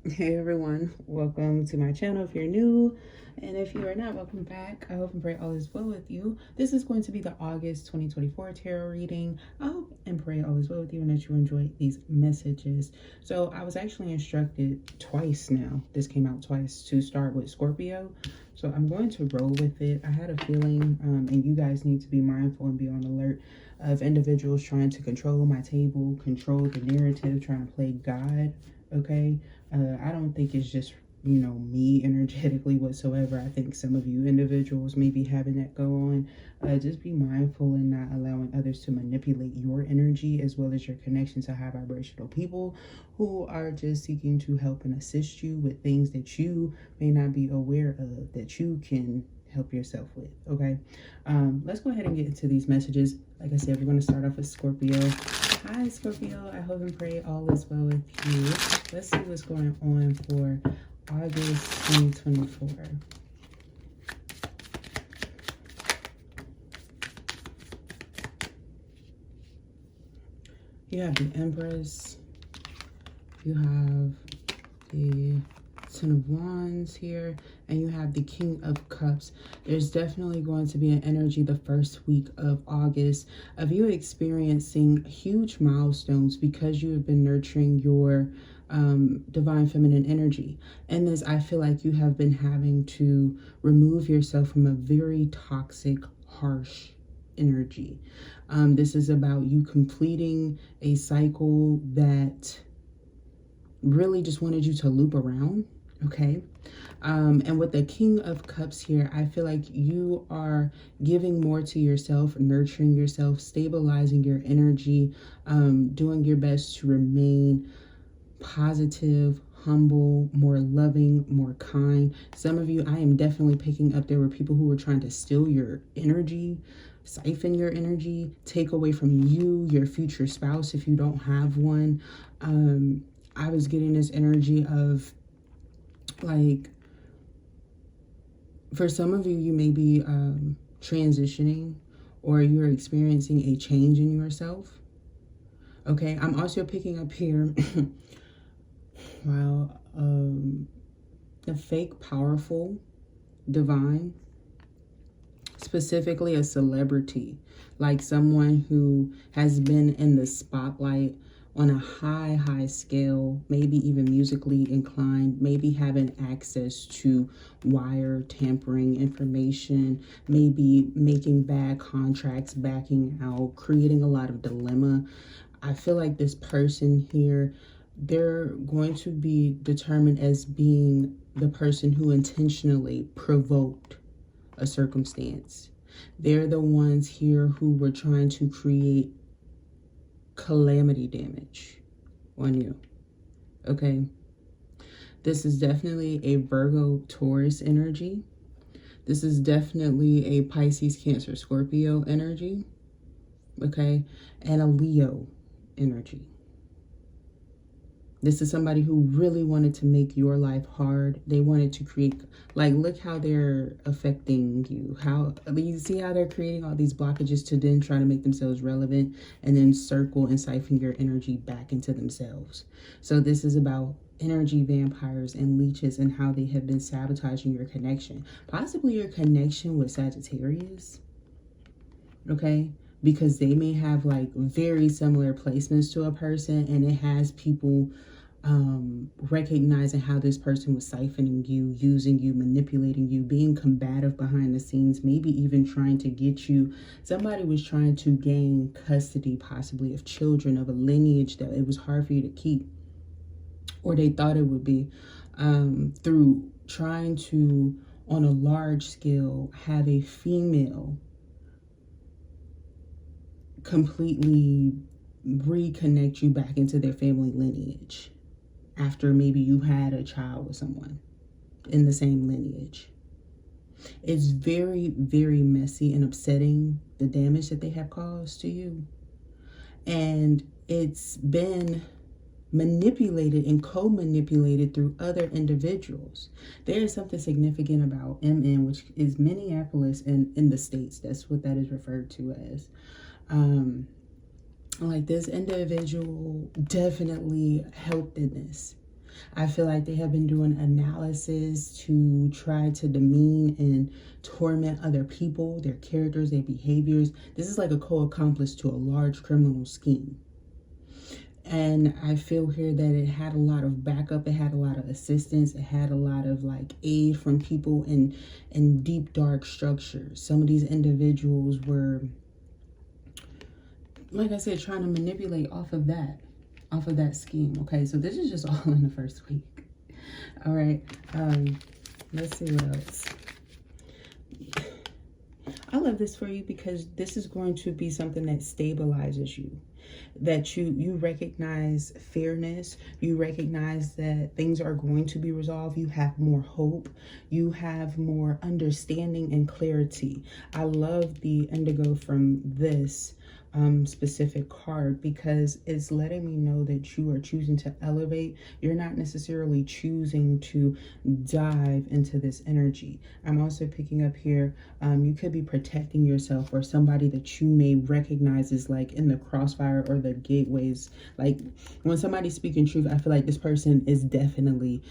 Hey everyone, welcome to my channel if you're new, and if you are not, welcome back. I hope and pray all is well with you. This is going to be the August 2024 tarot reading. I hope and pray all is well with you and that you enjoy these messages. So I was actually instructed twice now, this came out twice, to start with Scorpio. So I'm going to roll with it. I had a feeling, and you guys need to be mindful and be on alert of individuals trying to control my table, control the narrative, trying to play God, okay? I don't think it's just, me energetically whatsoever. I think some of you individuals may be having that go on. Just be mindful and not allowing others to manipulate your energy as well as your connection to high vibrational people who are just seeking to help and assist you with things that you may not be aware of that you can help yourself with. Okay, let's go ahead and get into these messages. Like I said, we're going to start off with Scorpio. Hi Scorpio, I hope and pray all is well with you. Let's see what's going on for August 2024. You have the Empress, you have the Ten of Wands here, and you have the King of Cups. There's definitely going to be an energy the first week of August of you experiencing huge milestones because you have been nurturing your divine feminine energy. And this, I feel like you have been having to remove yourself from a very toxic, harsh energy. This is about you completing a cycle that really just wanted you to loop around. Okay, and with the King of Cups here, I feel like you are giving more to yourself, nurturing yourself, stabilizing your energy, doing your best to remain positive, humble, more loving, more kind. Some of you, I am definitely picking up, there were people who were trying to steal your energy, siphon your energy, take away from you, your future spouse if you don't have one. I was getting this energy of, like, for some of you, you may be transitioning or you're experiencing a change in yourself. Okay, I'm also picking up here, wow, the fake, powerful, divine, specifically a celebrity, like someone who has been in the spotlight on a high scale, maybe even musically inclined, maybe having access to wire tampering information, maybe making bad contracts, backing out, creating a lot of dilemma. I feel like this person here, they're going to be determined as being the person who intentionally provoked a circumstance. They're the ones here who were trying to create calamity damage on you. Okay, this is definitely a Virgo Taurus energy. This is definitely a Pisces Cancer Scorpio energy. Okay, and a Leo energy. This is somebody who really wanted to make your life hard. They wanted to create, like, look how they're affecting you. How, I mean, you see how they're creating all these blockages to then try to make themselves relevant and then circle and siphon your energy back into themselves. So this is about energy vampires and leeches and how they have been sabotaging your connection. Possibly your connection with Sagittarius. Okay? Because they may have like very similar placements to a person, and it has people recognizing how this person was siphoning you, using you, manipulating you, being combative behind the scenes, maybe even trying to get you. Somebody was trying to gain custody possibly of children, of a lineage that it was hard for you to keep, or they thought it would be, through trying to, on a large scale, have a female completely reconnect you back into their family lineage after maybe you had a child with someone in the same lineage. It's very, very messy and upsetting, the damage that they have caused to you. And it's been manipulated and co-manipulated through other individuals. There is something significant about MN, which is Minneapolis in the States. That's what that is referred to as. Like, this individual definitely helped in this. I feel like they have been doing analysis to try to demean and torment other people, their characters, their behaviors. This is like a co-accomplice to a large criminal scheme. And I feel here that it had a lot of backup, it had a lot of assistance, it had a lot of like aid from people in deep dark structures. Some of these individuals were, like I said, trying to manipulate off of that scheme. Okay, so this is just all in the first week. All right, let's see what else. I love this for you because this is going to be something that stabilizes you, that you recognize fairness, you recognize that things are going to be resolved, you have more hope, you have more understanding and clarity. I love the indigo from this specific card because it's letting me know that you are choosing to elevate. You're not necessarily choosing to dive into this energy. I'm also picking up here, you could be protecting yourself or somebody that you may recognize as like in the crossfire or the gateways. Like when somebody's speaking truth, I feel like this person is definitely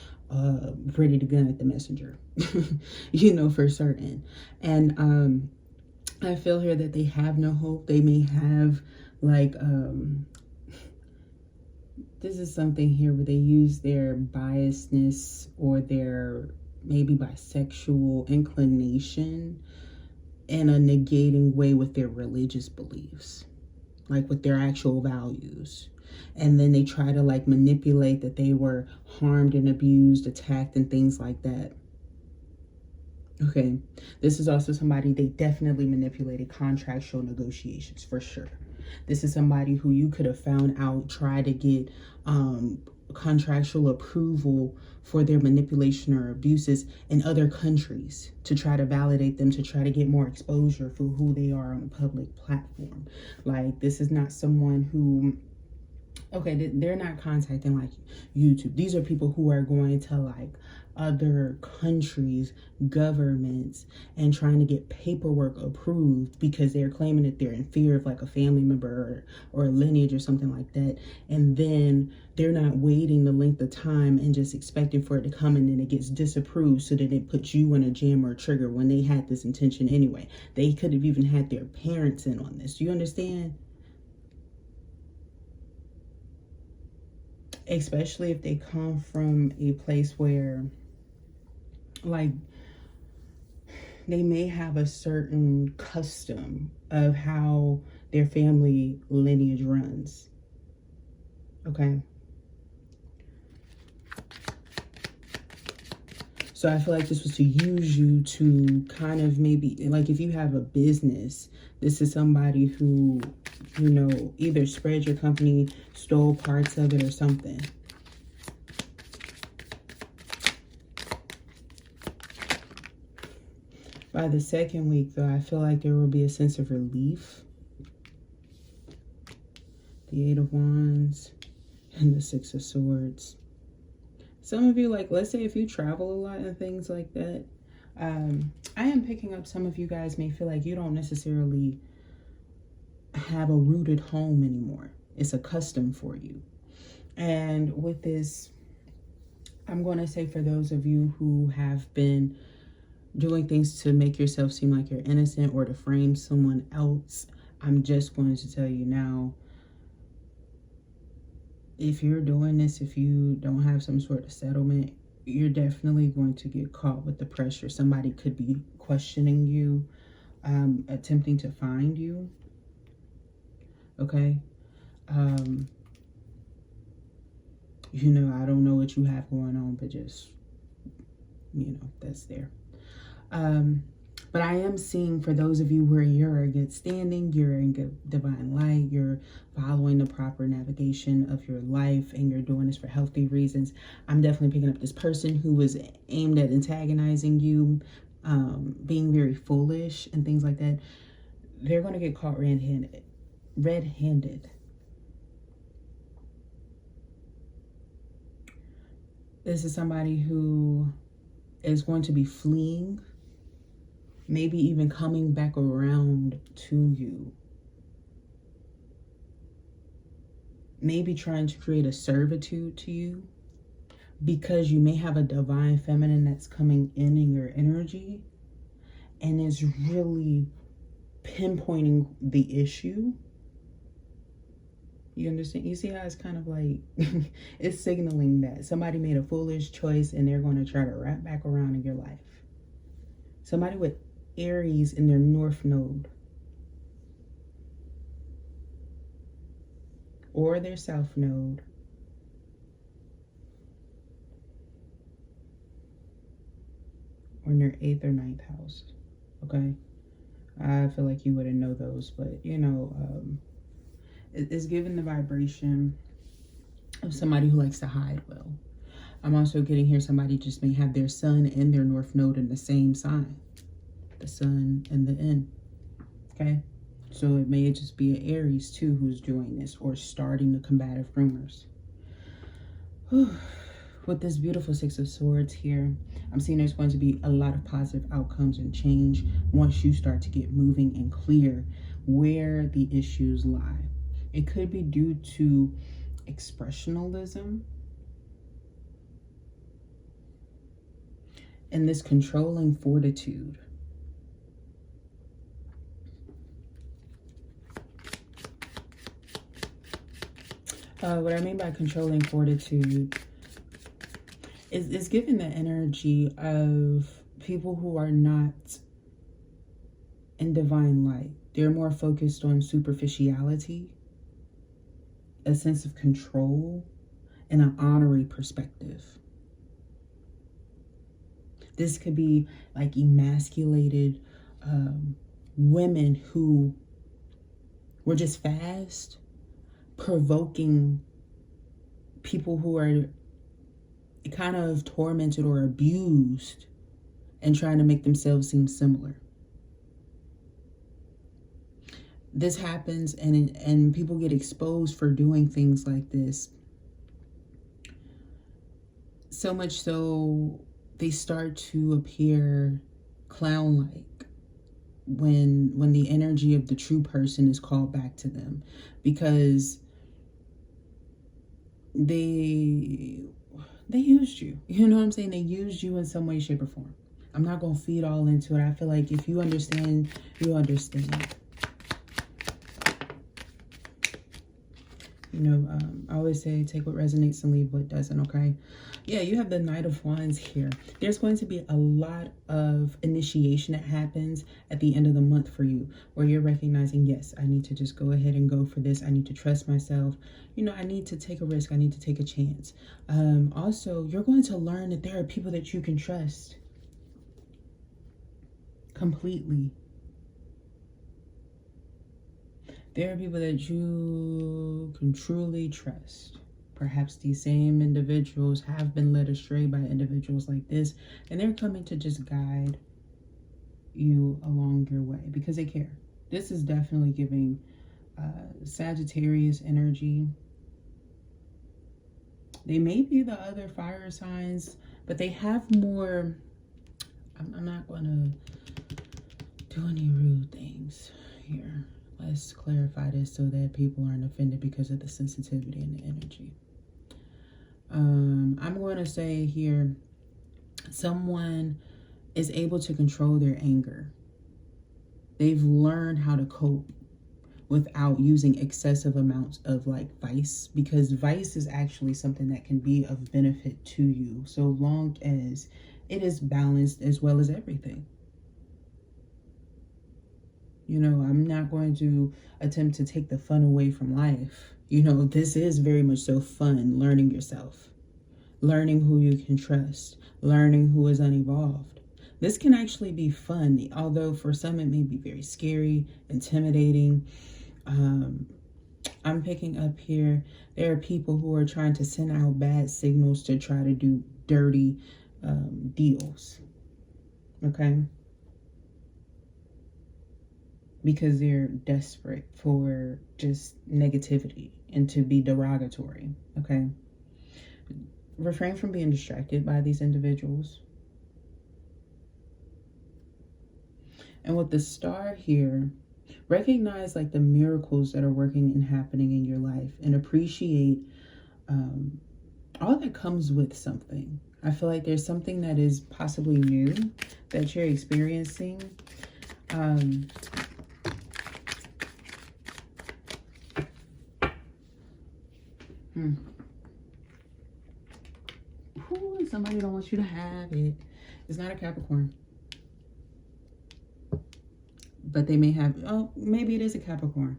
ready to gun at the messenger, you know, for certain. And I feel here that they have no hope. They may have like, this is something here where they use their biasness or their maybe bisexual inclination in a negating way with their religious beliefs, like with their actual values. And then they try to like manipulate that they were harmed and abused, attacked and things like that. Okay, this is also somebody, they definitely manipulated contractual negotiations for sure. This is somebody who you could have found out, try to get contractual approval for their manipulation or abuses in other countries to try to validate them, to try to get more exposure for who they are on a public platform. Like this is not someone who, okay, they're not contacting like YouTube. These are people who are going to like other countries, governments, and trying to get paperwork approved because they're claiming that they're in fear of like a family member or a lineage or something like that. And then they're not waiting the length of time and just expecting for it to come, and then it gets disapproved so that it puts you in a jam or a trigger when they had this intention anyway. They could have even had their parents in on this. Do you understand? Especially if they come from a place where like they may have a certain custom of how their family lineage runs. Okay. So I feel like this was to use you to kind of maybe, like if you have a business, this is somebody who, you know, either spread your company, stole parts of it or something. By the second week, though, I feel like there will be a sense of relief. The Eight of Wands and the Six of Swords. Some of you, like, let's say if you travel a lot and things like that, I am picking up some of you guys may feel like you don't necessarily have a rooted home anymore. It's a custom for you. And with this, I'm going to say for those of you who have been doing things to make yourself seem like you're innocent or to frame someone else, I'm just going to tell you now, if you're doing this, if you don't have some sort of settlement, you're definitely going to get caught with the pressure. Somebody could be questioning you, attempting to find you. Okay. You know, I don't know what you have going on, but just, you know, that's there. But I am seeing for those of you where you're in good standing, you're in good divine light, you're following the proper navigation of your life, and you're doing this for healthy reasons. I'm definitely picking up this person who was aimed at antagonizing you, being very foolish and things like that. They're going to get caught red-handed. This is somebody who is going to be fleeing, maybe even coming back around to you. Maybe trying to create a servitude to you. because you may have a divine feminine that's coming in your energy and is really pinpointing the issue. You understand? You see how it's kind of like, it's signaling that somebody made a foolish choice and they're going to try to wrap back around in your life. Somebody with Aries in their North Node. Or their South Node. Or in their 8th or 9th house. Okay? I feel like you wouldn't know those, but you know, it's given the vibration of somebody who likes to hide well. I'm also getting here somebody just may have their sun and their North Node in the same sign. The sun and the N. Okay? So it may just be an Aries too who's doing this or starting the combative rumors. With this beautiful Six of Swords here, I'm seeing there's going to be a lot of positive outcomes and change once you start to get moving and clear where the issues lie. It could be due to expressionalism and this controlling fortitude. What I mean by controlling fortitude is given the energy of people who are not in divine light. They're more focused on superficiality, a sense of control, and an honorary perspective. This could be like emasculated women who were just fast, provoking people who are kind of tormented or abused and trying to make themselves seem similar. This happens and people get exposed for doing things like this. So much so they start to appear clown-like when the energy of the true person is called back to them, because they used you. You know what I'm saying? They used you in some way, shape, or form. I'm not going to feed all into it. I feel like if you understand, you understand. You know, I always say take what resonates and leave what doesn't, okay? Yeah, you have the Knight of Wands here. There's going to be a lot of initiation that happens at the end of the month for you, where you're recognizing, yes, I need to just go ahead and go for this. I need to trust myself. You know, I need to take a risk. I need to take a chance. Also, you're going to learn that there are people that you can trust completely. There are people that you can truly trust. Perhaps these same individuals have been led astray by individuals like this, and they're coming to just guide you along your way because they care. This is definitely giving Sagittarius energy. They may be the other fire signs, but they have more. I'm not going to do any rude things here. Let's clarify this so that people aren't offended because of the sensitivity and the energy. I'm going to say here, someone is able to control their anger. They've learned how to cope without using excessive amounts of like vice, because vice is actually something that can be of benefit to you so long as it is balanced as well as everything. You know, I'm not going to attempt to take the fun away from life. You know, this is very much so fun, learning yourself, learning who you can trust, learning who is unevolved. This can actually be fun, although for some it may be very scary, intimidating. I'm picking up here, there are people who are trying to send out bad signals to try to do dirty deals, okay? Because they're desperate for just negativity and to be derogatory, okay? Refrain from being distracted by these individuals. And with the star here, recognize like the miracles that are working and happening in your life and appreciate all that comes with something. I feel like there's something that is possibly new that you're experiencing. Ooh, somebody don't want you to have it. It's not a Capricorn. But they may have, oh, maybe it is a Capricorn.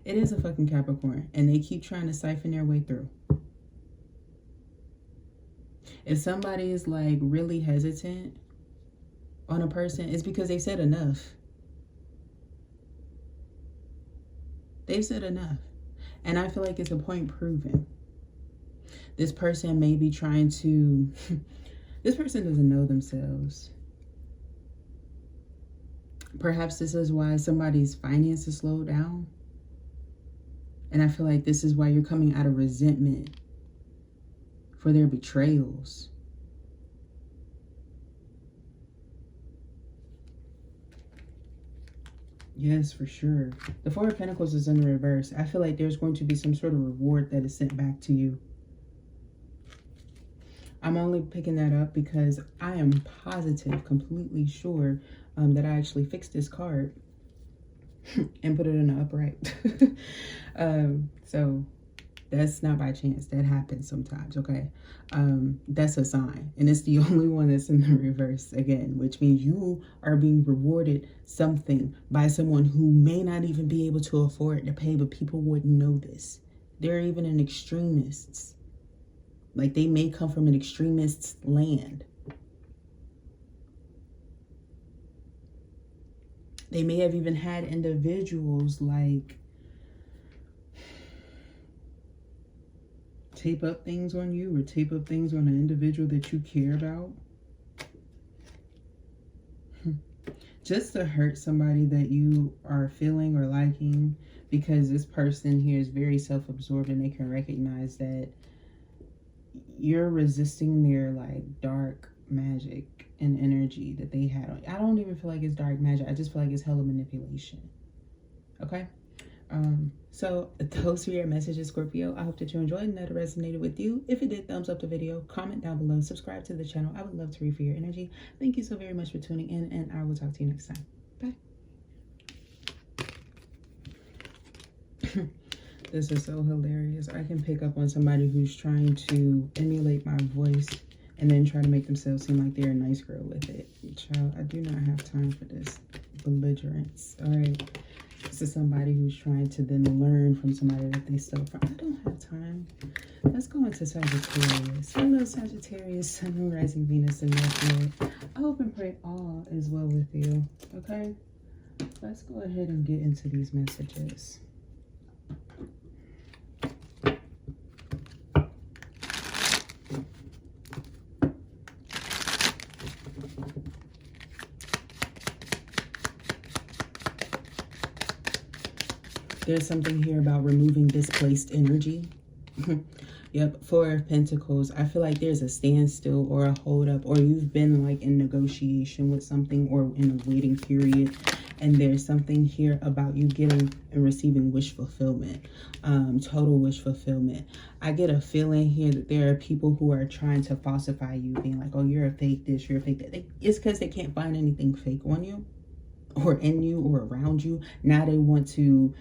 It is a fucking Capricorn. And they keep trying to siphon their way through. If somebody is like really hesitant on a person, it's because they said enough. They've said enough. And I feel like it's a point proven. This person may be trying to, this person doesn't know themselves. Perhaps this is why somebody's finances slow down. And I feel like this is why you're coming out of resentment for their betrayals. Yes, for sure. The Four of Pentacles is in the reverse. I feel like there's going to be some sort of reward that is sent back to you. I'm only picking that up because I am positive, completely sure that I actually fixed this card and put it in the upright. So that's not by chance. That happens sometimes, okay? That's a sign. And it's the only one that's in the reverse again, which means you are being rewarded something by someone who may not even be able to afford to pay, but people wouldn't know this. They're even an extremists. Like they may come from an extremist's land. They may have even had individuals like tape up things on you or tape up things on an individual that you care about. Just to hurt somebody that you are feeling or liking, because this person here is very self-absorbed and they can recognize that you're resisting their like dark magic and energy that they had on. I don't even feel like it's dark magic. I just feel like it's hella manipulation. Okay? So those are your messages, Scorpio. I hope that you enjoyed and that it resonated with you. If it did, thumbs up the video, comment down below, subscribe to the channel. I would love to read for your energy. Thank you so very much for tuning in, and I will talk to you next time. Bye. This is so hilarious. I can pick up on somebody who's trying to emulate my voice and then try to make themselves seem like they're a nice girl with it. Child, I do not have time for this belligerence. All right. This is somebody who's trying to then learn from somebody that they stole from. I don't have time. Let's go into Sagittarius. Hello, Sagittarius, Sun, Moon, Rising, Venus, and North Node. I hope and pray all is well with you. Okay? Let's go ahead and get into these messages. There's something here about removing displaced energy. Yep, Four of Pentacles. I feel like there's a standstill or a hold up, or you've been like in negotiation with something or in a waiting period. And there's something here about you getting and receiving wish fulfillment, total wish fulfillment. I get a feeling here that there are people who are trying to falsify you, being like, oh, you're a fake this, you're a fake that. It's because they can't find anything fake on you or in you or around you. Now they want to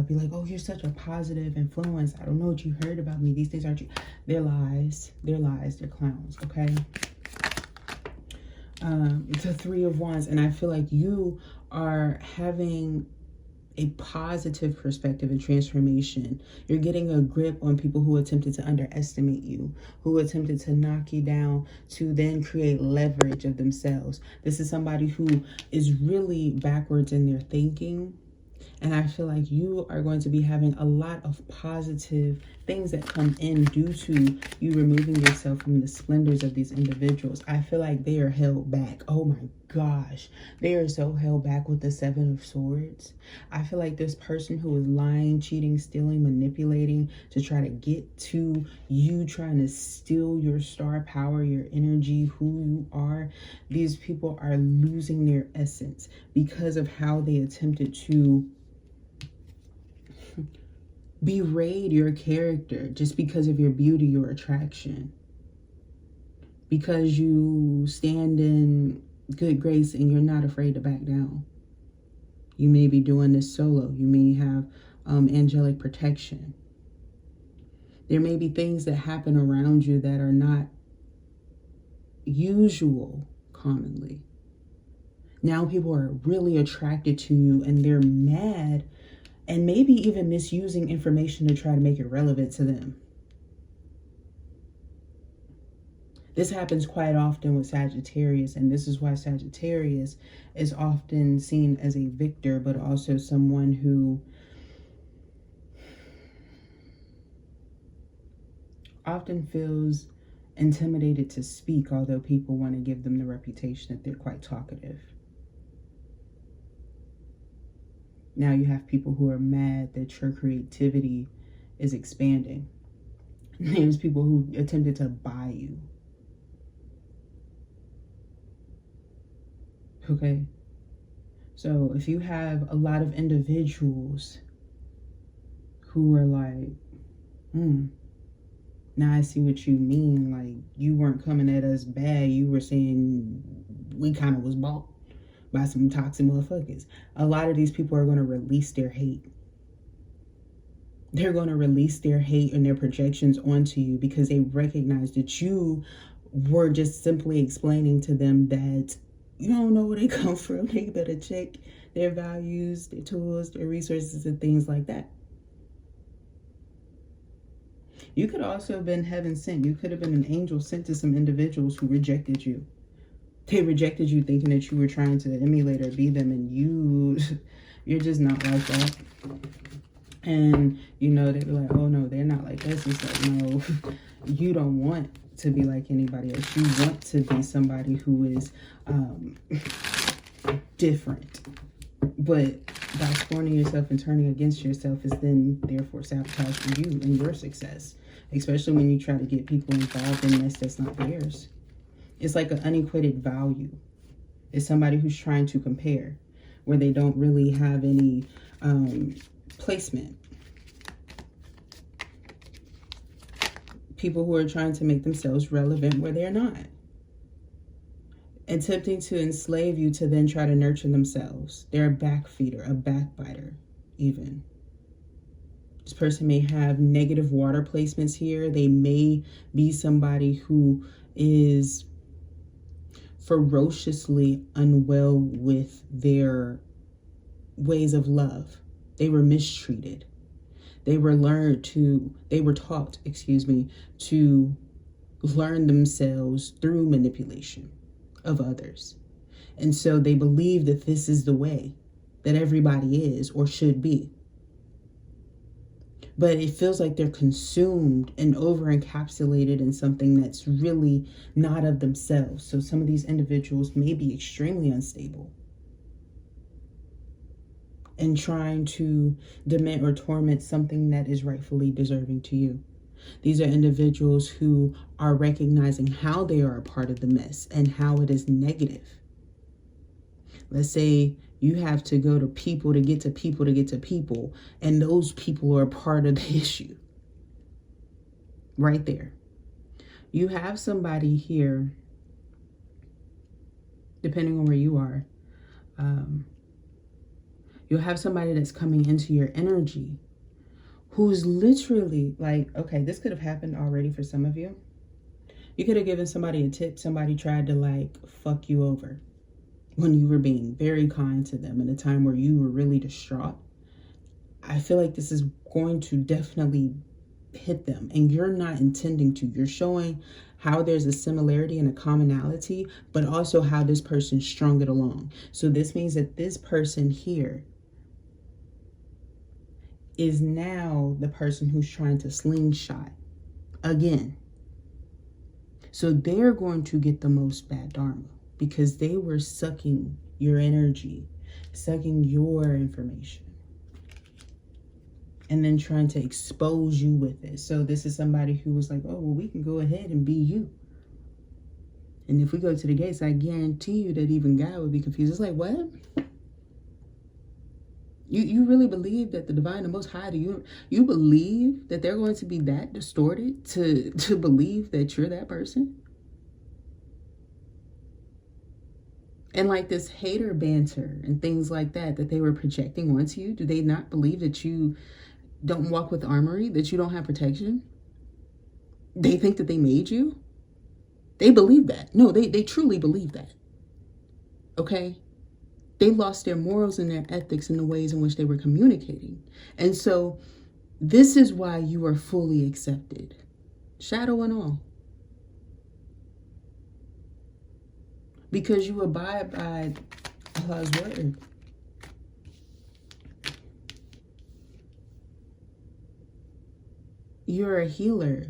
be like, oh, you're such a positive influence. I don't know what you heard about me. These things aren't you. They're lies. They're lies. They're clowns. Okay. It's a Three of Wands. And I feel like you are having a positive perspective and transformation. You're getting a grip on people who attempted to underestimate you, who attempted to knock you down to then create leverage of themselves. This is somebody who is really backwards in their thinking. And I feel like you are going to be having a lot of positive things that come in due to you removing yourself from the splendors of these individuals. I feel like they are held back. Oh my gosh. They are so held back with the Seven of Swords. I feel like this person who is lying, cheating, stealing, manipulating to try to get to you, trying to steal your star power, your energy, who you are. These people are losing their essence because of how they attempted to berate your character just because of your beauty or attraction. Because you stand in good grace and you're not afraid to back down. You may be doing this solo. You may have angelic protection. There may be things that happen around you that are not usual commonly. Now people are really attracted to you and they're mad and maybe even misusing information to try to make it relevant to them. This happens quite often with Sagittarius, and this is why Sagittarius is often seen as a victor, but also someone who often feels intimidated to speak, although people want to give them the reputation that they're quite talkative. Now you have people who are mad that your creativity is expanding. There's people who attempted to buy you. Okay? So if you have a lot of individuals who are like, now I see what you mean. Like, you weren't coming at us bad. You were saying we kind of was bought by some toxic motherfuckers. A lot of these people are going to release their hate. They're going to release their hate and their projections onto you because they recognize that you were just simply explaining to them that you don't know where they come from. They better check their values, their tools, their resources, and things like that. You could also have been heaven sent. You could have been an angel sent to some individuals who rejected you. They rejected you thinking that you were trying to emulate or be them, and you're just not like that. And, you know, they were like, oh, no, they're not like this. It's like, no, you don't want to be like anybody else. You want to be somebody who is different. But by scorning yourself and turning against yourself is then therefore sabotage for you and your success. Especially when you try to get people involved in this that's not theirs. It's like an unequated value. It's somebody who's trying to compare, where they don't really have any placement. People who are trying to make themselves relevant where they're not. Attempting to enslave you to then try to nurture themselves. They're a backfeeder, a backbiter, even. This person may have negative water placements here. They may be somebody who is ferociously unwell with their ways of love. They were mistreated. They were taught, to learn themselves through manipulation of others. And so they believe that this is the way that everybody is or should be. But it feels like they're consumed and over-encapsulated in something that's really not of themselves. So some of these individuals may be extremely unstable and trying to demand or torment something that is rightfully deserving to you. These are individuals who are recognizing how they are a part of the mess and how it is negative. Let's say you have to go to people to get to people to get to people, and those people are part of the issue. Right there. You have somebody here, depending on where you are, you'll have somebody that's coming into your energy who's literally like, okay, this could have happened already for some of you. You could have given somebody a tip. Somebody tried to like fuck you over when you were being very kind to them in a time where you were really distraught. I feel like this is going to definitely hit them, and you're not intending to. You're showing how there's a similarity and a commonality, but also how this person strung it along. So this means that this person here is now the person who's trying to slingshot again. So they're going to get the most bad dharma because they were sucking your energy, sucking your information, and then trying to expose you with it. So this is somebody who was like, oh, well, we can go ahead and be you. And if we go to the gates, I guarantee you that even God would be confused. It's like, what? You really believe that the divine, the most high, you believe that they're going to be that distorted to believe that you're that person? And like this hater banter and things like that they were projecting onto you, do they not believe that you don't walk with armory, that you don't have protection? They think that they made you? They believe that. No, they truly believe that. Okay? They lost their morals and their ethics in the ways in which they were communicating. And so this is why you are fully accepted. Shadow and all. Because you abide by Allah's word. You're a healer.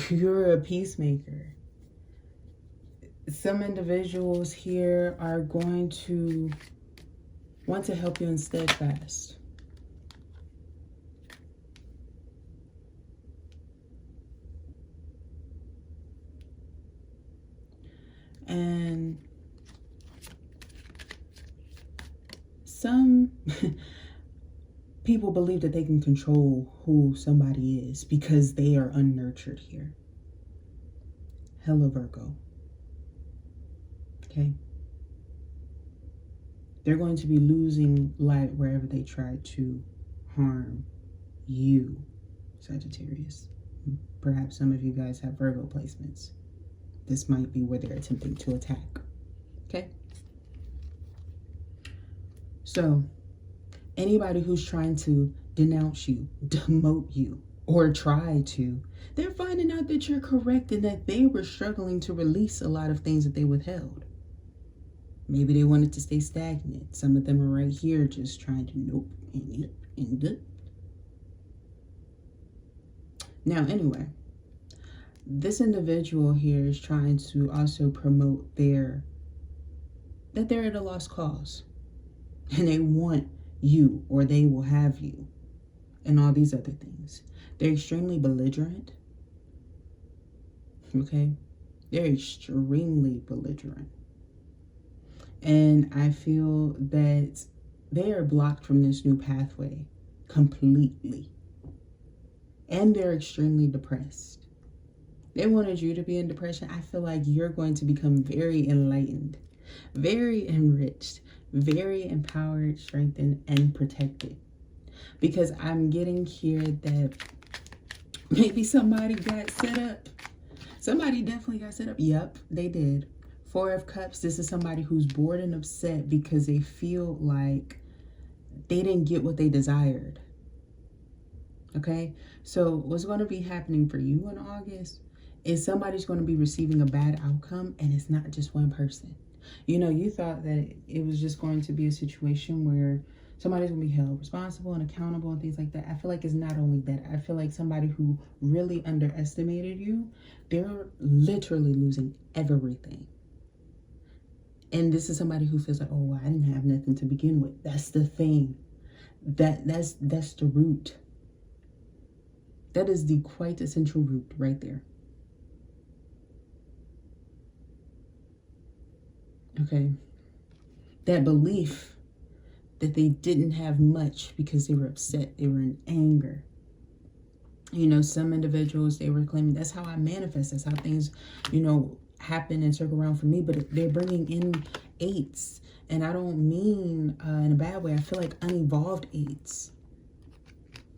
You're a peacemaker. Some individuals here are going to want to help you in steadfast. And some people believe that they can control who somebody is because they are unnurtured here. Hello, Virgo. Okay? They're going to be losing light wherever they try to harm you, Sagittarius. Perhaps some of you guys have Virgo placements. This might be where they're attempting to attack. Okay? So, anybody who's trying to denounce you, demote you, or try to, they're finding out that you're correct and that they were struggling to release a lot of things that they withheld. Maybe they wanted to stay stagnant. Some of them are right here just trying to nope and yep and good. Now, anyway, this individual here is trying to also promote that they're at a lost cause. And they want you, or they will have you, and all these other things. They're extremely belligerent. Okay? They're extremely belligerent. And I feel that they are blocked from this new pathway completely. And they're extremely depressed. They wanted you to be in depression. I feel like you're going to become very enlightened, very enriched, very empowered, strengthened, and protected. Because I'm getting here that maybe somebody got set up. Somebody definitely got set up. Yep, they did. 4 of Cups, this is somebody who's bored and upset because they feel like they didn't get what they desired. Okay? So what's going to be happening for you in August is somebody's going to be receiving a bad outcome, and it's not just one person. You know, you thought that it was just going to be a situation where somebody's going to be held responsible and accountable and things like that. I feel like it's not only that. I feel like somebody who really underestimated you, they're literally losing everything. And this is somebody who feels like, oh, well, I didn't have nothing to begin with. That's the thing. That's the root. That is the quite essential root right there. Okay. That belief that they didn't have much because they were upset. They were in anger. You know, some individuals, they were claiming, that's how I manifest. That's how things, you know, happen and circle around for me. But they're bringing in 8s. And I don't mean in a bad way. I feel like unevolved 8s.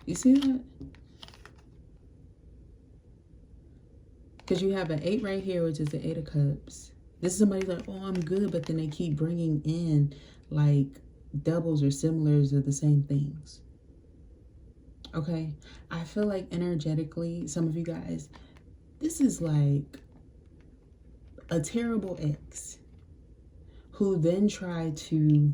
You see that? Because you have an 8 right here, which is the 8 of Cups. This is somebody like, oh, I'm good. But then they keep bringing in like doubles or similars of the same things. Okay? I feel like energetically, some of you guys, this is like a terrible ex who then tried to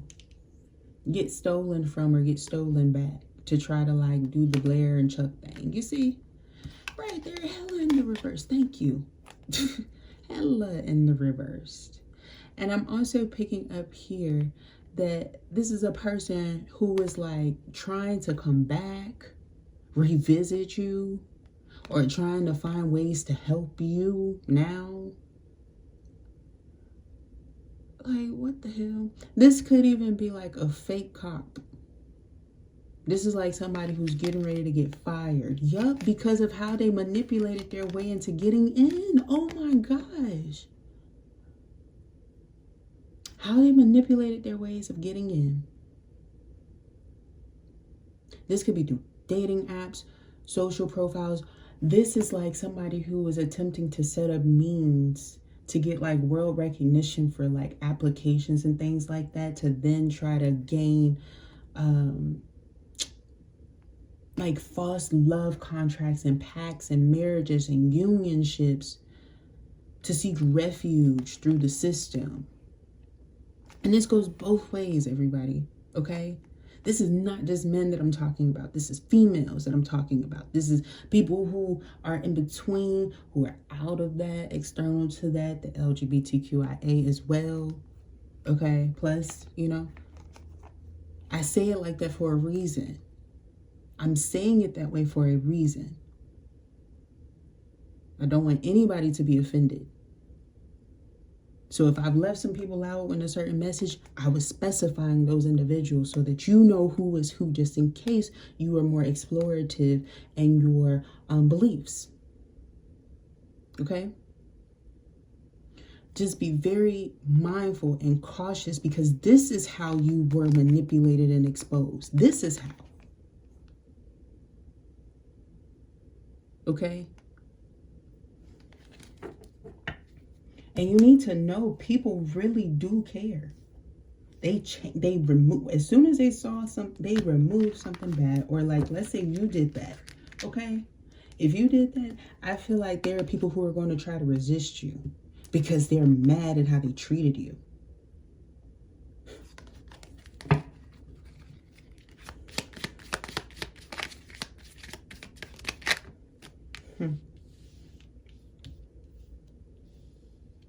get stolen from or get stolen back to try to like do the Blair and Chuck thing. You see? Right there, hella in the reverse. Thank you. Hella in the reversed. And I'm also picking up here that this is a person who is like trying to come back, revisit you, or trying to find ways to help you now. Like, what the hell? This could even be like a fake cop. This is like somebody who's getting ready to get fired. Yup, because of how they manipulated their way into getting in. Oh my gosh. How they manipulated their ways of getting in. This could be through dating apps, social profiles. This is like somebody who was attempting to set up means to get like world recognition for like applications and things like that, to then try to gain like false love contracts and pacts and marriages and unionships to seek refuge through the system. And this goes both ways, everybody, okay? This is not just men that I'm talking about. This is females that I'm talking about. This is people who are in between, who are out of that, external to that, the LGBTQIA as well, okay? Plus, you know, I say it like that for a reason. I'm saying it that way for a reason. I don't want anybody to be offended. So if I've left some people out in a certain message, I was specifying those individuals so that you know who is who, just in case you are more explorative in your beliefs. Okay? Just be very mindful and cautious, because this is how you were manipulated and exposed. This is how. Okay? And you need to know people really do care. They remove, as soon as they saw something, they removed something bad. Or like, let's say you did that, okay? If you did that, I feel like there are people who are going to try to resist you because they're mad at how they treated you.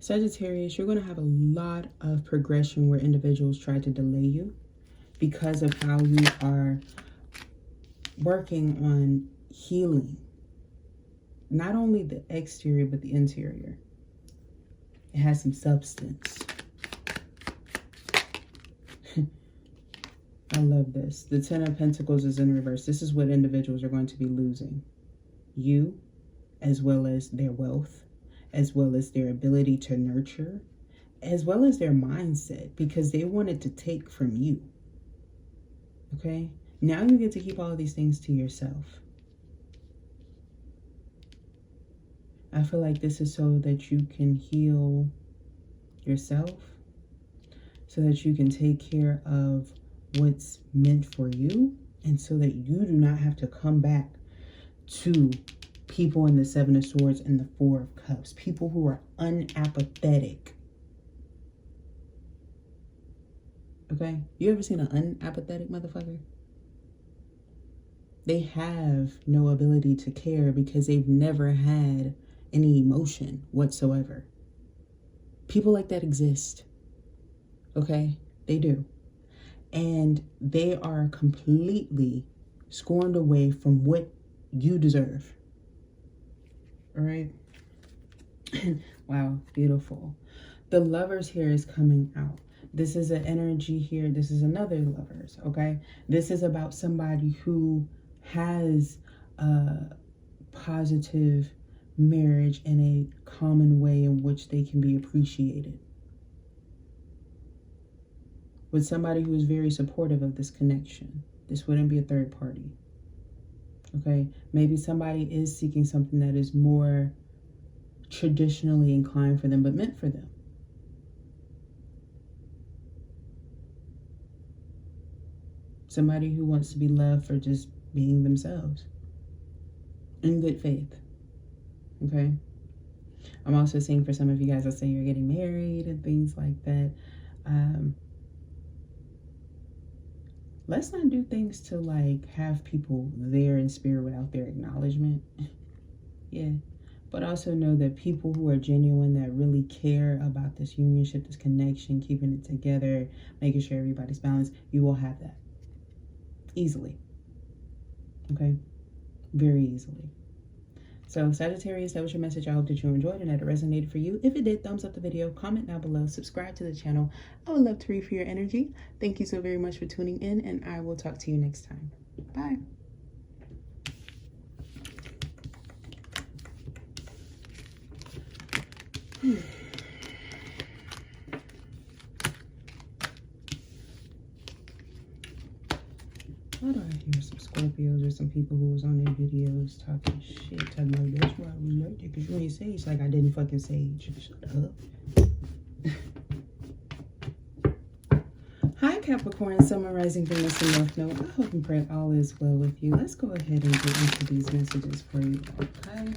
Sagittarius, you're going to have a lot of progression where individuals try to delay you because of how you are working on healing. Not only the exterior, but the interior. It has some substance. I love this. The Ten of Pentacles is in reverse. This is what individuals are going to be losing. You, as well as their wealth, as well as their ability to nurture, as well as their mindset, because they wanted to take from you. Okay? Now you get to keep all of these things to yourself. I feel like this is so that you can heal yourself, so that you can take care of what's meant for you, and so that you do not have to come back to people in the Seven of Swords and the Four of Cups. People who are unapathetic. Okay? You ever seen an unapathetic motherfucker? They have no ability to care because they've never had any emotion whatsoever. People like that exist. Okay? They do. And they are completely scorned away from what you deserve. All right. Wow, beautiful. The Lovers here is coming out. This is an energy here. This is another Lovers, okay? This is about somebody who has a positive marriage in a common way in which they can be appreciated. With somebody who is very supportive of this connection. This wouldn't be a third party. Okay, maybe somebody is seeking something that is more traditionally inclined for them, but meant for them. Somebody who wants to be loved for just being themselves in good faith. Okay, I'm also seeing for some of you guys, let's say you're getting married and things like that. Let's not do things to like have people there in spirit without their acknowledgement. Yeah. But also know that people who are genuine, that really care about this unionship, this connection, keeping it together, making sure everybody's balanced, you will have that. Easily. Okay? Very easily. So Sagittarius, that was your message. I hope that you enjoyed and that it resonated for you. If it did, thumbs up the video, comment down below, subscribe to the channel. I would love to read for your energy. Thank you so very much for tuning in, and I will talk to you next time. Bye. Why do I hear some Scorpios or some people who was on their videos talking shit, talking about that's why I was like that because you ain't sage? Like I didn't fucking sage. Shut up. Hi Capricorn, Summer Rising, Venus and North Node. I hope and pray all is well with you. Let's go ahead and get into these messages for you, okay?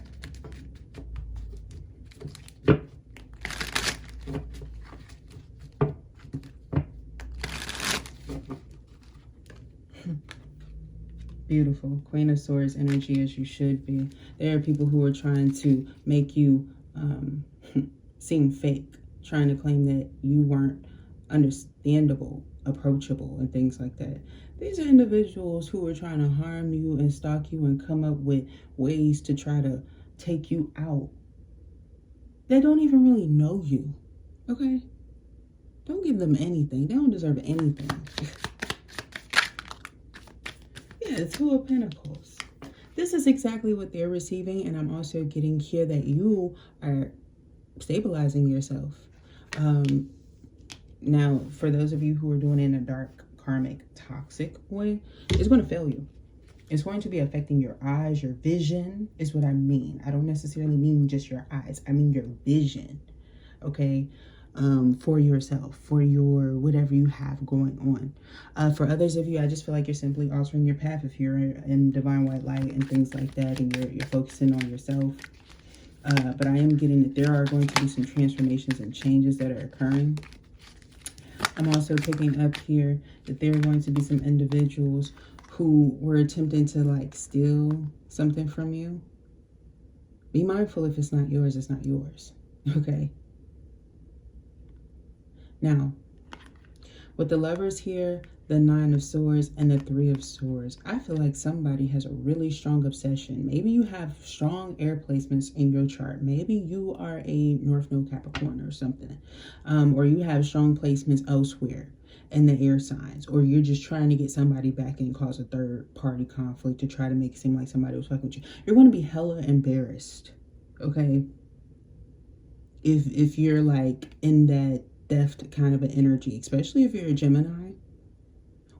Beautiful. Queen of Swords energy, as you should be. There are people who are trying to make you seem fake, trying to claim that you weren't understandable, approachable, and things like that. These are individuals who are trying to harm you and stalk you and come up with ways to try to take you out. They don't even really know you, okay? Don't give them anything. They don't deserve anything. Yeah, Two of Pentacles. This is exactly what they're receiving, and I'm also getting here that you are stabilizing yourself. Now, for those of you who are doing it in a dark, karmic, toxic way, it's going to fail you. It's going to be affecting your eyes, your vision is what I mean. I don't necessarily mean just your eyes. I mean your vision, okay? For yourself, for your whatever you have going on. For others of you, I just feel like you're simply altering your path if you're in divine white light and things like that, and you're focusing on yourself. But I am getting that there are going to be some transformations and changes that are occurring. I'm also picking up here that there are going to be some individuals who were attempting to like steal something from you. Be mindful, if it's not yours, it's not yours. Okay. Now, with the Lovers here, the Nine of Swords, and the Three of Swords, I feel like somebody has a really strong obsession. Maybe you have strong air placements in your chart. Maybe you are a North Node Capricorn or something. Or you have strong placements elsewhere in the air signs. Or you're just trying to get somebody back and cause a third-party conflict to try to make it seem like somebody was fucking with you. You're going to be hella embarrassed, okay? If you're like in that theft kind of an energy, especially if you're a Gemini,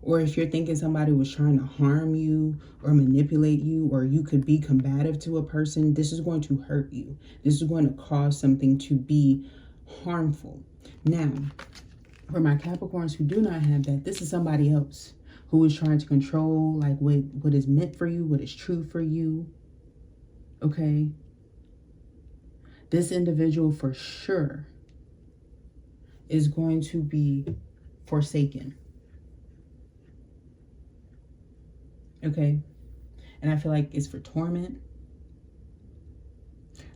or if you're thinking somebody was trying to harm you or manipulate you, or you could be combative to a person. This is going to hurt you. This is going to cause something to be harmful. Now, for my Capricorns who do not have that, this is somebody else who is trying to control like what is meant for you, what is true for you, okay? This individual for sure is going to be forsaken. Okay? And I feel like it's for torment.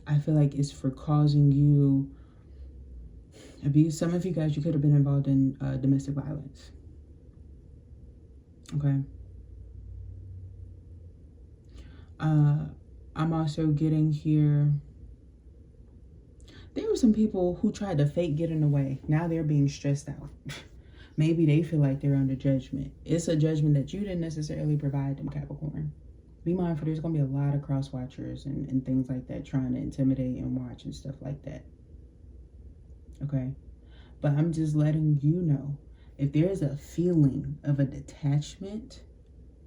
I feel like it's for causing you abuse. Some of you guys, you could have been involved in domestic violence. Okay? I'm also getting here, there were some people who tried to fake getting away. Now they're being stressed out. Maybe they feel like they're under judgment. It's a judgment that you didn't necessarily provide them, Capricorn. Be mindful, there's going to be a lot of cross watchers and things like that trying to intimidate and watch and stuff like that. Okay? But I'm just letting you know, if there's a feeling of a detachment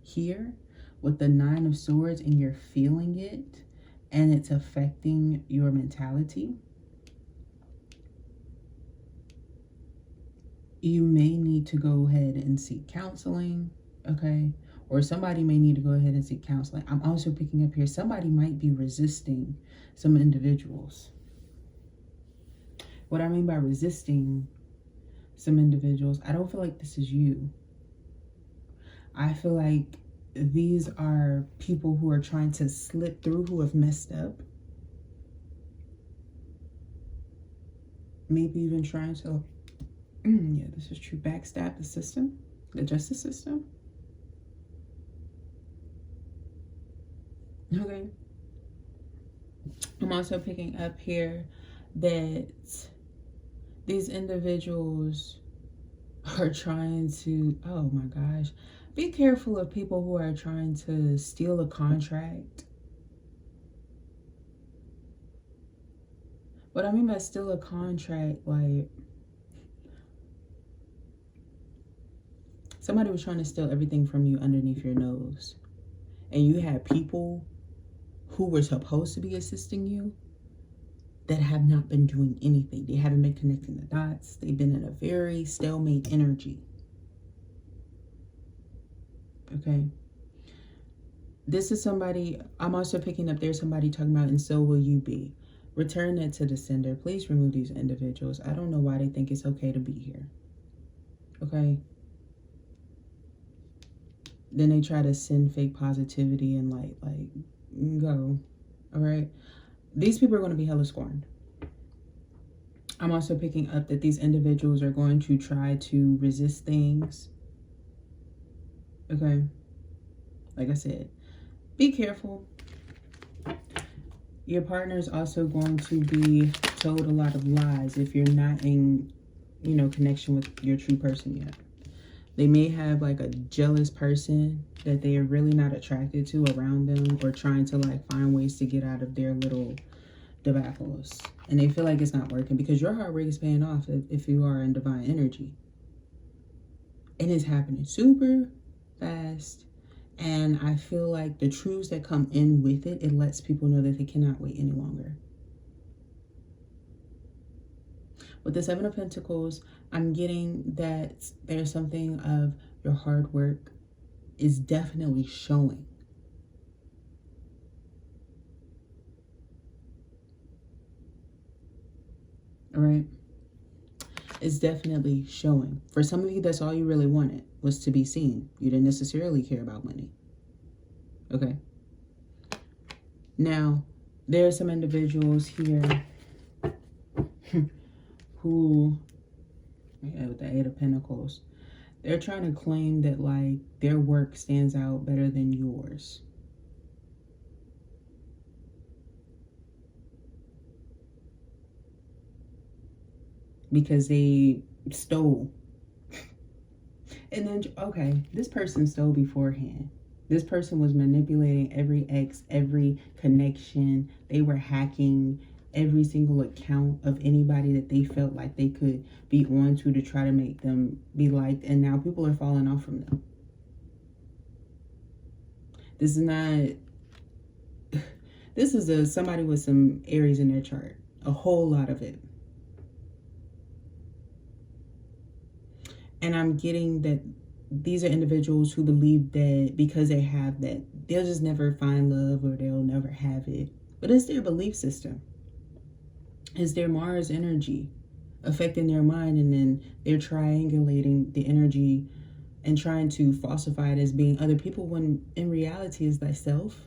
here with the Nine of Swords and you're feeling it and it's affecting your mentality, you may need to go ahead and seek counseling, okay? Or somebody may need to go ahead and seek counseling. I'm also picking up here, somebody might be resisting some individuals. What I mean by resisting some individuals, I don't feel like this is you. I feel like these are people who are trying to slip through, who have messed up. Maybe even trying to, yeah, this is true, backstab the system, the justice system. Okay. I'm also picking up here that these individuals are trying to, oh my gosh, Be careful of people who are trying to steal a contract. What I mean by steal a contract, like somebody was trying to steal everything from you underneath your nose. And you had people who were supposed to be assisting you that have not been doing anything. They haven't been connecting the dots. They've been in a very stalemate energy. Okay. This is somebody, I'm also picking up there's somebody talking about, and so will you be. Return it to the sender. Please remove these individuals. I don't know why they think it's okay to be here. Okay. Then they try to send fake positivity and light. Like, go. All right. These people are going to be hella scorned. I'm also picking up that these individuals are going to try to resist things. Okay. Like I said, be careful. Your partner is also going to be told a lot of lies if you're not in, you know, connection with your true person yet. They may have like a jealous person that they are really not attracted to around them, or trying to like find ways to get out of their little debacles. And they feel like it's not working because your heart rate is paying off if you are in divine energy. And it's happening super fast. And I feel like the truths that come in with it, it lets people know that they cannot wait any longer. With the Seven of Pentacles, I'm getting that there's something of your hard work is definitely showing. All right? It's definitely showing. For some of you, that's all you really wanted, was to be seen. You didn't necessarily care about money. Okay? Now, there are some individuals here who, with the Eight of Pentacles, they're trying to claim that like their work stands out better than yours. Because they stole. And then, okay, this person stole beforehand. This person was manipulating every ex, every connection. They were hacking every single account of anybody that they felt like they could be on to try to make them be liked. And now people are falling off from them. This is not... This is somebody with some Aries in their chart. A whole lot of it. And I'm getting that these are individuals who believe that because they have that, they'll just never find love or they'll never have it. But it's their belief system. It's their Mars energy affecting their mind, and then they're triangulating the energy and trying to falsify it as being other people when in reality is thyself.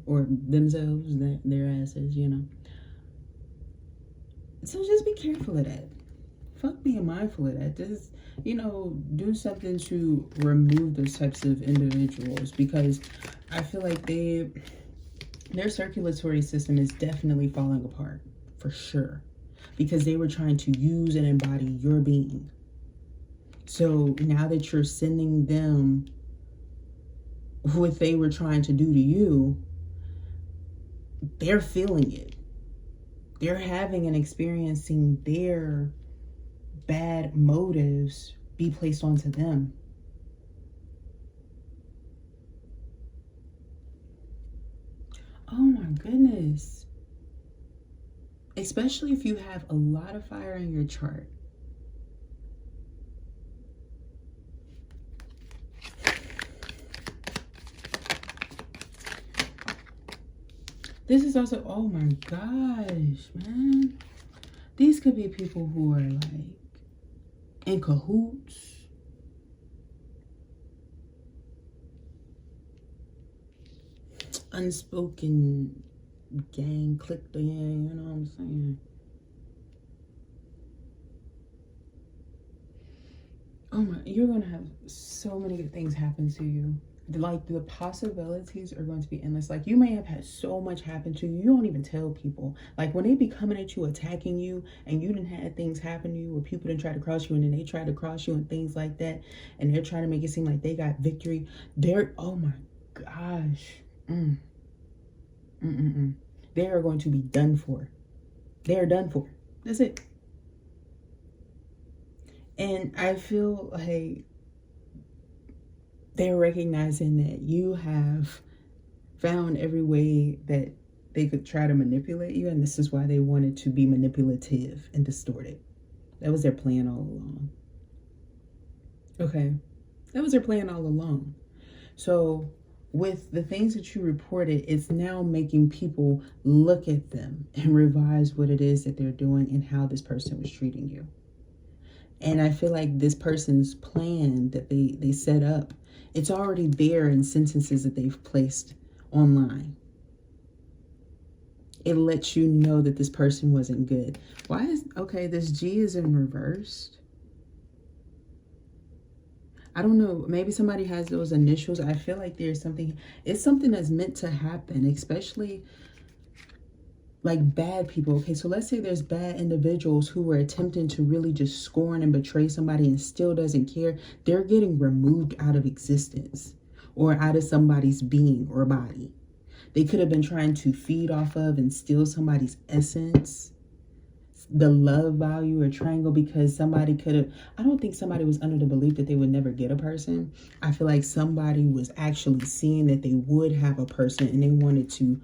Or themselves, their asses, you know. So just be careful of that. Fuck being mindful of that. Just, you know, do something to remove those types of individuals, because I feel like their circulatory system is definitely falling apart, for sure, because they were trying to use and embody your being. So now that you're sending them what they were trying to do to you, they're feeling it. They're having and experiencing their bad motives be placed onto them. Oh my goodness. Especially if you have a lot of fire in your chart. This is also, oh my gosh, man. These could be people who are like in cahoots. Unspoken gang, click the gang, you know what I'm saying? Oh my, you're gonna have so many good things happen to you. like the possibilities are going to be endless. Like you may have had so much happen to you, you don't even tell people. Like when they be coming at you, attacking you, and you didn't have things happen to you where people didn't try to cross you and then they tried to cross you and things like that, and they're trying to make it seem like they got victory. They're, oh my gosh, they are going to be done for. They are done for. That's it. And I feel like they're recognizing that you have found every way that they could try to manipulate you, and this is why they wanted to be manipulative and distorted. That was their plan all along. Okay, that was their plan all along. So with the things that you reported, it's now making people look at them and revise what it is that they're doing and how this person was treating you. And I feel like this person's plan that they set up, it's already there in sentences that they've placed online. It lets you know that this person wasn't good. Why is, okay, this G is in reversed. I don't know, maybe somebody has those initials. I feel like there's something, it's something that's meant to happen, especially like bad people. Okay, so let's say there's bad individuals who were attempting to really just scorn and betray somebody and still doesn't care. They're getting removed out of existence or out of somebody's being or body. They could have been trying to feed off of and steal somebody's essence, the love value or triangle, because somebody could have, I don't think somebody was under the belief that they would never get a person. I feel like somebody was actually seeing that they would have a person and they wanted to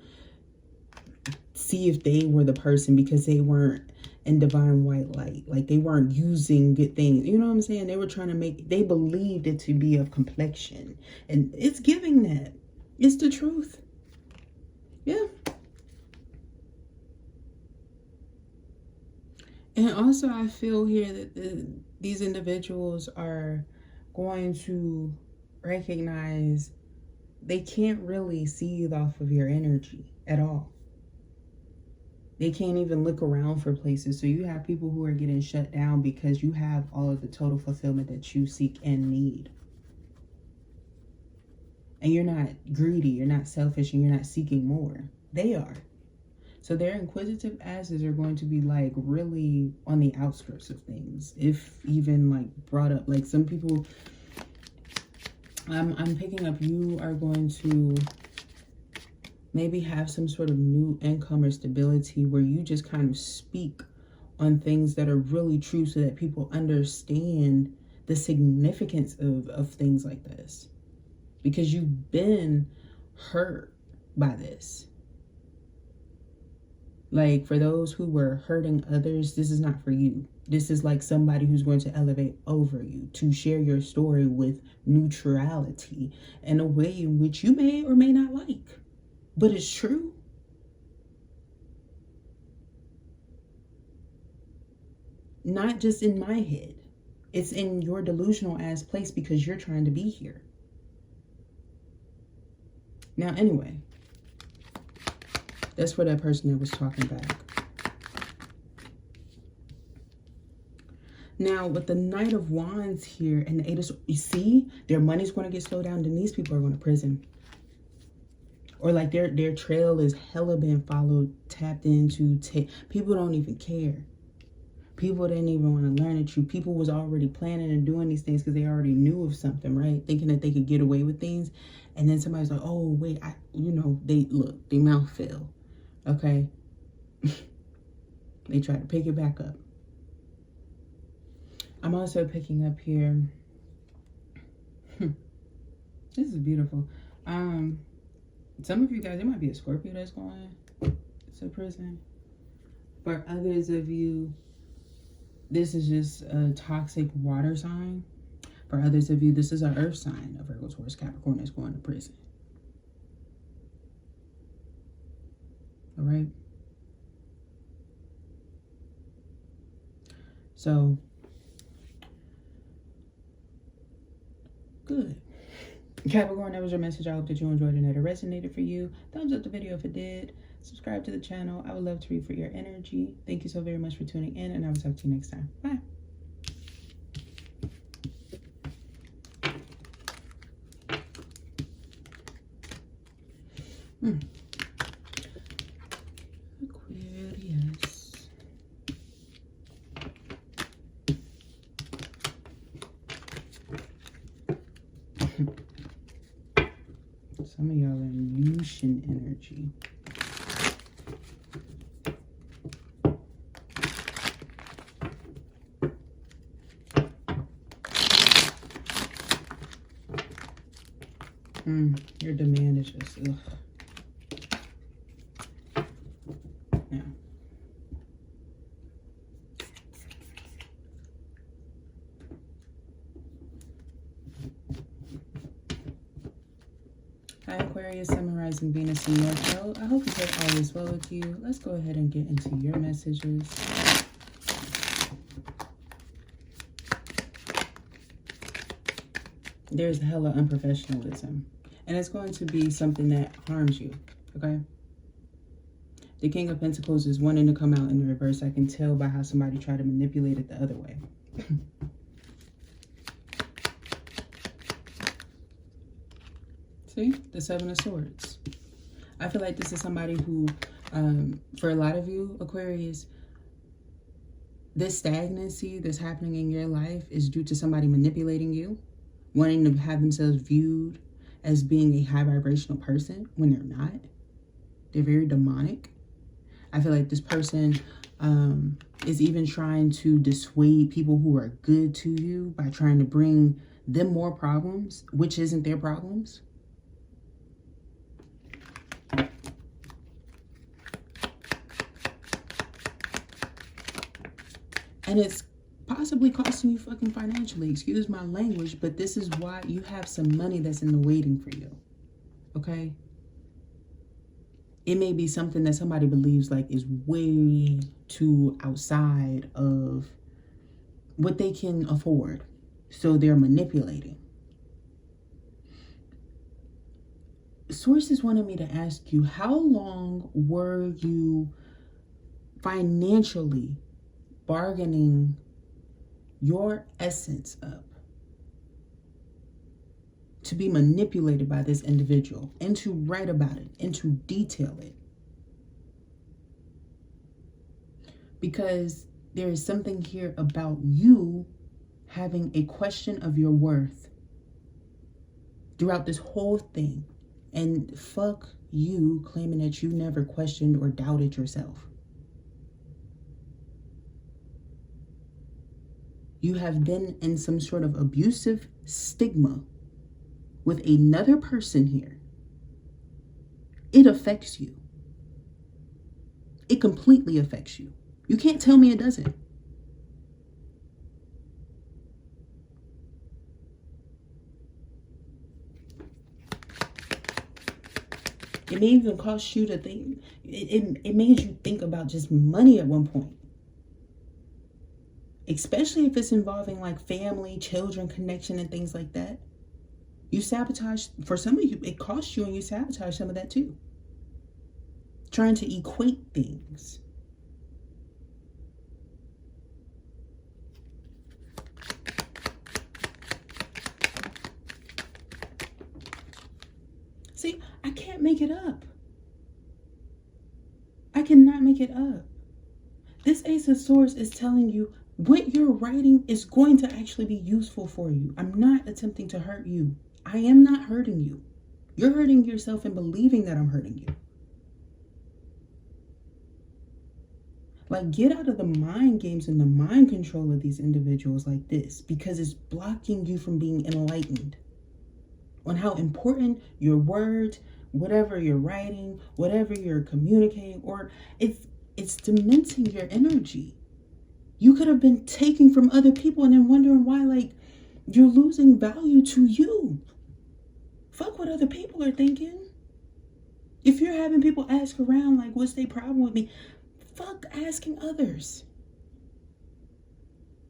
see if they were the person because they weren't in divine white light. Like they weren't using good things. You know what I'm saying? They were trying to make, they believed it to be of complexion. And it's giving that. It's the truth. Yeah. And also I feel here that these individuals are going to recognize they can't really seethe off of your energy at all. They can't even look around for places. So you have people who are getting shut down because you have all of the total fulfillment that you seek and need. And you're not greedy, you're not selfish, and you're not seeking more. They are. So their inquisitive asses are going to be like really on the outskirts of things. If even like brought up, like some people, I'm picking up, you are going to maybe have some sort of new income or stability where you just kind of speak on things that are really true so that people understand the significance of things like this. Because you've been hurt by this. Like for those who were hurting others, this is not for you. This is like somebody who's going to elevate over you, to share your story with neutrality in a way in which you may or may not like. But it's true. Not just in my head. It's in your delusional ass place because you're trying to be here. Now, anyway, that's for that person that was talking back. Now, with the Knight of Wands here and the Eight of Swords, you see, their money's going to get slowed down. Then these people are going to prison. Or like their trail is hella being followed, tapped into. People don't even care. People didn't even want to learn the truth. People was already planning and doing these things because they already knew of something, right? Thinking that they could get away with things. And then somebody's like, oh, wait, their mouth fell. Okay. They tried to pick it back up. I'm also picking up here. This is beautiful. Some of you guys, it might be a Scorpio that's going to prison. For others of you, this is just a toxic water sign. For others of you, this is an earth sign, a Virgo, Taurus, Capricorn that's going to prison. All right. So, good. Capricorn, that was your message. I hope that you enjoyed and that it resonated for you. Thumbs up the video if it did. Subscribe to the channel. I would love to read for your energy. Thank you so very much for tuning in, and I will talk to you next time. Bye. Aquarius. Some of y'all are in Lucian energy. Your demand is just, ugh. Yeah. Hi Aquarius, Sun, Rising, Venus, and North Node. I hope that all is well with you. Let's go ahead and get into your messages. There's hella unprofessionalism. And it's going to be something that harms you, okay? The King of Pentacles is wanting to come out in the reverse. I can tell by how somebody tried to manipulate it the other way. See? The Seven of Swords. I feel like this is somebody who, for a lot of you, Aquarius, this stagnancy that's happening in your life is due to somebody manipulating you, wanting to have themselves viewed as being a high vibrational person when they're not. They're very demonic. I feel like this person is even trying to dissuade people who are good to you by trying to bring them more problems, which isn't their problems. And it's possibly costing you fucking financially. Excuse my language, but this is why you have some money that's in the waiting for you. Okay? It may be something that somebody believes like is way too outside of what they can afford. So they're manipulating. Sources wanted me to ask you, how long were you financially bargaining your essence up to be manipulated by this individual and to write about it and to detail it? Because there is something here about you having a question of your worth throughout this whole thing. And fuck you claiming that you never questioned or doubted yourself. You have been in some sort of abusive stigma with another person here. It affects you. It completely affects you. You can't tell me it doesn't. It may even cost you to think, it made you think about just money at one point. Especially if it's involving like family, children, connection, and things like that. You sabotage, for some of you, it costs you and you sabotage some of that too. Trying to equate things. See, I can't make it up. I cannot make it up. This Ace of Swords is telling you what you're writing is going to actually be useful for you. I'm not attempting to hurt you. I am not hurting you. You're hurting yourself in believing that I'm hurting you. Like, get out of the mind games and the mind control of these individuals like this, because it's blocking you from being enlightened on how important your words, whatever you're writing, whatever you're communicating, or it's dementing your energy. You could have been taking from other people and then wondering why, like, you're losing value to you. Fuck what other people are thinking. If you're having people ask around, like, what's their problem with me? Fuck asking others.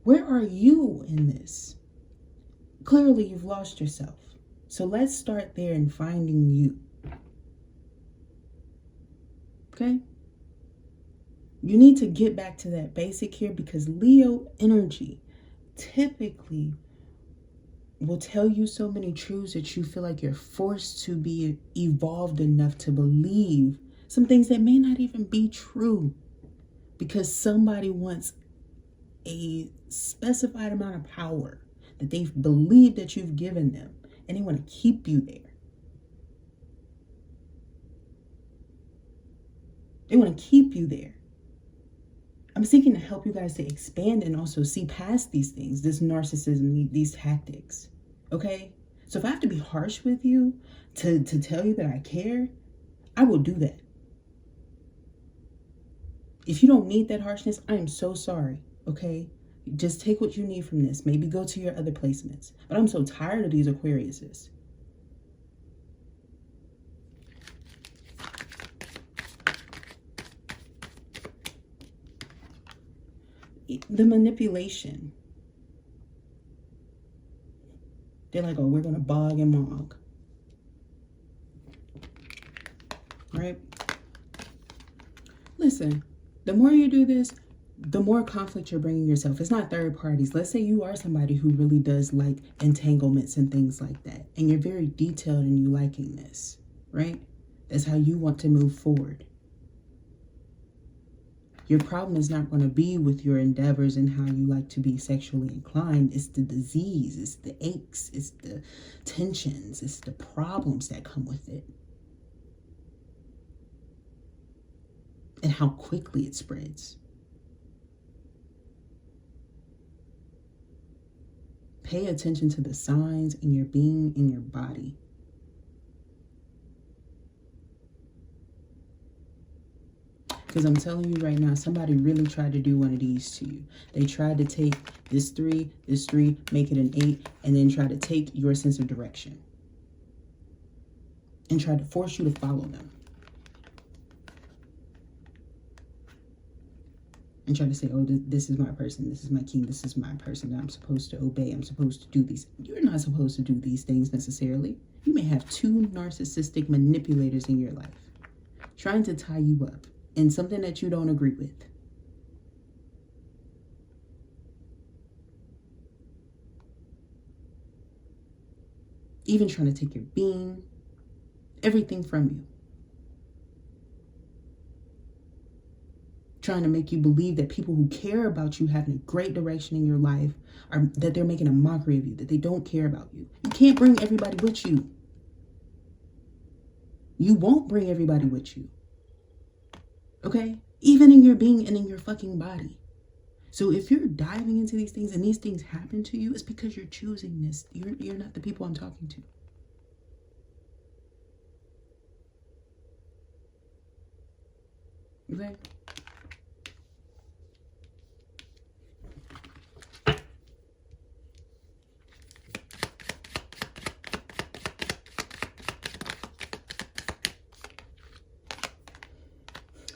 Where are you in this? Clearly, you've lost yourself. So let's start there in finding you. Okay? You need to get back to that basic here, because Leo energy typically will tell you so many truths that you feel like you're forced to be evolved enough to believe some things that may not even be true, because somebody wants a specified amount of power that they believe that you've given them, and they want to keep you there. They want to keep you there. I'm seeking to help you guys to expand and also see past these things, this narcissism, these tactics. Okay? So if I have to be harsh with you to tell you that I care, I will do that. If you don't need that harshness, I am so sorry. Okay? Just take what you need from this. Maybe go to your other placements. But I'm so tired of these Aquariuses. The manipulation. They're like, oh, we're going to bog and mog. Right? Listen, the more you do this, the more conflict you're bringing yourself. It's not third parties. Let's say you are somebody who really does like entanglements and things like that, and you're very detailed and you liking this, right? That's how you want to move forward. Your problem is not going to be with your endeavors and how you like to be sexually inclined. It's the disease, it's the aches, it's the tensions, it's the problems that come with it. And how quickly it spreads. Pay attention to the signs in your being, in your body. Because I'm telling you right now, somebody really tried to do one of these to you. They tried to take this 3, make it an 8, and then try to take your sense of direction. And try to force you to follow them. And try to say, oh, this is my person, this is my king, this is my person that I'm supposed to obey, I'm supposed to do these. You're not supposed to do these things necessarily. You may have 2 narcissistic manipulators in your life trying to tie you up in something that you don't agree with. Even trying to take your being, everything from you. Trying to make you believe that people who care about you having a great direction in your life that they're making a mockery of you, that they don't care about you. You can't bring everybody with you. You won't bring everybody with you. Okay? Even in your being and in your fucking body. So if you're diving into these things and these things happen to you, it's because you're choosing this. You're not the people I'm talking to. Okay?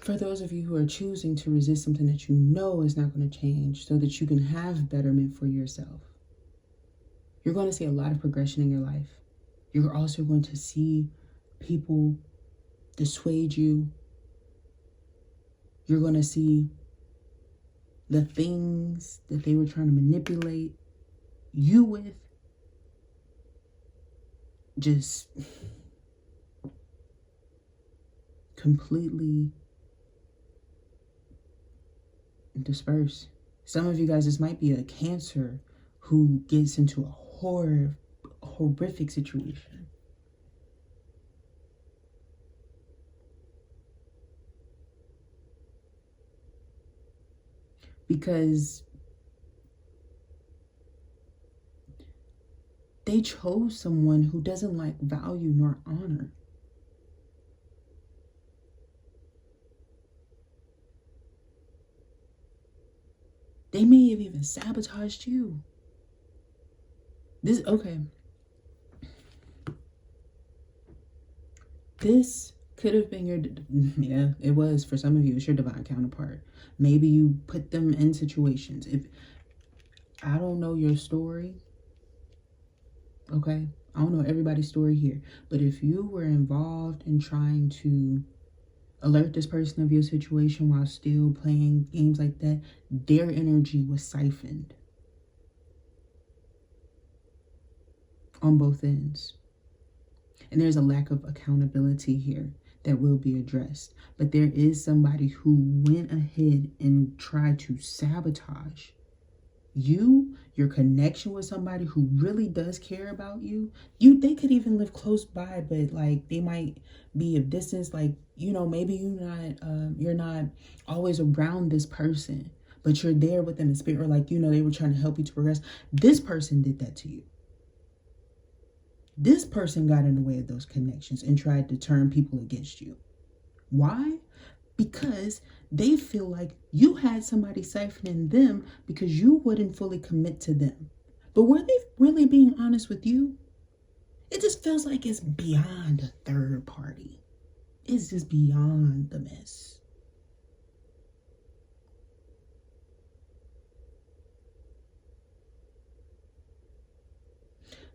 For those of you who are choosing to resist something that you know is not going to change so that you can have betterment for yourself, you're going to see a lot of progression in your life. You're also going to see people dissuade you. You're going to see the things that they were trying to manipulate you with just completely disperse. Some of you guys, this might be a Cancer who gets into a horrific situation. Because they chose someone who doesn't like value nor honor. They may have even sabotaged you. Okay. This could have been yeah, it was for some of you, it's your divine counterpart. Maybe you put them in situations. If I don't know your story, okay? I don't know everybody's story here. But if you were involved in trying to alert this person of your situation while still playing games like that, their energy was siphoned. on both ends. And there's a lack of accountability here that will be addressed. But there is somebody who went ahead and tried to sabotage you, your connection with somebody who really does care about you. They could even live close by, but like they might be of distance. Like, you know, maybe you're not always around this person, but you're there with them in spirit, or like, you know, they were trying to help you to progress. This person did that to you. This person got in the way of those connections and tried to turn people against you. Why? Because they feel like you had somebody siphoning them because you wouldn't fully commit to them. But were they really being honest with you? It just feels like it's beyond a third party. It's just beyond the mess.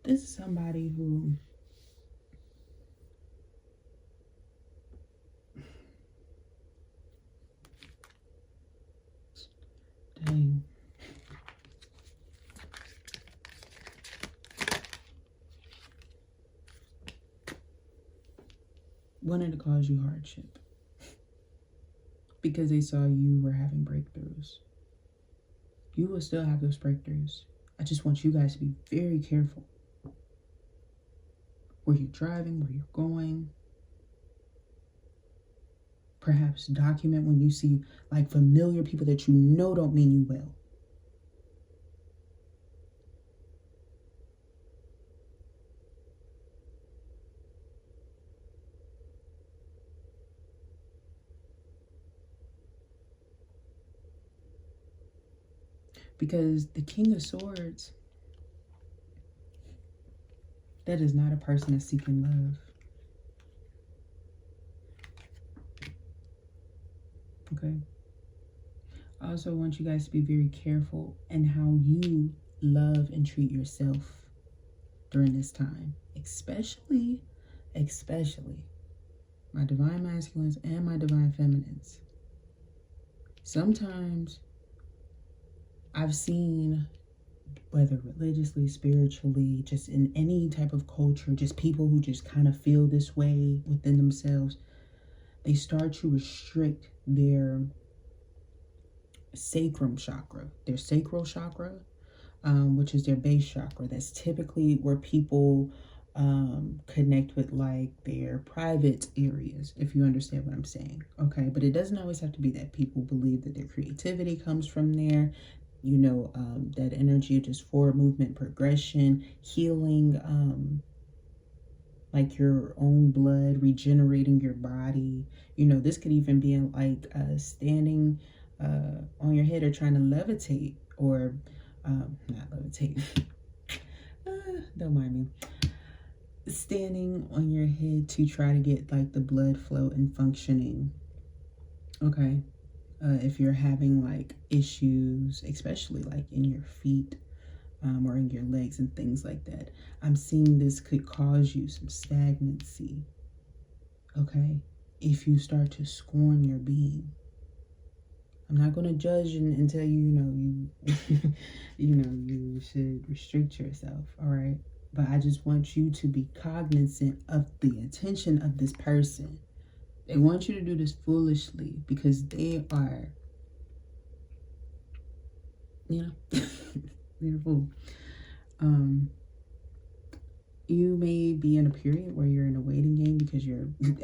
This is somebody who dang. Wanted to cause you hardship because they saw you were having breakthroughs. You will still have those breakthroughs. I just want you guys to be very careful where you're driving, where you're going. Perhaps document when you see like familiar people that you know don't mean you well. Because the King of Swords, that is not a person that's seeking love. Okay. I also want you guys to be very careful in how you love and treat yourself during this time. Especially my divine masculines and my divine feminines. Sometimes I've seen, whether religiously, spiritually, just in any type of culture, just people who just kind of feel this way within themselves, they start to restrict their sacrum chakra, their sacral chakra, which is their base chakra. That's typically where people connect with like their private areas, if you understand what I'm saying. Okay, but it doesn't always have to be that. People believe that their creativity comes from there. You know, that energy of just forward movement, progression, healing, like your own blood, regenerating your body. You know, this could even be like standing on your head or trying to levitate, or not levitate. Don't mind me. Standing on your head to try to get like the blood flow and functioning. Okay. If you're having like issues, especially like in your feet or in your legs and things like that, I'm seeing this could cause you some stagnancy. Okay, if you start to scorn your being. I'm not going to judge and tell you, you should restrict yourself. All right, but I just want you to be cognizant of the intention of this person. They want you to do this foolishly because they are, they're a fool. You may be in a period where you're in a waiting game because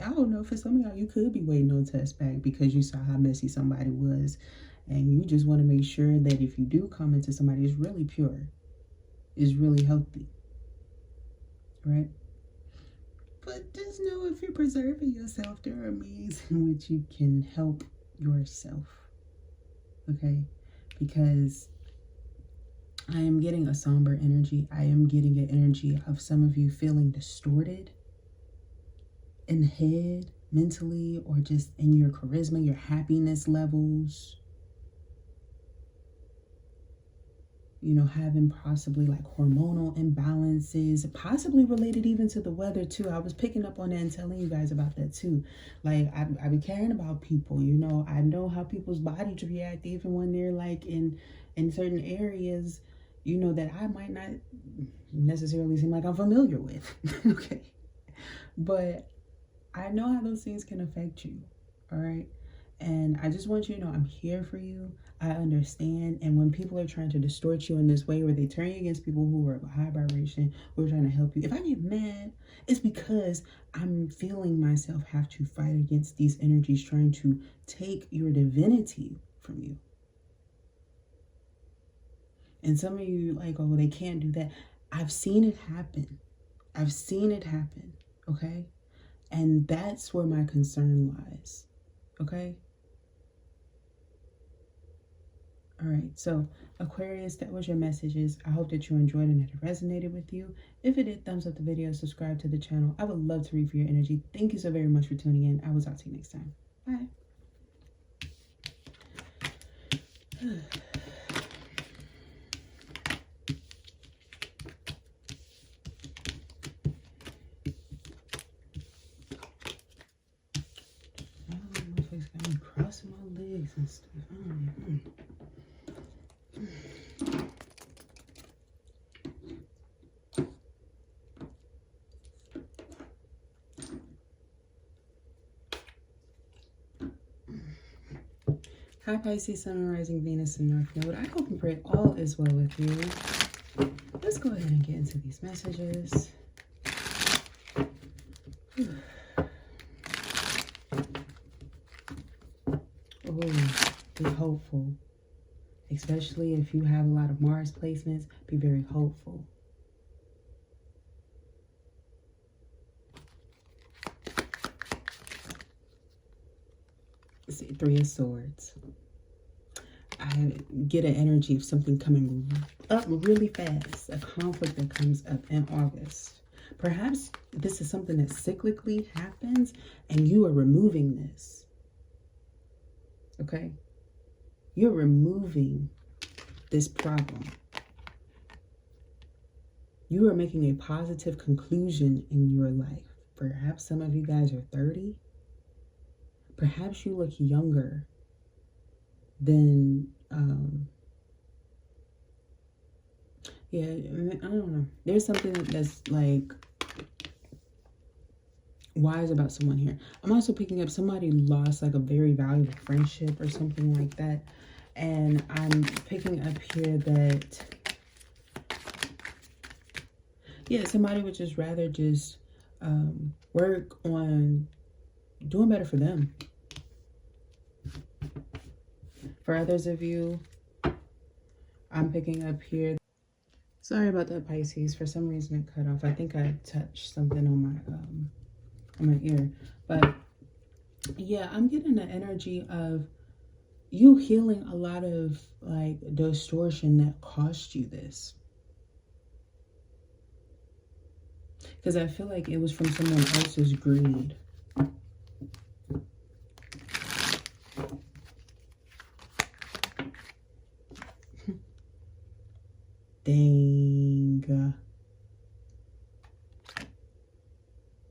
I don't know, for some of y'all, you could be waiting on test back because you saw how messy somebody was. And you just want to make sure that if you do come into somebody, it's really pure, it's really healthy, right? But just know, if you're preserving yourself, there are means in which you can help yourself, okay? Because I am getting a somber energy. I am getting an energy of some of you feeling distorted in the head, mentally, or just in your charisma, your happiness levels. You know, having possibly like hormonal imbalances, possibly related even to the weather too. I was picking up on that and telling you guys about that too. Like I be caring about people, you know. I know how people's bodies react even when they're like in certain areas, you know, that I might not necessarily seem like I'm familiar with. Okay. But I know how those things can affect you. All right. And I just want you to know I'm here for you. I understand. And when people are trying to distort you in this way, where they turn you against people who are of a high vibration, who are trying to help you, if I get mad, it's because I'm feeling myself have to fight against these energies trying to take your divinity from you. And some of you like, oh, well, they can't do that. I've seen it happen. I've seen it happen. Okay. And that's where my concern lies. Okay. All right, so Aquarius, that was your messages. I hope that you enjoyed and that it resonated with you. If it did, thumbs up the video, subscribe to the channel. I would love to read for your energy. Thank you so very much for tuning in. I will talk to you next time. Bye. Crossing my legs and stuff. Hi Pisces, Sun, Rising, Venus, and North Node. I hope and pray all is well with you. Let's go ahead and get into these messages. Be hopeful. Especially if you have a lot of Mars placements, be very hopeful. See, Three of Swords. I get an energy of something coming up really fast. A conflict that comes up in August. Perhaps this is something that cyclically happens and you are removing this. Okay? You're removing this problem. You are making a positive conclusion in your life. Perhaps some of you guys are 30. Perhaps you look younger than, yeah, I don't know. There's something that's like wise about someone here. I'm also picking up somebody lost like a very valuable friendship or something like that. And I'm picking up here that, yeah, somebody would just rather just work on doing better for them. For others of you, I'm picking up here. Sorry about that, Pisces. For some reason it cut off. I think I touched something on my ear. But yeah, I'm getting the energy of you healing a lot of like distortion that cost you this. Because I feel like it was from someone else's greed. Dang.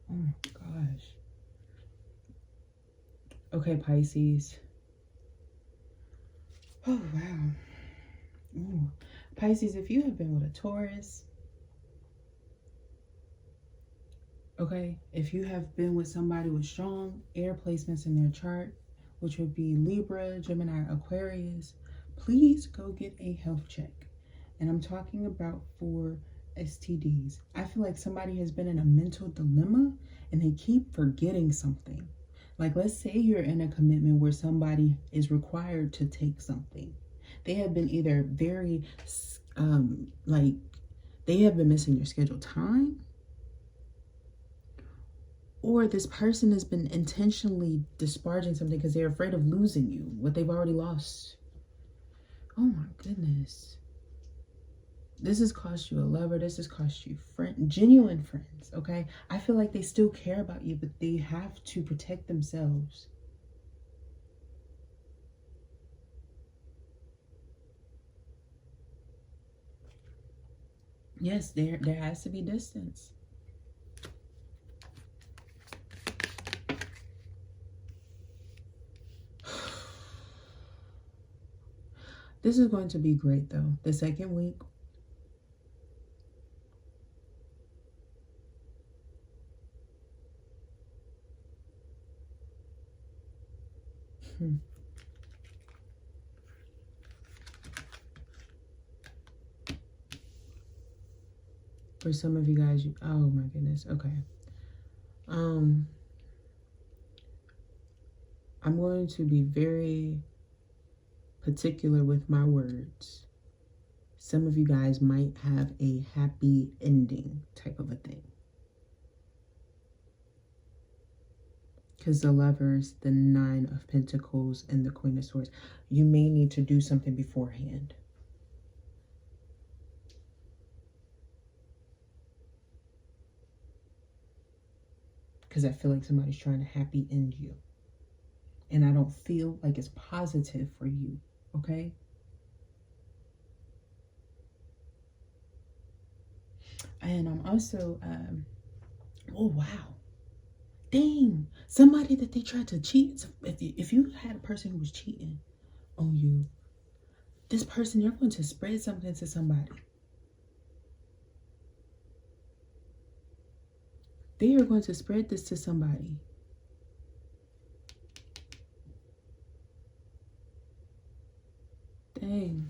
Oh my gosh. Okay, Pisces. Oh, wow. Ooh. Pisces, if you have been with a Taurus, okay, if you have been with somebody with strong air placements in their chart, which would be Libra, Gemini, Aquarius, please go get a health check. And I'm talking about for STDs. I feel like somebody has been in a mental dilemma and they keep forgetting something. Like, let's say you're in a commitment where somebody is required to take something. They have been either very, like, they have been missing their scheduled time, or this person has been intentionally disparaging something because they're afraid of losing you, what they've already lost. Oh my goodness. This has cost you a lover. This has cost you genuine friends, okay? I feel like they still care about you, but they have to protect themselves. Yes, there has to be distance. This is going to be great, though. The second week For some of you guys, oh my goodness, okay. I'm going to be very particular with my words. Some of you guys might have a happy ending type of a thing. Because the Lovers, the Nine of Pentacles, and the Queen of Swords, you may need to do something beforehand. Because I feel like somebody's trying to happy end you. And I don't feel like it's positive for you, okay? And I'm also, oh wow. Dang, somebody that they tried to cheat. If you had a person who was cheating on you, this person, you're going to spread something to somebody. They are going to spread this to somebody. Dang.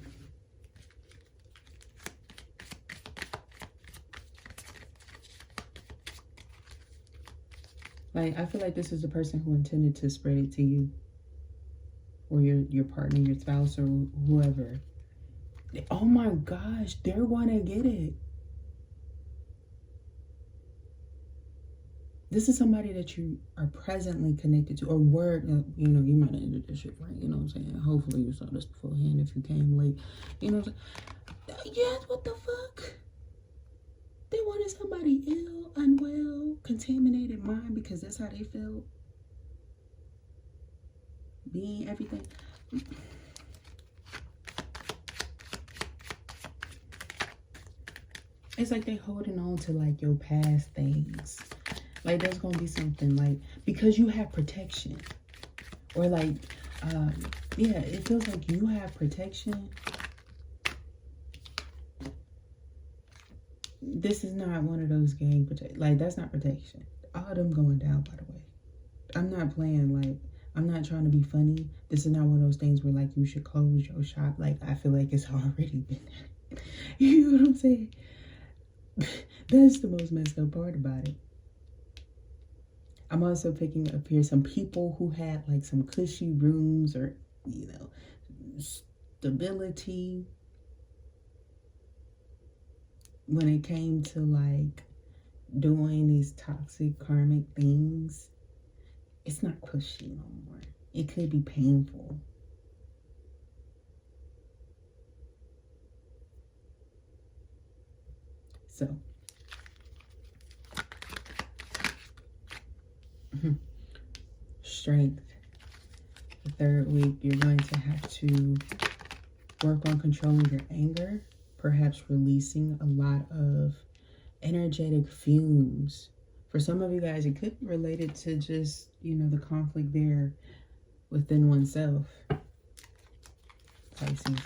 Like, I feel like this is the person who intended to spread it to you. Or your partner, your spouse, or whoever. Oh my gosh, they're going to get it. This is somebody that you are presently connected to, or were, you know, you might have ended this shit, right? You know what I'm saying? Hopefully you saw this beforehand if you came late. You know what I'm saying? Yes, what the fuck? They wanted somebody ill, unwell, contaminated mind because that's how they felt. Being everything. It's like they holding on to like your past things. Like there's gonna be something like, because you have protection, or like yeah, it feels like you have protection. This is not one of those gang protect, like that's not protection. All them going down, by the way. I'm not playing, like I'm not trying to be funny. This is not one of those things where like you should close your shop. Like I feel like it's already been you know what I'm saying? That's the most messed up part about it. I'm also picking up here some people who had like some cushy rooms, or, you know, stability when it came to like doing these toxic karmic things. It's not cushy no more. It could be painful. So strength. The third week, you're going to have to work on controlling your anger, perhaps releasing a lot of energetic fumes. For some of you guys, it could be related to just, you know, the conflict there within oneself. Pisces.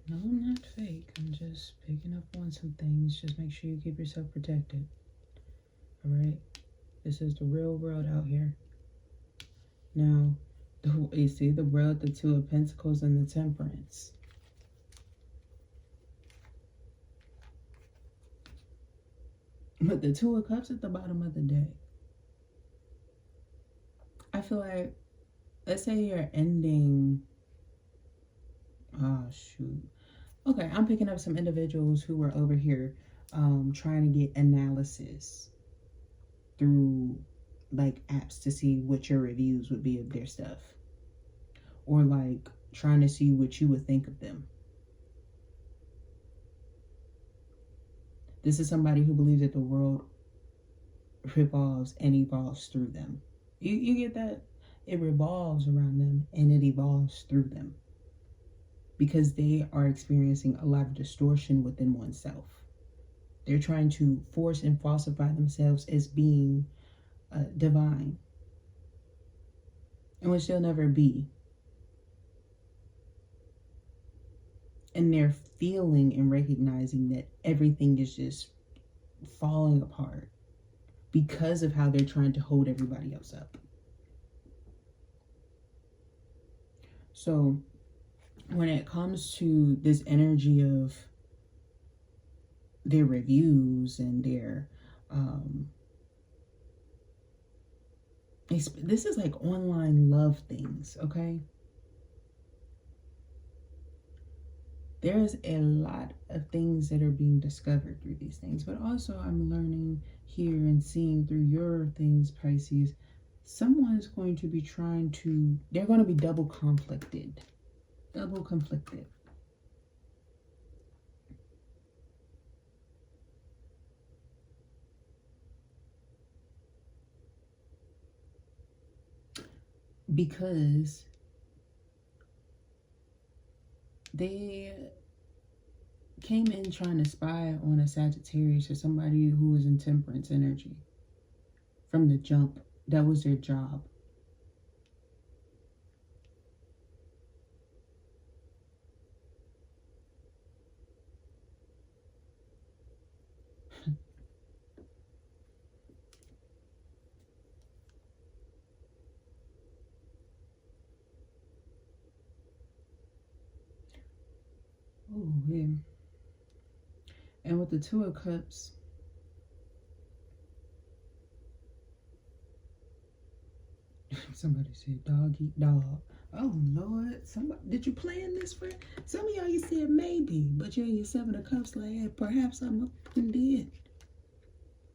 No, I'm not fake. I'm just picking up on some things. Just make sure you keep yourself protected. Alright? This is the real world out here. Now, you see the world, the Two of Pentacles, and the Temperance. But the Two of Cups at the bottom of the deck. I feel like, let's say you're ending... Oh, shoot. Okay, I'm picking up some individuals who were over here trying to get analysis through like apps to see what your reviews would be of their stuff, or like trying to see what you would think of them. This is somebody who believes that the world revolves and evolves through them. You get that? It revolves around them and it evolves through them, because they are experiencing a lot of distortion within oneself. They're trying to force and falsify themselves as being divine, in which they'll never be. And they're feeling and recognizing that everything is just falling apart because of how they're trying to hold everybody else up. So when it comes to this energy of their reviews and their this is like online love things, okay? There's a lot of things that are being discovered through these things, but also I'm learning here and seeing through your things, Pisces, someone's going to be trying to, they're going to be double conflicted. Double conflicted. Because they came in trying to spy on a Sagittarius or somebody who was in temperance energy from the jump. That was their job. Oh, yeah. And with the Two of Cups, somebody said dog eat dog. Oh, Lord. Somebody, did you plan this, friend? Some of y'all, you said maybe, but yeah, your Seven of Cups, like, hey, perhaps I'm did.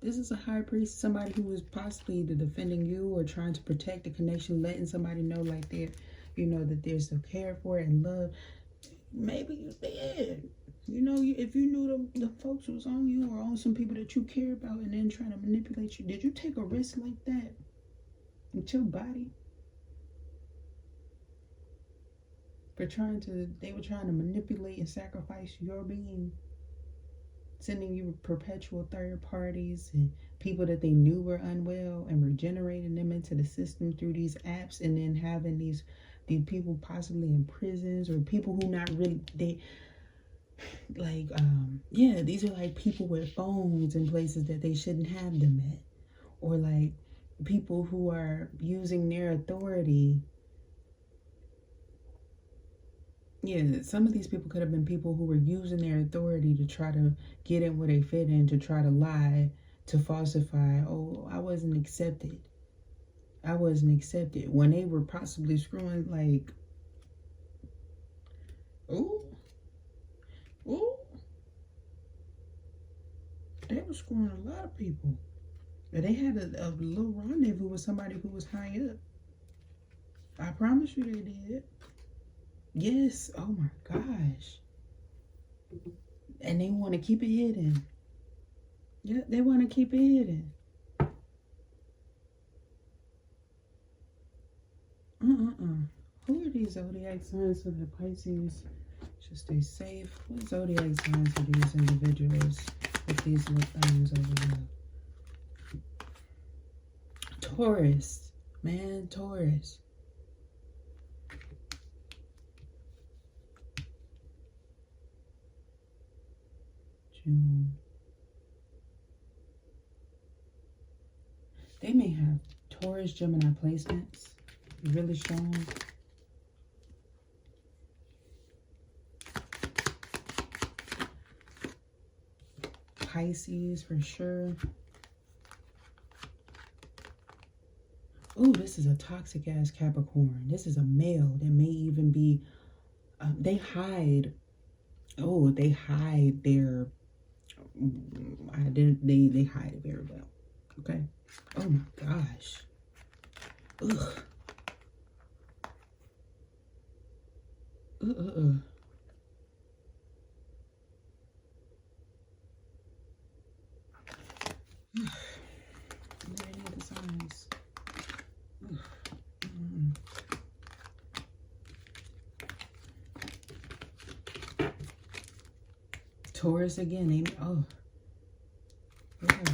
This is a high priest, somebody who is possibly either defending you or trying to protect the connection, letting somebody know, like, they're, you know, that there's some care for it and love. Maybe you did. You know, if you knew the folks was on you or on some people that you care about and then trying to manipulate you, did you take a risk like that with your body? For they were trying to manipulate and sacrifice your being, sending you perpetual third parties and people that they knew were unwell and regenerating them into the system through these apps, and then having these people possibly in prisons, or people who not really, yeah, these are like people with phones in places that they shouldn't have them at, or like people who are using their authority. Yeah, some of these people could have been people who were using their authority to try to get in where they fit in, to try to lie, to falsify. Oh, I wasn't accepted. I wasn't accepted. When they were possibly screwing, like, ooh, they were screwing a lot of people. And they had a little rendezvous with somebody who was high up. I promise you they did. Yes. Oh my gosh. And they want to keep it hidden. Yeah, they want to keep it hidden. Who are these zodiac signs so that Pisces should stay safe? What zodiac signs are these individuals with these little things over here? Taurus. Man, Taurus. June. They may have Taurus, Gemini placements. Really strong. Pisces for sure. Oh, this is a toxic ass Capricorn. This is a male that may even be, they hide. Oh, they hide their identity. They hide it very well. Okay. Oh my gosh. Ugh. Any other signs? Taurus again. They have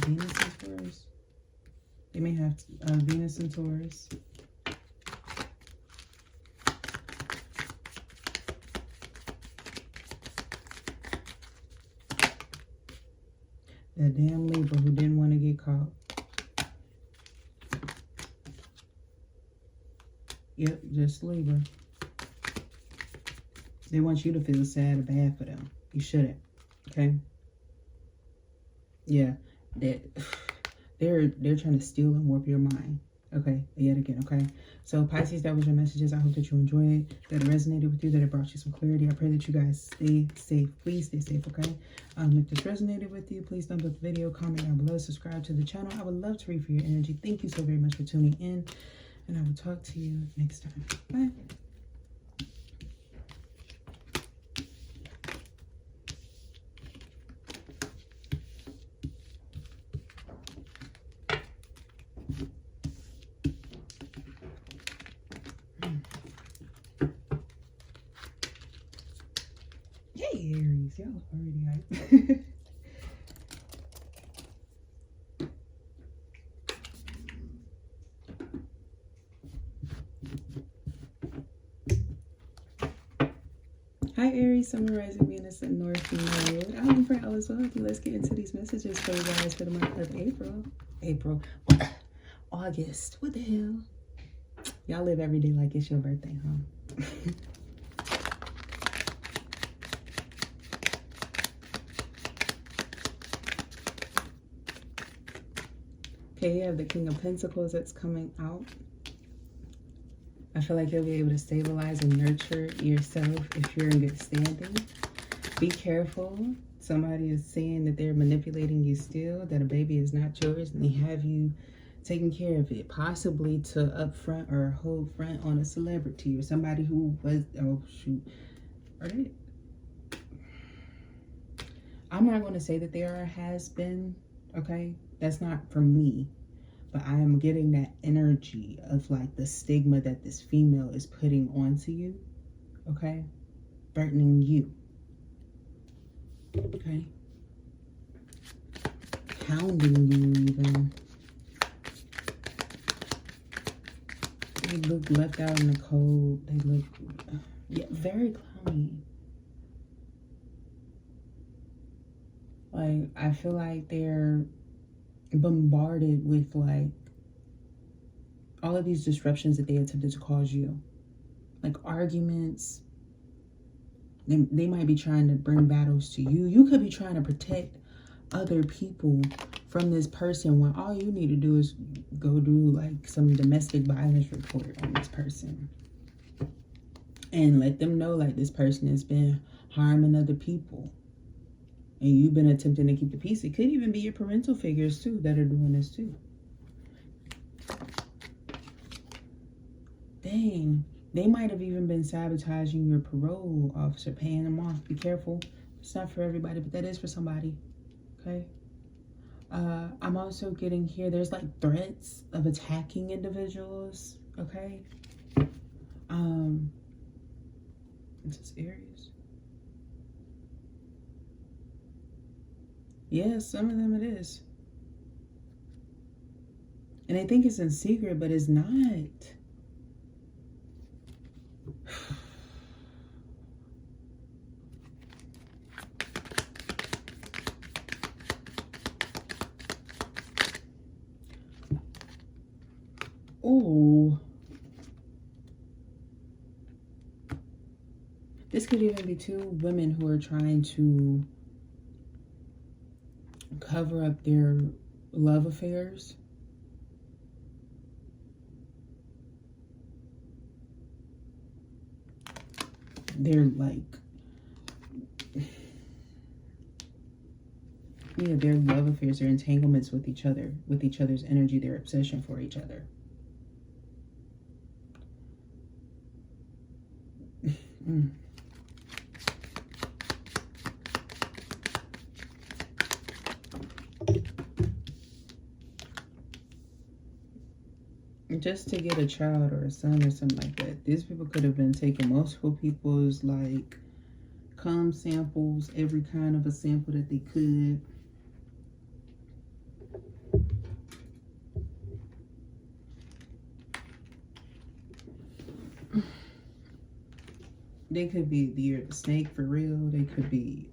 Venus and Taurus. They may have Venus and Taurus. That damn Libra who didn't want to get caught. Yep, just Libra. They want you to feel sad or bad for them. You shouldn't. Okay? Yeah. They're trying to steal and warp your mind. Okay? Yet again, okay? So, Pisces, that was your messages. I hope that you enjoyed it, that it resonated with you, that it brought you some clarity. I pray that you guys stay safe. Please stay safe, okay? If this resonated with you, please thumbs up the video, comment down below, subscribe to the channel. I would love to read for your energy. Thank you so very much for tuning in, and I will talk to you next time. Bye. Hey, Aries, y'all already hyped. Hi, Aries, Sun, Rising, Venus, and North Node. I'm for all as well. Let's get into these messages for you guys for the month of April. August. What the hell? Y'all live every day like it's your birthday, huh? Okay, you have the King of Pentacles that's coming out. I feel like you'll be able to stabilize and nurture yourself if you're in good standing. Be careful. Somebody is saying that they're manipulating you still, that a baby is not yours, and they have you taking care of it. Possibly to up front or hold front on a celebrity or somebody who was, oh shoot. Are they? I'm not going to say that they are a has-been, okay? That's not for me. But I am getting that energy of like the stigma that this female is putting onto you, okay? Threatening you, okay? Hounding you even. They look left out in the cold. They look, yeah, very cloudy. Like, I feel like they're bombarded with like all of these disruptions that they attempted to cause you, like arguments. They might be trying to bring battles to you. You could be trying to protect other people from this person when all you need to do is go do like some domestic violence report on this person and let them know like this person has been harming other people. And you've been attempting to keep the peace. It could even be your parental figures, too, that are doing this, too. Dang. They might have even been sabotaging your parole officer, paying them off. Be careful. It's not for everybody, but that is for somebody. Okay? I'm also getting here, there's, like, threats of attacking individuals. Okay? This is Aries. Yeah, some of them it is. And I think it's in secret, but it's not. Oh. This could even be two women who are trying to cover up their love affairs. They're like, yeah, their love affairs, their entanglements with each other, with each other's energy, their obsession for each other. Just to get a child or a son or something like that. These people could have been taking multiple people's like cum samples, every kind of a sample that they could. They could be the snake for real. They could be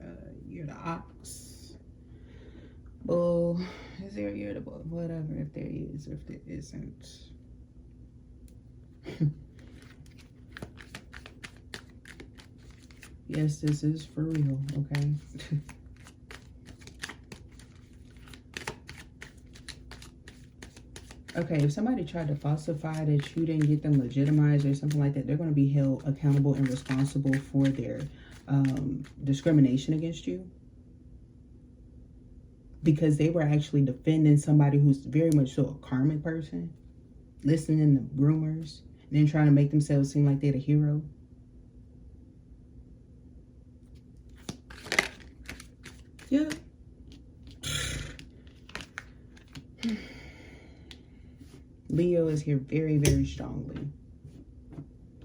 you're the ox. Bull. Is there irritable? Whatever, if there is, if there isn't. Yes, this is for real, okay? Okay, if somebody tried to falsify that you didn't get them legitimized or something like that, they're going to be held accountable and responsible for their discrimination against you. Because they were actually defending somebody who's very much so a karmic person, listening to rumors, and then trying to make themselves seem like they're the hero. Yeah. Leo is here very, very strongly.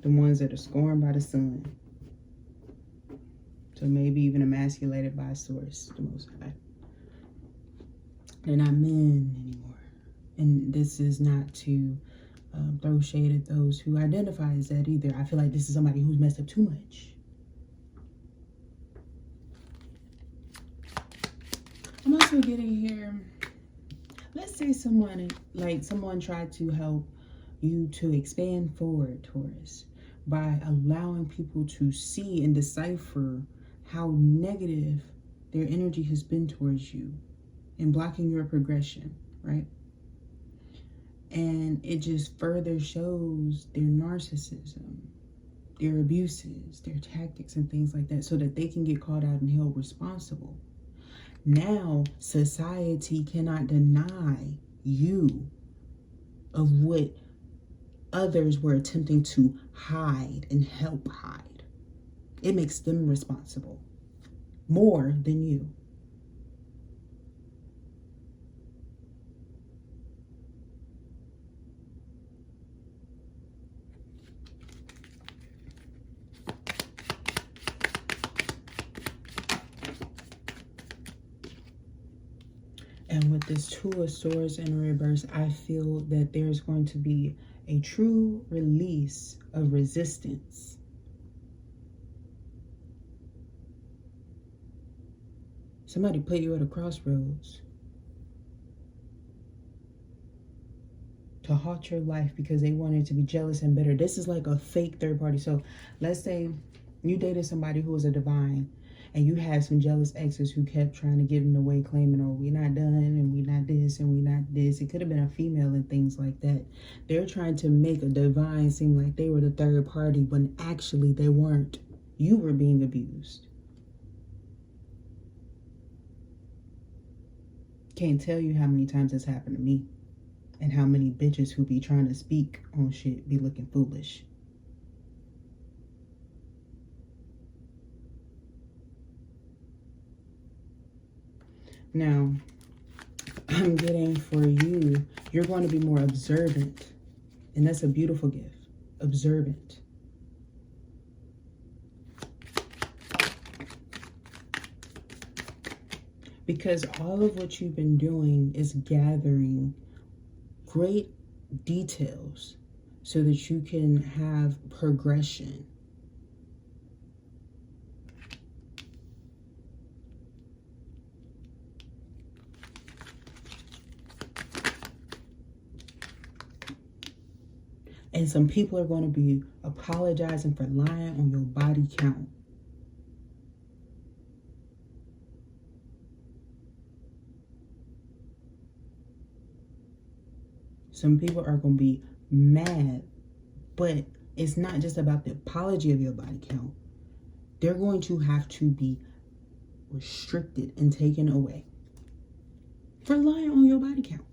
The ones that are scorned by the sun. So maybe even emasculated by a source, the Most High. They're not men anymore. And this is not to throw shade at those who identify as that either. I feel like this is somebody who's messed up too much. I'm also getting here, let's say someone tried to help you to expand forward, Taurus, by allowing people to see and decipher how negative their energy has been towards you and blocking your progression, right? And it just further shows their narcissism, their abuses, their tactics and things like that, so that they can get called out and held responsible. Now, society cannot deny you of what others were attempting to hide and help hide. It makes them responsible more than you. And with this Two of Swords in reverse, I feel that there's going to be a true release of resistance. Somebody put you at a crossroads to halt your life because they wanted to be jealous and bitter. This is like a fake third party. So let's say you dated somebody who was a divine, and you had some jealous exes who kept trying to give them away, claiming, oh, we're not done, and we're not this, and we're not this. It could have been a female and things like that. They're trying to make a divine seem like they were the third party, when actually they weren't. You were being abused. Can't tell you how many times this happened to me, and how many bitches who be trying to speak on shit be looking foolish. Now, I'm getting for you, you're going to be more observant. And that's a beautiful gift. Observant. Because all of what you've been doing is gathering great details so that you can have progression. And some people are going to be apologizing for lying on your body count. Some people are going to be mad, but it's not just about the apology of your body count. They're going to have to be restricted and taken away for lying on your body count.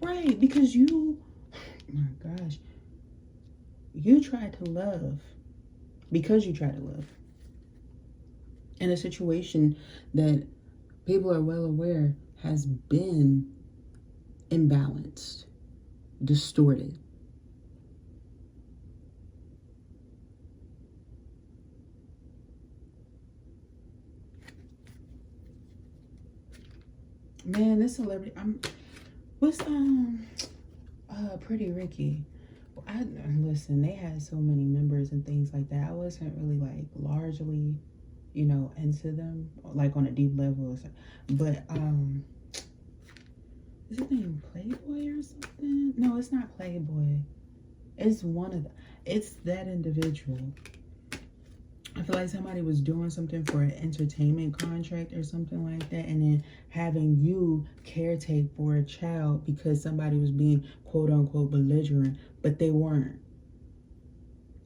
Right, because you, oh my gosh, you tried to love because you tried to love in a situation that people are well aware has been imbalanced, distorted. Man, this celebrity, what's Pretty Ricky? Listen, they had so many members and things like that. I wasn't really like largely, you know, into them like on a deep level. But is his name Playboy or something? No, it's not Playboy. It's one of the, it's that individual. I feel like somebody was doing something for an entertainment contract or something like that, and then having you caretake for a child because somebody was being quote unquote belligerent, but they weren't.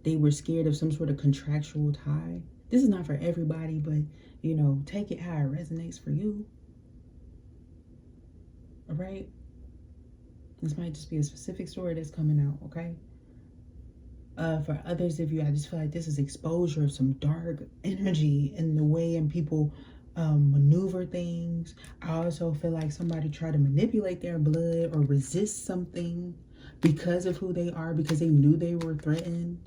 They were scared of some sort of contractual tie. This is not for everybody, but you know, take it how it resonates for you. All right? This might just be a specific story that's coming out, okay? For others of you, I just feel like this is exposure of some dark energy in the way and people maneuver things. I also feel like somebody tried to manipulate their blood or resist something because of who they are, because they knew they were threatened.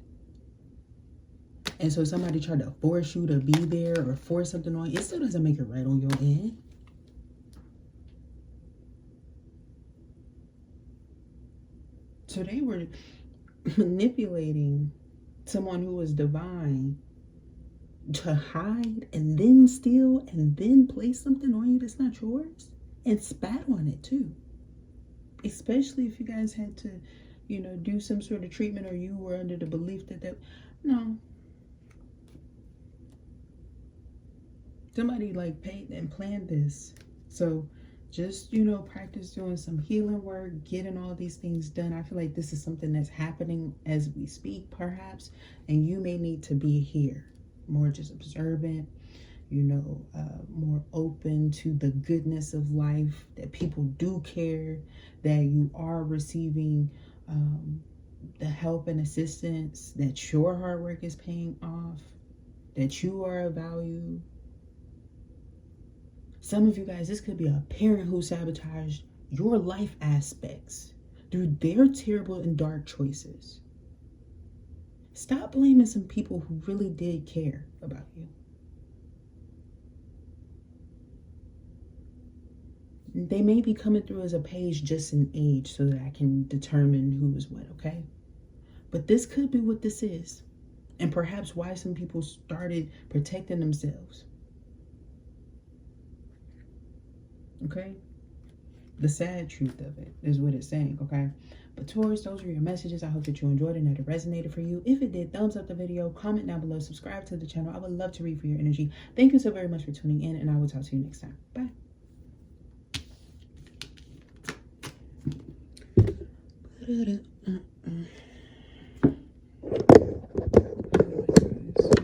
And so somebody tried to force you to be there or force something on you. It still doesn't make it right on your end. So they were manipulating someone who was divine to hide and then steal and then place something on you that's not yours and spat on it too. Especially if you guys had to, you know, do some sort of treatment or you were under the belief that no. Somebody like paid and planned this. So just, you know, practice doing some healing work, getting all these things done. I feel like this is something that's happening as we speak, perhaps. And you may need to be here, more just observant, you know, more open to the goodness of life, that people do care, that you are receiving the help and assistance, that your hard work is paying off, that you are of value. Some of you guys, this could be a parent who sabotaged your life aspects through their terrible and dark choices. Stop blaming some people who really did care about you. They may be coming through as a page just in age so that I can determine who is what, okay? But this could be what this is. And perhaps why some people started protecting themselves. Okay? The sad truth of it is what it's saying, okay? But Taurus, those are your messages. I hope that you enjoyed it and that it resonated for you. If it did, thumbs up the video, comment down below, subscribe to the channel. I would love to read for your energy. Thank you so very much for tuning in, and I will talk to you next time. Bye. I'm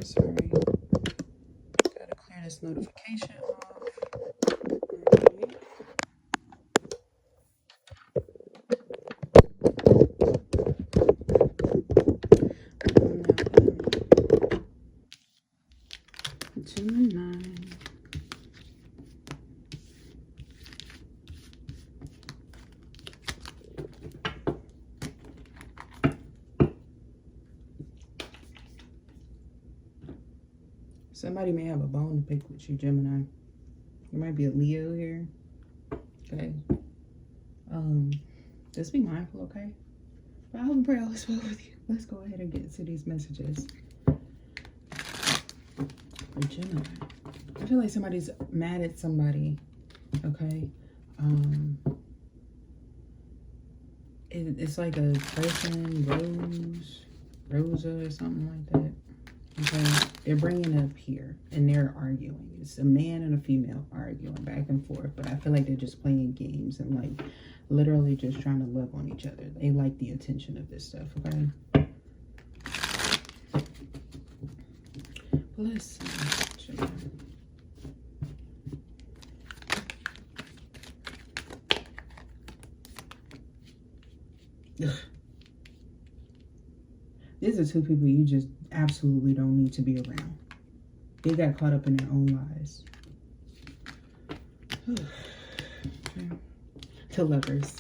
sorry. Gotta clear this notification off. Gemini. Somebody may have a bone to pick with you, Gemini. You might be a Leo here. Okay. Just be mindful, okay? But I hope and pray all is well with you. Let's go ahead and get into these messages. For Gemini. I feel like somebody's mad at somebody. Okay. It's like a person, Rosa or something like that. Okay, they're bringing it up here and they're arguing. It's a man and a female arguing back and forth, but I feel like they're just playing games and like literally just trying to love on each other. They like the attention of this stuff, okay? Let's see. These are two people you just absolutely don't need to be around. They got caught up in their own lies. Okay. To lovers.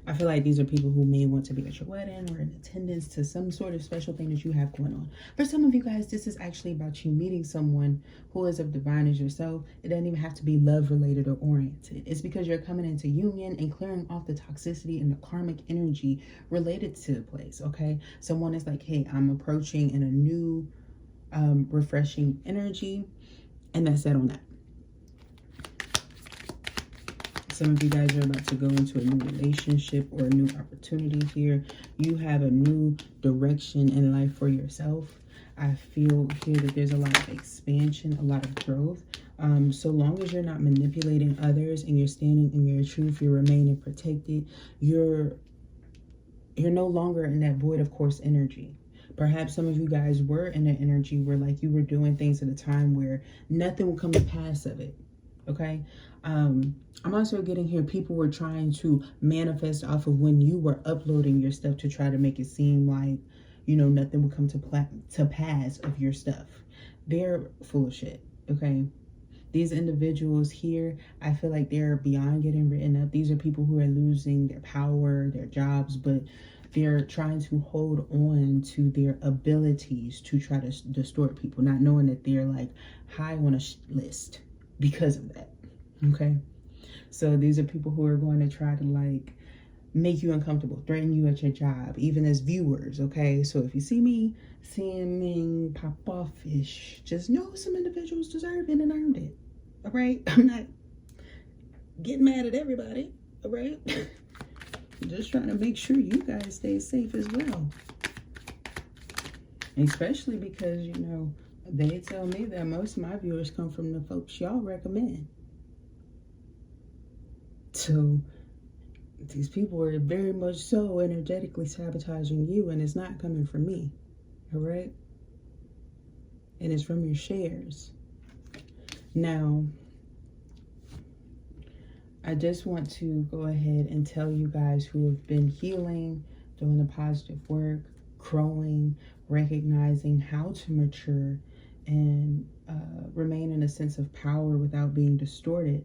I feel like these are people who may want to be at your wedding or in attendance to some sort of special thing that you have going on. For some of you guys, this is actually about you meeting someone who is of divine as yourself. It doesn't even have to be love related or oriented. It's because you're coming into union and clearing off the toxicity and the karmic energy related to the place, okay? Someone is like, hey, I'm approaching in a new, refreshing energy, and that's that on that. Some of you guys are about to go into a new relationship or a new opportunity here. You have a new direction in life for yourself. I feel here that there's a lot of expansion, a lot of growth. So long as you're not manipulating others and you're standing in your truth, you're remaining protected, you're no longer in that void of course energy. Perhaps some of you guys were in an energy where like you were doing things at a time where nothing will come to pass of it. Okay. I'm also getting here people were trying to manifest off of when you were uploading your stuff to try to make it seem like, you know, nothing would come to pass of your stuff. They're full of shit. Okay. These individuals here, I feel like they're beyond getting written up. These are people who are losing their power, their jobs, but they're trying to hold on to their abilities to try to distort people, not knowing that they're like high on a list because of that. Okay. So these are people who are going to try to like make you uncomfortable, threaten you at your job, even as viewers. Okay. So if you see me seeming pop off-ish, just know some individuals deserve it and earned it. All right. I'm not getting mad at everybody. All right. I'm just trying to make sure you guys stay safe as well. Especially because, you know, they tell me that most of my viewers come from the folks y'all recommend. So these people are very much so energetically sabotaging you, and it's not coming from me. All right. And it's from your shares. Now, I just want to go ahead and tell you guys who have been healing, doing the positive work, growing, recognizing how to mature and remain in a sense of power without being distorted.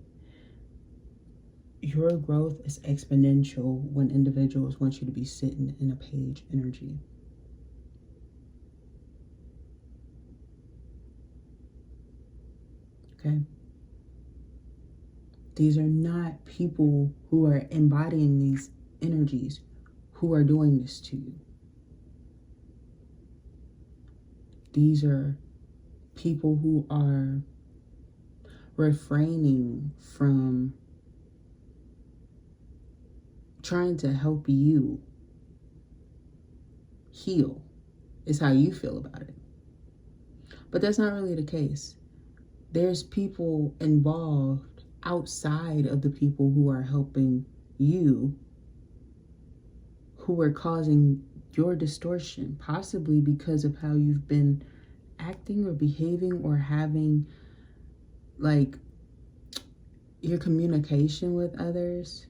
Your growth is exponential when individuals want you to be sitting in a page energy. Okay. These are not people who are embodying these energies who are doing this to you. These are people who are refraining from trying to help you heal, is how you feel about it. But that's not really the case. There's people involved outside of the people who are helping you, who are causing your distortion, possibly because of how you've been acting or behaving or having like your communication with others.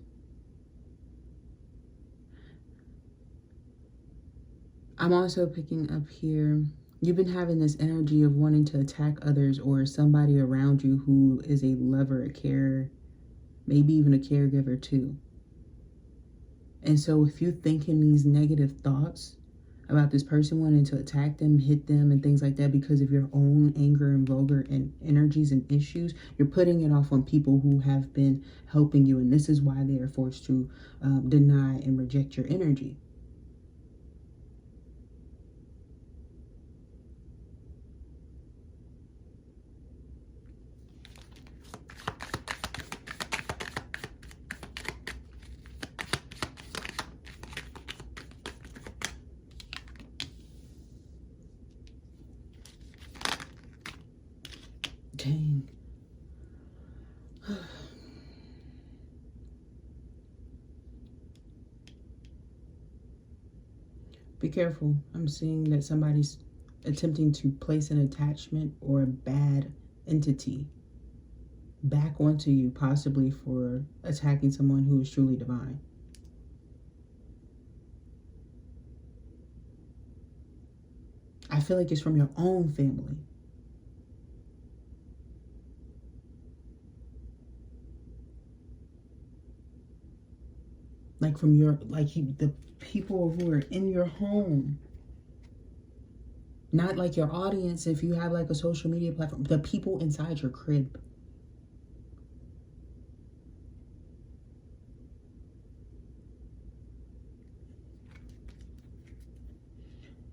I'm also picking up here, you've been having this energy of wanting to attack others or somebody around you who is a lover, a carer, maybe even a caregiver too. And so if you're thinking these negative thoughts about this person wanting to attack them, hit them, and things like that because of your own anger and vulgar and energies and issues, you're putting it off on people who have been helping you. And this is why they are forced to deny and reject your energy. Dang. Be careful. I'm seeing that somebody's attempting to place an attachment or a bad entity back onto you, possibly for attacking someone who is truly divine. I feel like it's from your own family. Like from your, the people who are in your home. Not like your audience if you have like a social media platform. The people inside your crib.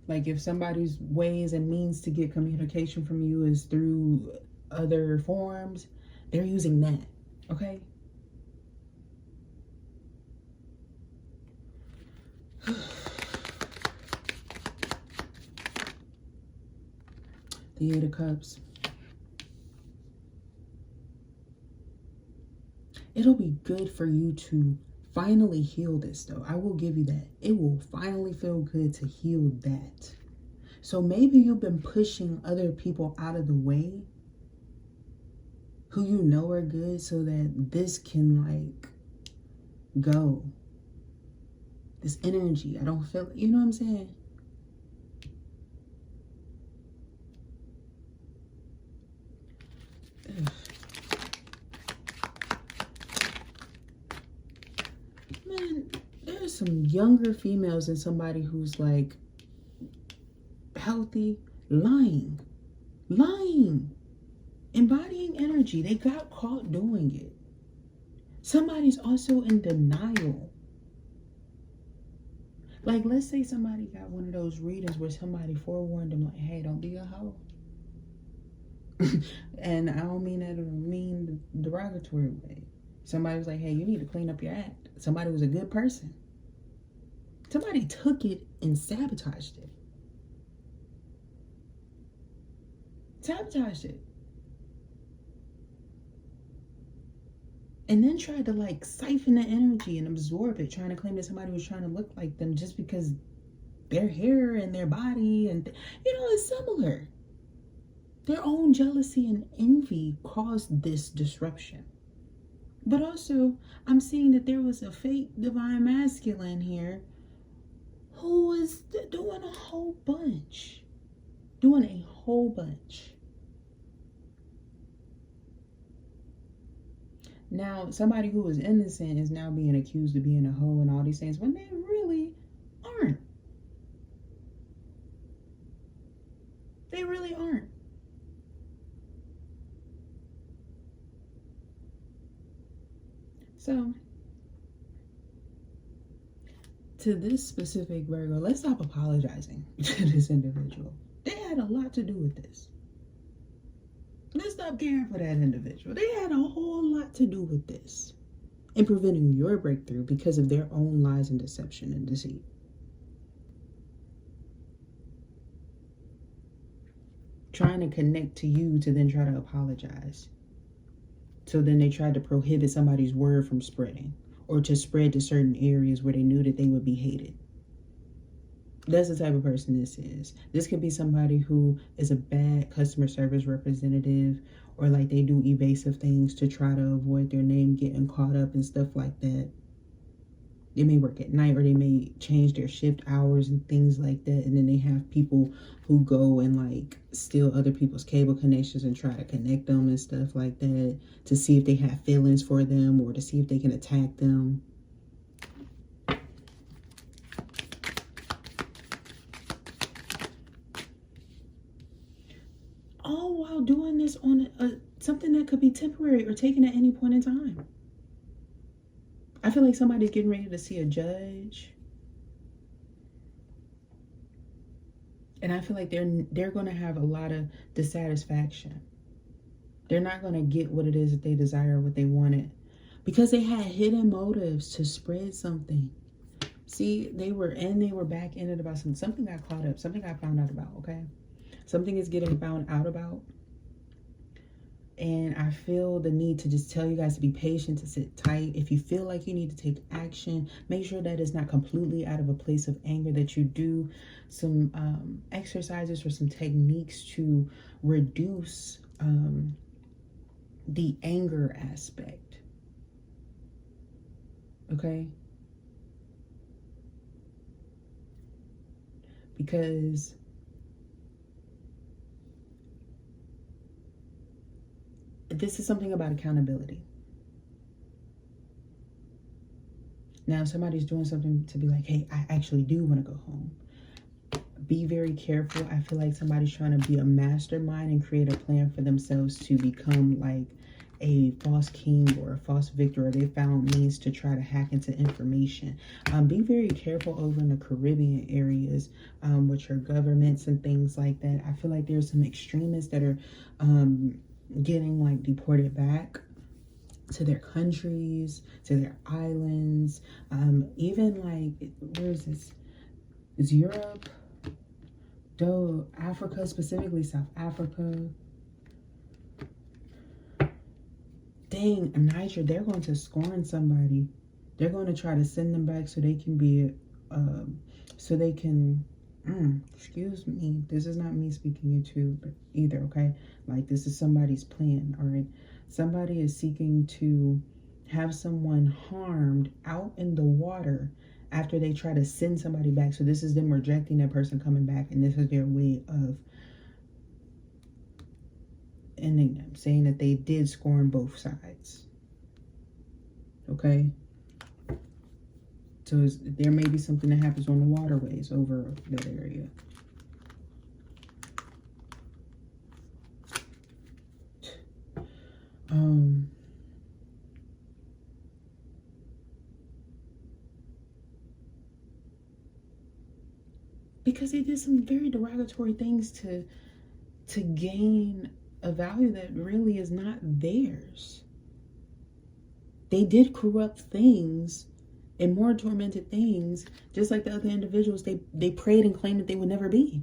Like if somebody's ways and means to get communication from you is through other forms, they're using that, okay? The Eight of Cups. It'll be good for you to finally heal this, though. I will give you that. It will finally feel good to heal that. So maybe you've been pushing other people out of the way who you know are good so that this can, like, go. This energy. I don't feel, you know what I'm saying? Ugh. Man, there's some younger females and somebody who's like healthy, lying, embodying energy. They got caught doing it. Somebody's also in denial. Like, let's say somebody got one of those readings where somebody forewarned them, like, hey, don't be a hoe. And I don't mean that in a mean, derogatory way. Somebody was like, hey, you need to clean up your act. Somebody was a good person. Somebody took it and sabotaged it. And then tried to like siphon the energy and absorb it, trying to claim that somebody was trying to look like them just because their hair and their body and, it's similar. Their own jealousy and envy caused this disruption. But also, I'm seeing that there was a fake divine masculine here who was doing a whole bunch. Now, somebody who was innocent is now being accused of being a hoe and all these things when they really aren't. They really aren't. So, to this specific Virgo, let's stop apologizing to this individual. They had a lot to do with this. Let's stop caring for that individual. They had a whole lot to do with this and preventing your breakthrough because of their own lies and deception and deceit. Trying to connect to you to then try to apologize. So then they tried to prohibit somebody's word from spreading or to spread to certain areas where they knew that they would be hated. That's the type of person this is. This could be somebody who is a bad customer service representative, or like they do evasive things to try to avoid their name getting caught up and stuff like that. They may work at night, or they may change their shift hours and things like that. And then they have people who go and like steal other people's cable connections and try to connect them and stuff like that to see if they have feelings for them or to see if they can attack them. All while doing this on something that could be temporary or taken at any point in time. I feel like somebody's getting ready to see a judge. And I feel like they're going to have a lot of dissatisfaction. They're not going to get what it is that they desire, what they wanted. Because they had hidden motives to spread something. See, they were back in it about something. Something got caught up. Something got found out about, okay? Something is getting found out about. And I feel the need to just tell you guys to be patient, to sit tight. If you feel like you need to take action, make sure that it's not completely out of a place of anger, that you do some exercises or some techniques to reduce the anger aspect. Okay? Because this is something about accountability. Now, if somebody's doing something to be like, hey, I actually do want to go home, be very careful. I feel like somebody's trying to be a mastermind and create a plan for themselves to become like a false king or a false victor, or they found means to try to hack into information. Be very careful over in the Caribbean areas with your governments and things like that. I feel like there's some extremists that are getting like deported back to their countries, to their islands, even like, where is this? Is Europe? Though Africa, specifically South Africa. Dang, Niger, they're going to scorn somebody. They're going to try to send them back so they can be, excuse me, this is not me speaking into either, okay? Like, this is somebody's plan, all right? Somebody is seeking to have someone harmed out in the water after they try to send somebody back. So this is them rejecting that person coming back, and this is their way of ending them, saying that they did scorn both sides. Okay? So there may be something that happens on the waterways over that area. Because they did some very derogatory things to gain a value that really is not theirs. They did corrupt things and more tormented things, just like the other individuals they prayed and claimed that they would never be.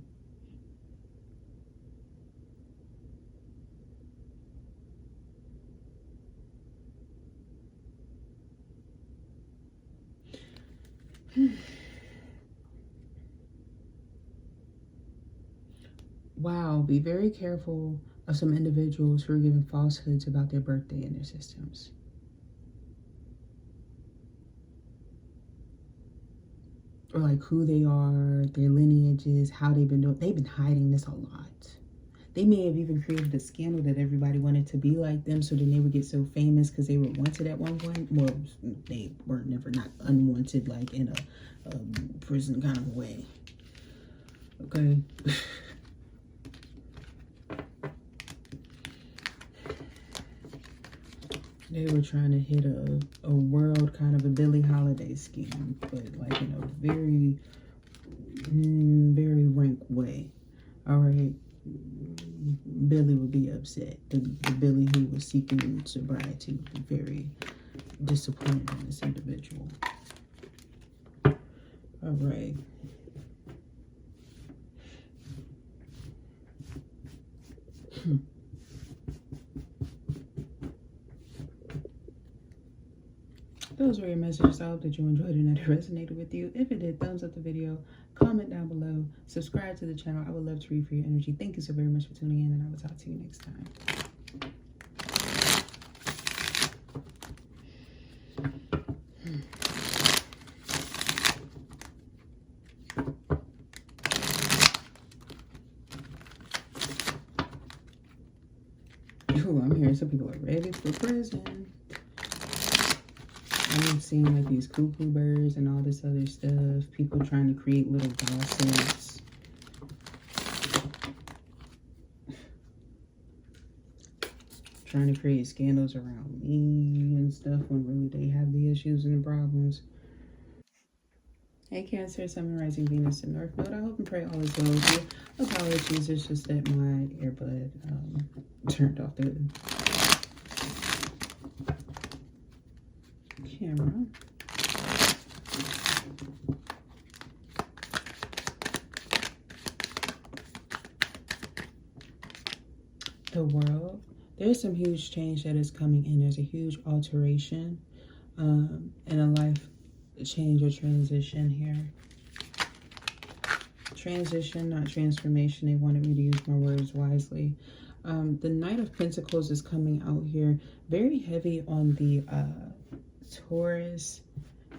Wow, be very careful of some individuals who are giving falsehoods about their birthday in their systems. Or like who they are, their lineages, how they've been doing. They've been hiding this a lot. They may have even created a scandal that everybody wanted to be like them, so then they would get so famous because they were wanted at one point. Well, they were never not unwanted, like in a prison kind of way. Okay. They were trying to hit a world kind of a Billie Holiday scheme, but like in a very, very rank way. All right. Billy would be upset. The Billy who was seeking sobriety would be very disappointed in this individual. All right. Those were your messages. I hope that you enjoyed and that it resonated with you. If it did, thumbs up the video, comment down below, subscribe to the channel. I would love to read for your energy. Thank you so very much for tuning in, and I will talk to you next time. Ooh, I'm hearing some people are ready for prison. I'm seeing like these cuckoo birds and all this other stuff. People trying to create little gossips. Trying to create scandals around me and stuff when really they have the issues and the problems. Hey Cancer, Sun, Rising, Venus, and North Node. I hope and pray all is well with you. Apologies, it's just that my earbud turned off the camera. The world. There's some huge change that is coming in. There's a huge alteration and a life change or transition here. Transition, not transformation. They wanted me to use my words wisely. The Knight of Pentacles is coming out here. Very heavy on the Taurus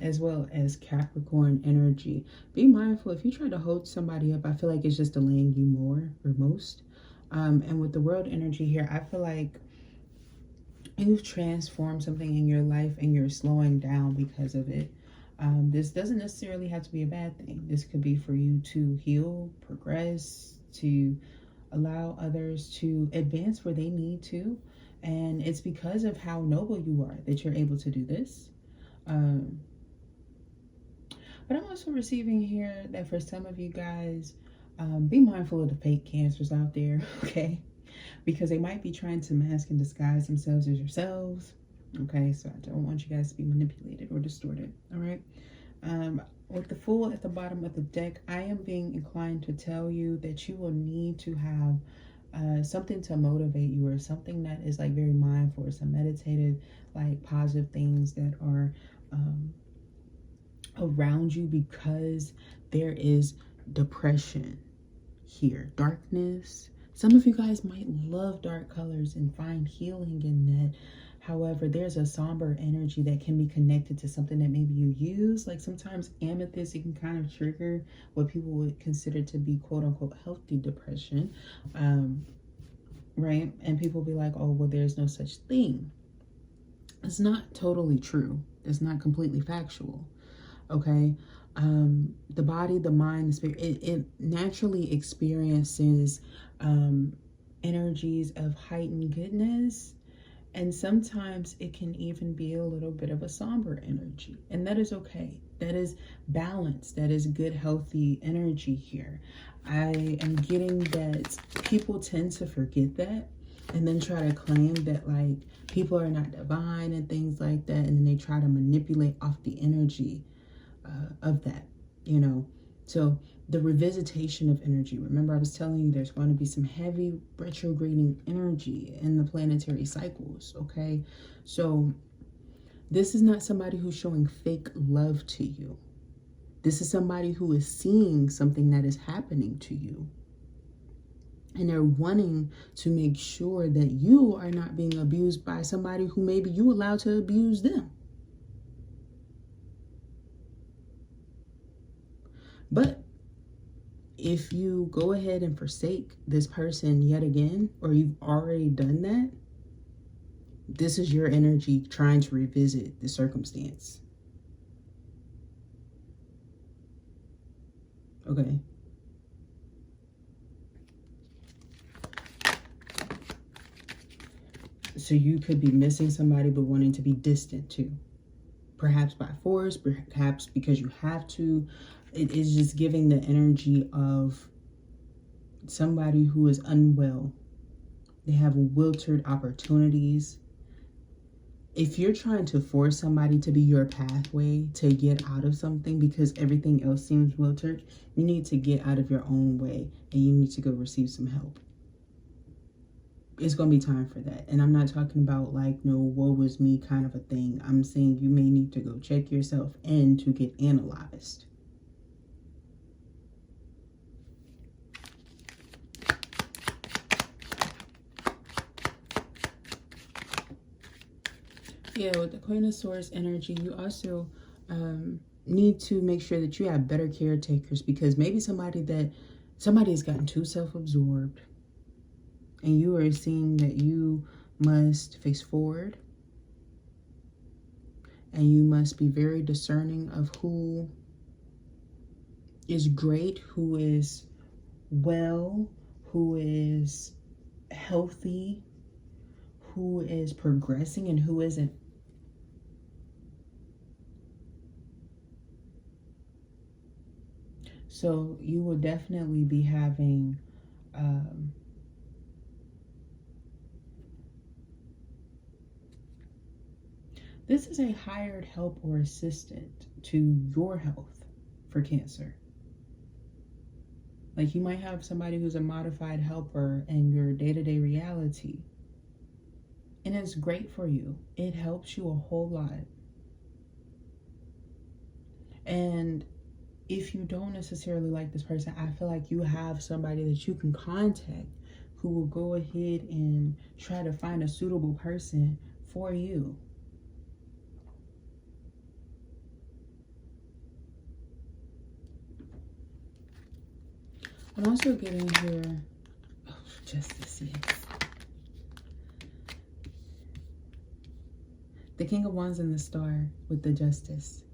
as well as Capricorn energy. Be mindful if you try to hold somebody up. I feel like it's just delaying you more or most. And with the world energy here, I feel like you've transformed something in your life and you're slowing down because of it. This doesn't necessarily have to be a bad thing. This could be for you to heal, progress, to allow others to advance where they need to. And it's because of how noble you are that you're able to do this. But I'm also receiving here that for some of you guys, be mindful of the fake cancers out there, okay? Because they might be trying to mask and disguise themselves as yourselves, okay? So I don't want you guys to be manipulated or distorted, all right? With the Fool at the bottom of the deck, I am being inclined to tell you that you will need to have something to motivate you, or something that is like very mindful, or some meditative, like positive things that are around you, because there is depression here, darkness. Some of you guys might love dark colors and find healing in that. However, there's a somber energy that can be connected to something that maybe you use. Like sometimes amethyst, it can kind of trigger what people would consider to be quote unquote healthy depression, right? And people be like, oh, well, there's no such thing. It's not totally true. It's not completely factual. Okay, the body, the mind, the spirit, it naturally experiences energies of heightened goodness, and sometimes it can even be a little bit of a somber energy, and that is okay. That is balance. That is good, healthy energy here. I am getting that people tend to forget that, and then try to claim that like people are not divine and things like that, and then they try to manipulate off the energy of that, you know. So the revisitation of energy, remember I was telling you there's going to be some heavy retrograding energy in the planetary cycles, okay? So this is not somebody who's showing fake love to you. This is somebody who is seeing something that is happening to you, and they're wanting to make sure that you are not being abused by somebody who maybe you allowed to abuse them. But if you go ahead and forsake this person yet again, or you've already done that, this is your energy trying to revisit the circumstance. Okay. So you could be missing somebody but wanting to be distant too. Perhaps by force, perhaps because you have to. It is just giving the energy of somebody who is unwell. They have wilted opportunities. If you're trying to force somebody to be your pathway to get out of something because everything else seems wilted, you need to get out of your own way and you need to go receive some help. It's going to be time for that. And I'm not talking about like, no, woe is me kind of a thing. I'm saying you may need to go check yourself in to get analyzed. Yeah, with the Queen of Swords energy, you also need to make sure that you have better caretakers, because maybe somebody has gotten too self-absorbed, and you are seeing that you must face forward, and you must be very discerning of who is great, who is well, who is healthy, who is progressing, and who isn't. So you will definitely be having this is a hired help or assistant to your health for Cancer. Like you might have somebody who's a modified helper in your day-to-day reality. And it's great for you. It helps you a whole lot. And if you don't necessarily like this person, I feel like you have somebody that you can contact who will go ahead and try to find a suitable person for you. I'm also getting here, Justice, yes. The King of Wands and the Star with the Justice.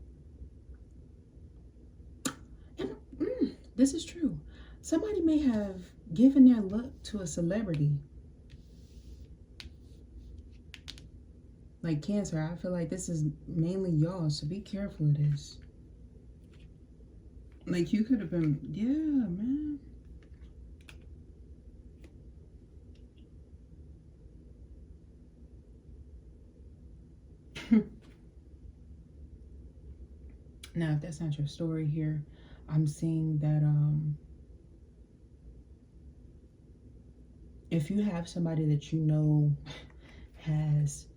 This is true. Somebody may have given their look to a celebrity. Like Cancer, I feel like this is mainly y'all, so be careful of this. Like you could have been, yeah, man. Now, if that's not your story here, I'm seeing that if you have somebody that you know has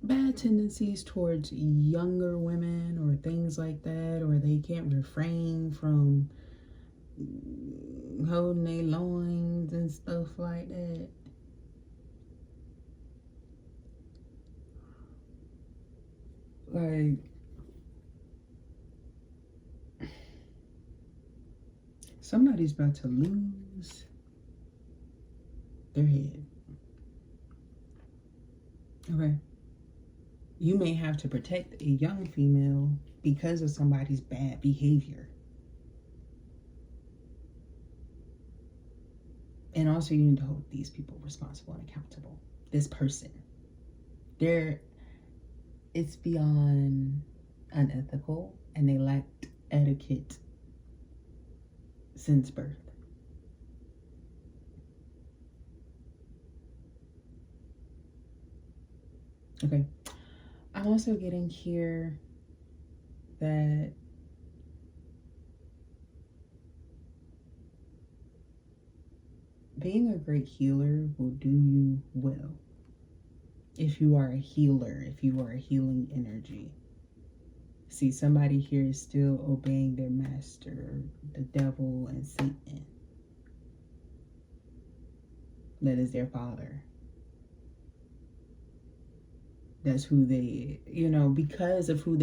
bad tendencies towards younger women or things like that, or they can't refrain from holding their loins and stuff like that, like somebody's about to lose their head. Okay. You may have to protect a young female because of somebody's bad behavior. And also you need to hold these people responsible and accountable. This person. It's beyond unethical, and they lacked etiquette since birth. Okay. I'm also getting here that being a great healer will do you well. If you are a healer, if you are a healing energy. See, somebody here is still obeying their master, the devil and Satan. That is their father. That's who they, because of who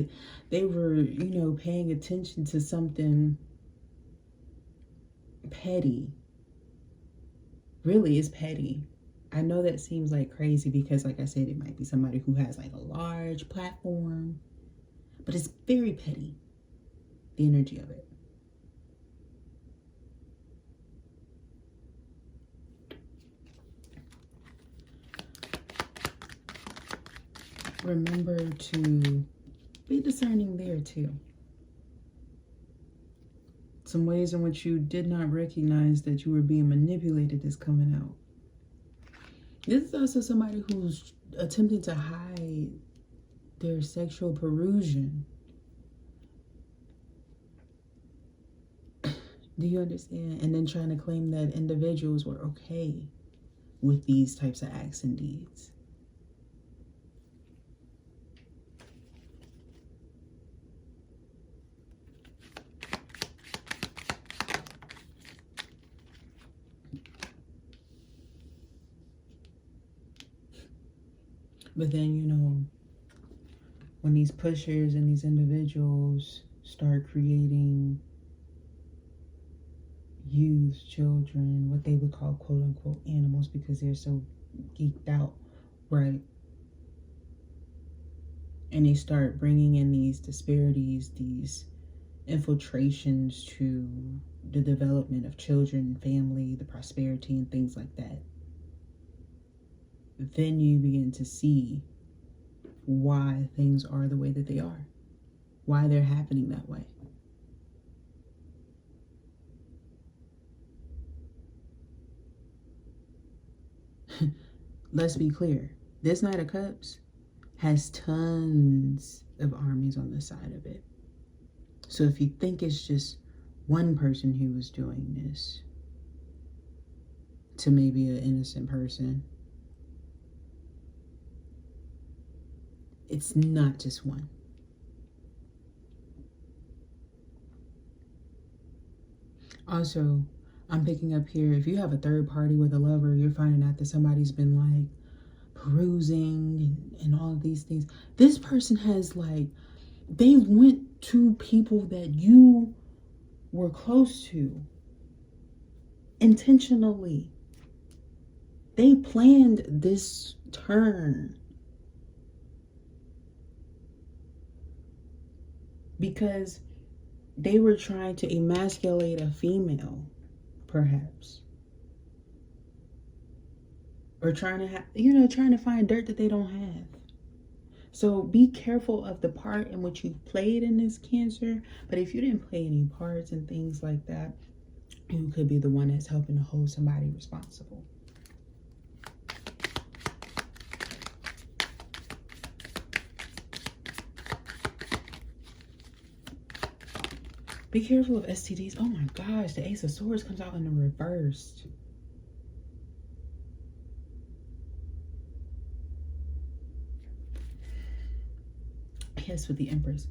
they were, paying attention to something petty. Really, it's petty. I know that seems like crazy because, like I said, it might be somebody who has like a large platform, but it's very petty, the energy of it. Remember to be discerning there too. Some ways in which you did not recognize that you were being manipulated is coming out. This is also somebody who's attempting to hide their sexual perversion. Do you understand? And then trying to claim that individuals were okay with these types of acts and deeds. But then, when these pushers and these individuals start creating youth, children, what they would call quote unquote animals because they're so geeked out, right? And they start bringing in these disparities, these infiltrations to the development of children, family, the prosperity and things like that. Then you begin to see why things are the way that they are, why they're happening that way. Let's be clear. This Knight of Cups has tons of armies on the side of it. So if you think it's just one person who was doing this to maybe an innocent person, it's not just one. Also, I'm picking up here, if you have a third party with a lover, you're finding out that somebody's been like perusing and all of these things. This person has they went to people that you were close to intentionally. They planned this turn. Because they were trying to emasculate a female, perhaps. Or trying to have, you know, trying to find dirt that they don't have. So be careful of the part in which you played in this, Cancer. But if you didn't play any parts and things like that, you could be the one that's helping to hold somebody responsible. Be careful of STDs. Oh my gosh, the Ace of Swords comes out in the reversed. Yes, with the Empress.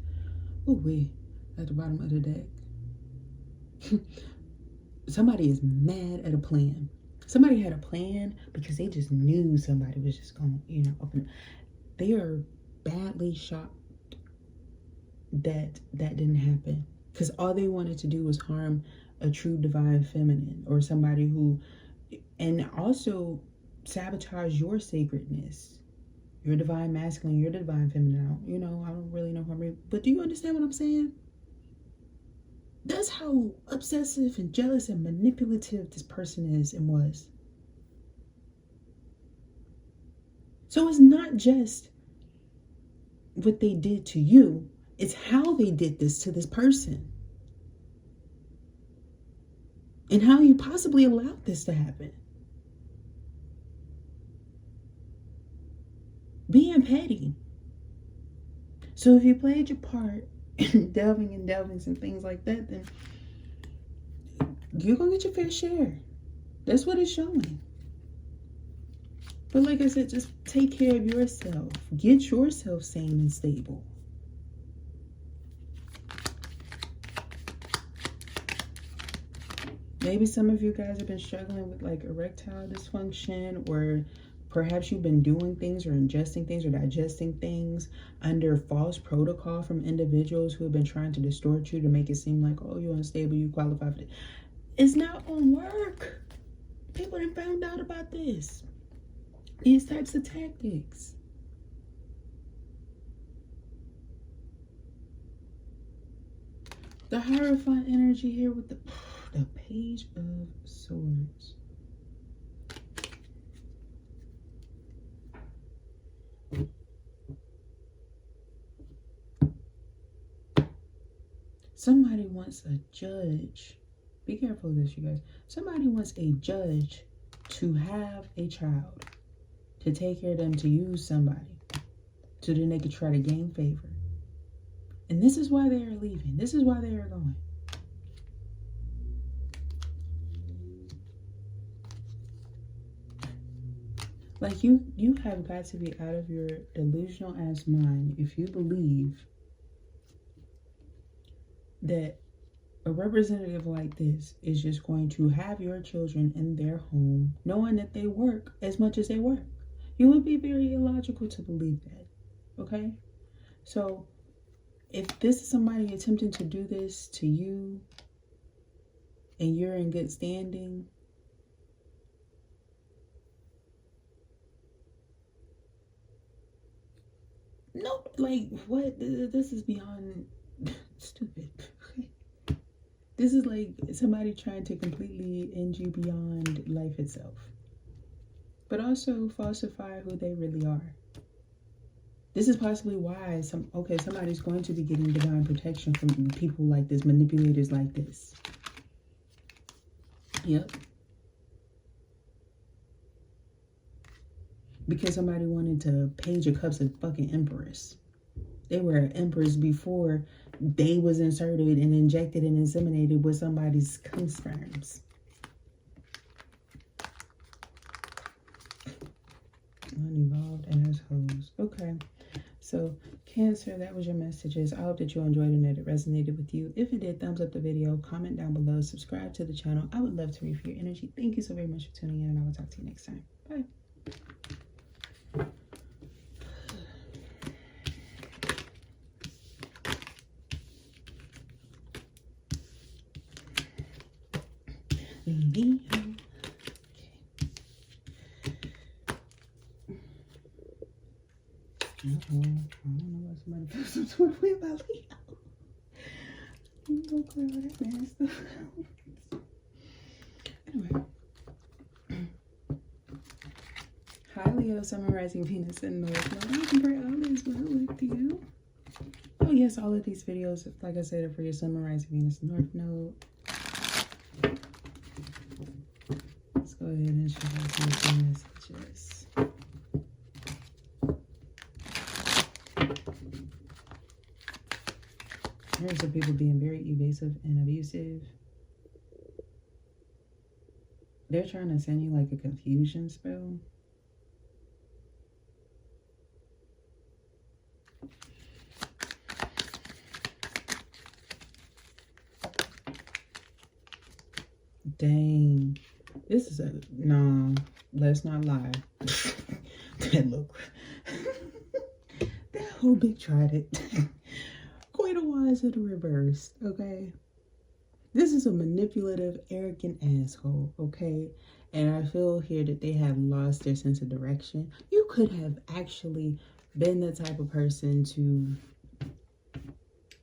Oh, wait, at the bottom of the deck. Somebody is mad at a plan. Somebody had a plan because they just knew somebody was just going to, you know, open it. They are badly shocked that that didn't happen. Because all they wanted to do was harm a true divine feminine or somebody who, and also sabotage your sacredness, your divine masculine, your divine feminine. You know, I don't really know how many, but do you understand what I'm saying? That's how obsessive and jealous and manipulative this person is and was. So it's not just what they did to you. It's how they did this to this person. And how you possibly allowed this to happen. Being petty. So if you played your part in delving and delvings and things like that, then you're going to get your fair share. That's what it's showing. But like I said, just take care of yourself. Get yourself sane and stable. Maybe some of you guys have been struggling with like erectile dysfunction, or perhaps you've been doing things or ingesting things or digesting things under false protocol from individuals who have been trying to distort you to make it seem like, oh, you're unstable, you qualify for it. It's not gonna work. People have found out about this. These types of tactics. The Hierophant energy here with the Page of Swords. Somebody wants a judge. Be careful of this, you guys. Somebody wants a judge to have a child, to take care of them, to use somebody, so then they could try to gain favor. And this is why they are leaving. This is why they are going. Like you have got to be out of your delusional ass mind if you believe that a representative like this is just going to have your children in their home, knowing that they work as much as they work. You would be very illogical to believe that. Okay? So if this is somebody attempting to do this to you and you're in good standing, no, like, what? This is beyond stupid. This is like somebody trying to completely end you beyond life itself. But also falsify who they really are. This is possibly why somebody's going to be getting divine protection from people like this, manipulators like this. Yep. Because somebody wanted to Page of Cups a fucking empress. They were an empress before they was inserted and injected and inseminated with somebody's cum sperms. Unevolved assholes. Okay. So, Cancer, that was your messages. I hope that you enjoyed and that it resonated with you. If it did, thumbs up the video, comment down below, subscribe to the channel. I would love to read for your energy. Thank you so very much for tuning in, and I will talk to you next time. Bye. Leo. Okay. I don't know why somebody feels some sort of way about Leo. Don't clear all that bad stuff. Anyway. Hi Leo, Sun, Rising, Venus, and North Node. I can pray all is well with you. Oh yes, all of these videos, like I said, are for your Sun, Rising, Venus, and North Node. Let's go ahead and show you some messages. Here's some people being very evasive and abusive. They're trying to send you like a confusion spell. Dang. This is a... No, let's not lie. That look... that whole big tried it. Quite a wise in the reverse, okay? This is a manipulative, arrogant asshole, okay? And I feel here that they have lost their sense of direction. You could have actually been the type of person to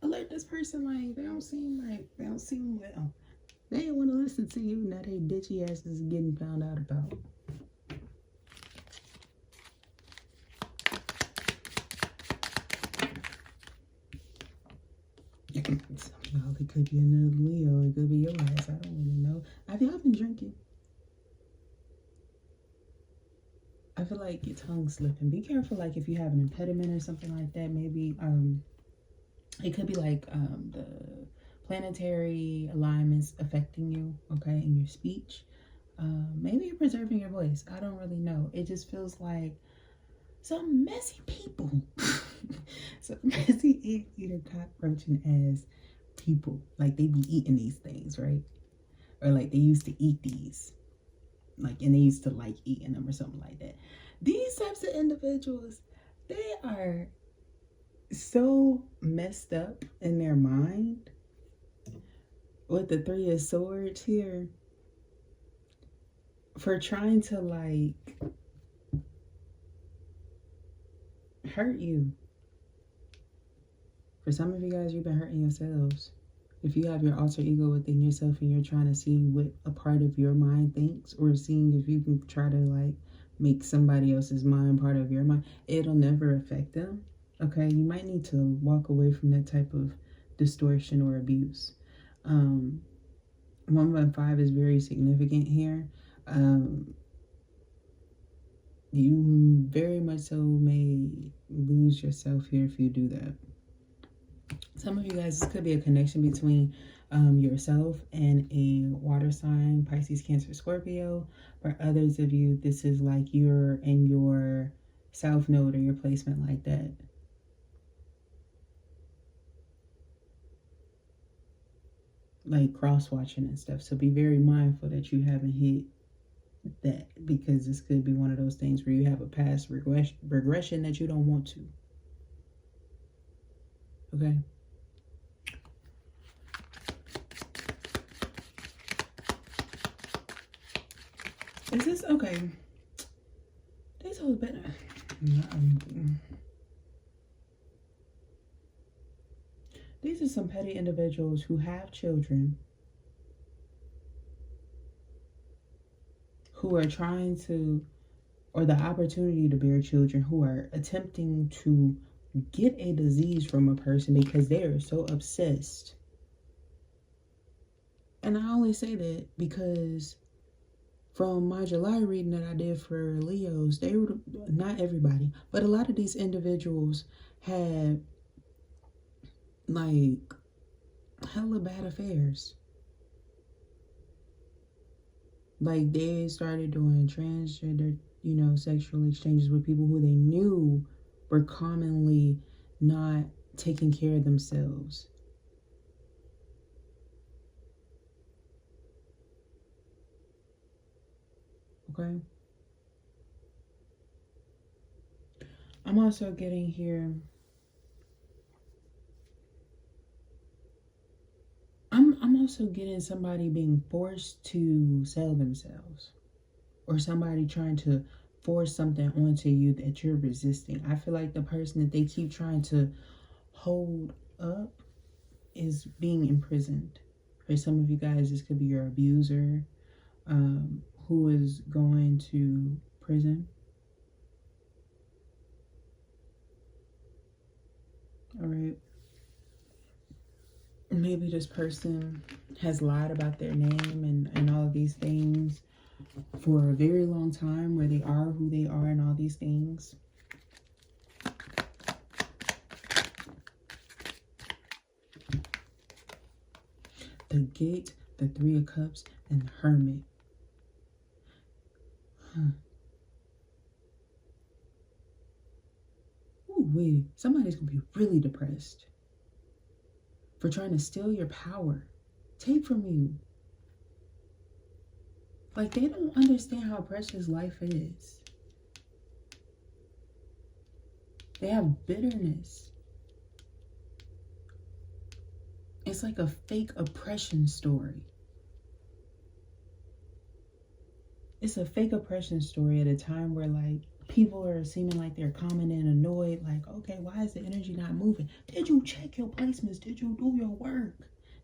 alert this person like they don't seem well. They don't want to listen to you. Now they bitchy asses getting found out about. Y'all, it could be another Leo. It could be your ass. I don't really know. Have y'all been drinking? I feel like your tongue's slipping. Be careful, like if you have an impediment or something like that. Maybe it could be like the planetary alignments affecting you, okay, in your speech. Maybe you're preserving your voice. I don't really know. It just feels like some messy people. Some messy eater cockroaching ass people. Like they be eating these things, right? Or like they used to eat these. Like, and they used to like eating them or something like that. These types of individuals, they are so messed up in their mind. With the Three of Swords here, for trying to like hurt you. For some of you guys, you've been hurting yourselves. If you have your alter ego within yourself and you're trying to see what a part of your mind thinks, or seeing if you can try to like make somebody else's mind part of your mind, it'll never affect them. Okay, you might need to walk away from that type of distortion or abuse. 115 is very significant here. You very much so may lose yourself here if you do that. Some of you guys, this could be a connection between yourself and a water sign, Pisces, Cancer, Scorpio. For others of you, this is like you're in your South Node or your placement like that. Like cross-watching and stuff. So be very mindful that you haven't hit that, because this could be one of those things where you have a past regression that you don't want to. Okay? Is this okay? These hoes better. These are some petty individuals who have children, who are trying to, or the opportunity to bear children, who are attempting to get a disease from a person because they are so obsessed. And I only say that because from my July reading that I did for Leos, they were, not everybody, but a lot of these individuals had like hella bad affairs. Like they started doing transgender, sexual exchanges with people who they knew were commonly not taking care of themselves. Okay? I'm also getting here, I'm also getting somebody being forced to sell themselves, or somebody trying to force something onto you that you're resisting. I feel like the person that they keep trying to hold up is being imprisoned. For some of you guys, this could be your abuser, who is going to prison. All right. Maybe this person has lied about their name and all of these things for a very long time, where they are who they are and all these things. The Gate, the Three of Cups, and the Hermit. Ooh, wait. Somebody's going to be really depressed for trying to steal your power, take from you. Like, they don't understand how precious life is. They have bitterness. It's like a fake oppression story. It's a fake oppression story at a time where, like, people are seeming like they're common and annoyed. Like, okay, why is the energy not moving? Did you check your placements? Did you do your work?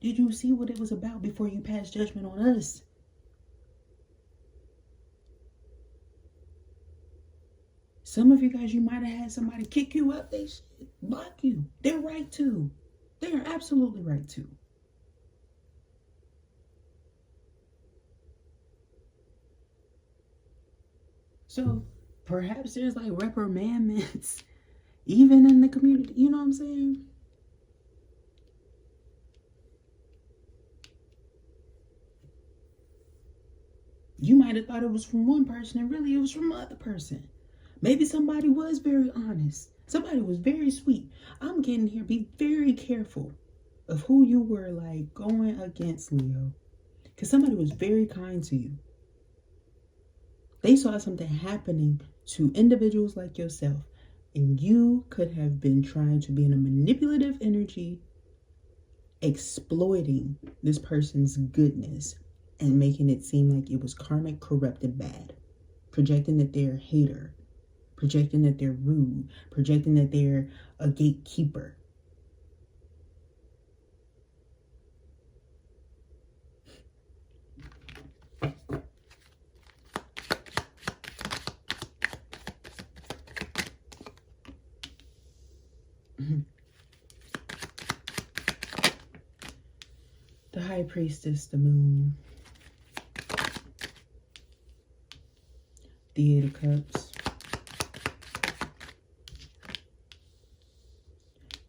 Did you see what it was about before you passed judgment on us? Some of you guys, you might have had somebody kick you up. They block you. They're right to. They are absolutely right to. So perhaps there's like reprimandments even in the community. You know what I'm saying? You might have thought it was from one person and really it was from the other person. Maybe somebody was very honest. Somebody was very sweet. I'm getting here. Be very careful of who you were like going against, Leo. Because somebody was very kind to you. They saw something happening to individuals like yourself. And you could have been trying to be in a manipulative energy, exploiting this person's goodness and making it seem like it was karmic, corrupted, bad. Projecting that they're a hater. Projecting that they're rude. Projecting that they're a gatekeeper. The High Priestess, the Moon. The Eight of Cups.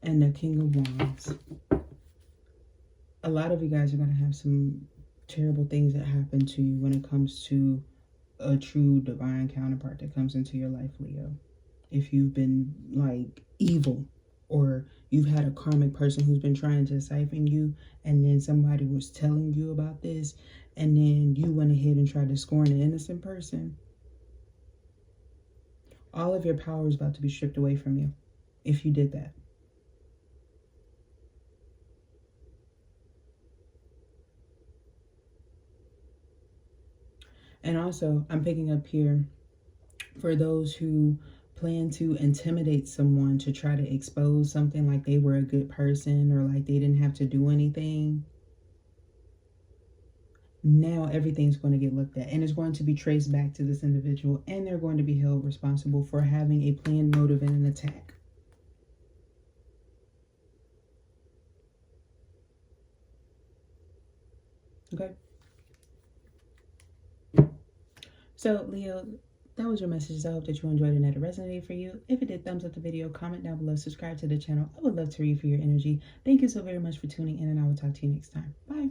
And the King of Wands. A lot of you guys are going to have some terrible things that happen to you when it comes to a true divine counterpart that comes into your life, Leo. If you've been like evil, or you've had a karmic person who's been trying to siphon you, and then somebody was telling you about this, and then you went ahead and tried to scorn an innocent person. All of your power is about to be stripped away from you if you did that. And also, I'm picking up here for those who plan to intimidate someone to try to expose something like they were a good person or like they didn't have to do anything. Now everything's going to get looked at and it's going to be traced back to this individual, and they're going to be held responsible for having a planned motive in an attack. Okay. So, Leo, that was your message. I hope that you enjoyed and that it resonated for you. If it did, thumbs up the video, comment down below, subscribe to the channel. I would love to read for your energy. Thank you so very much for tuning in, and I will talk to you next time. Bye.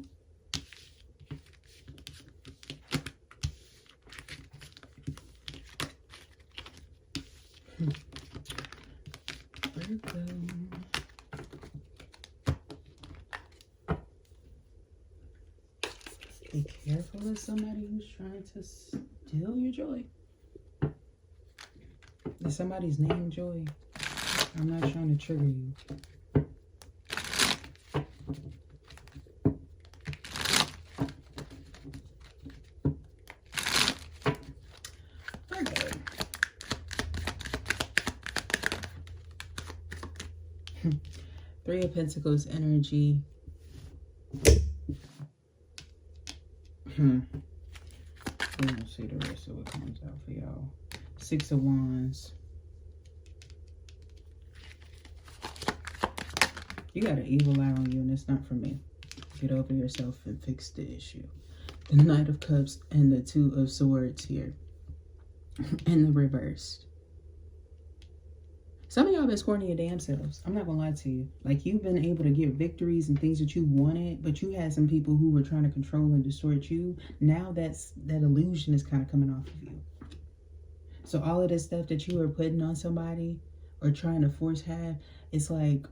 Virgo. Be careful of somebody who's trying to steal your joy. Is somebody's name Joy? I'm not trying to trigger you. Okay. Three of Pentacles energy. We're gonna see the rest of what comes out for y'all. 6 of Wands. You got an evil eye on you, and it's not for me. Get over yourself and fix the issue. The Knight of Cups and the 2 of Swords here. In the reverse. Some of y'all been scoring your damn selves. I'm not gonna lie to you. Like, you've been able to get victories and things that you wanted, but you had some people who were trying to control and distort you. Now that illusion is kind of coming off of you. So all of this stuff that you were putting on somebody or trying to force have, it's like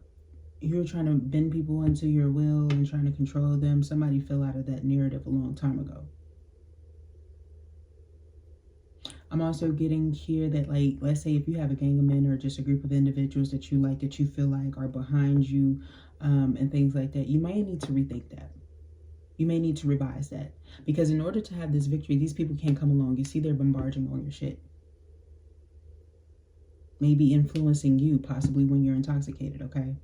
you're trying to bend people into your will and trying to control them. Somebody fell out of that narrative a long time ago. I'm also getting here that, like, let's say if you have a gang of men or just a group of individuals that you like, that you feel like are behind you and things like that, you may need to rethink that. You may need to revise that. Because in order to have this victory, these people can't come along. You see, they're bombarding on your shit. Maybe influencing you, possibly when you're intoxicated, okay?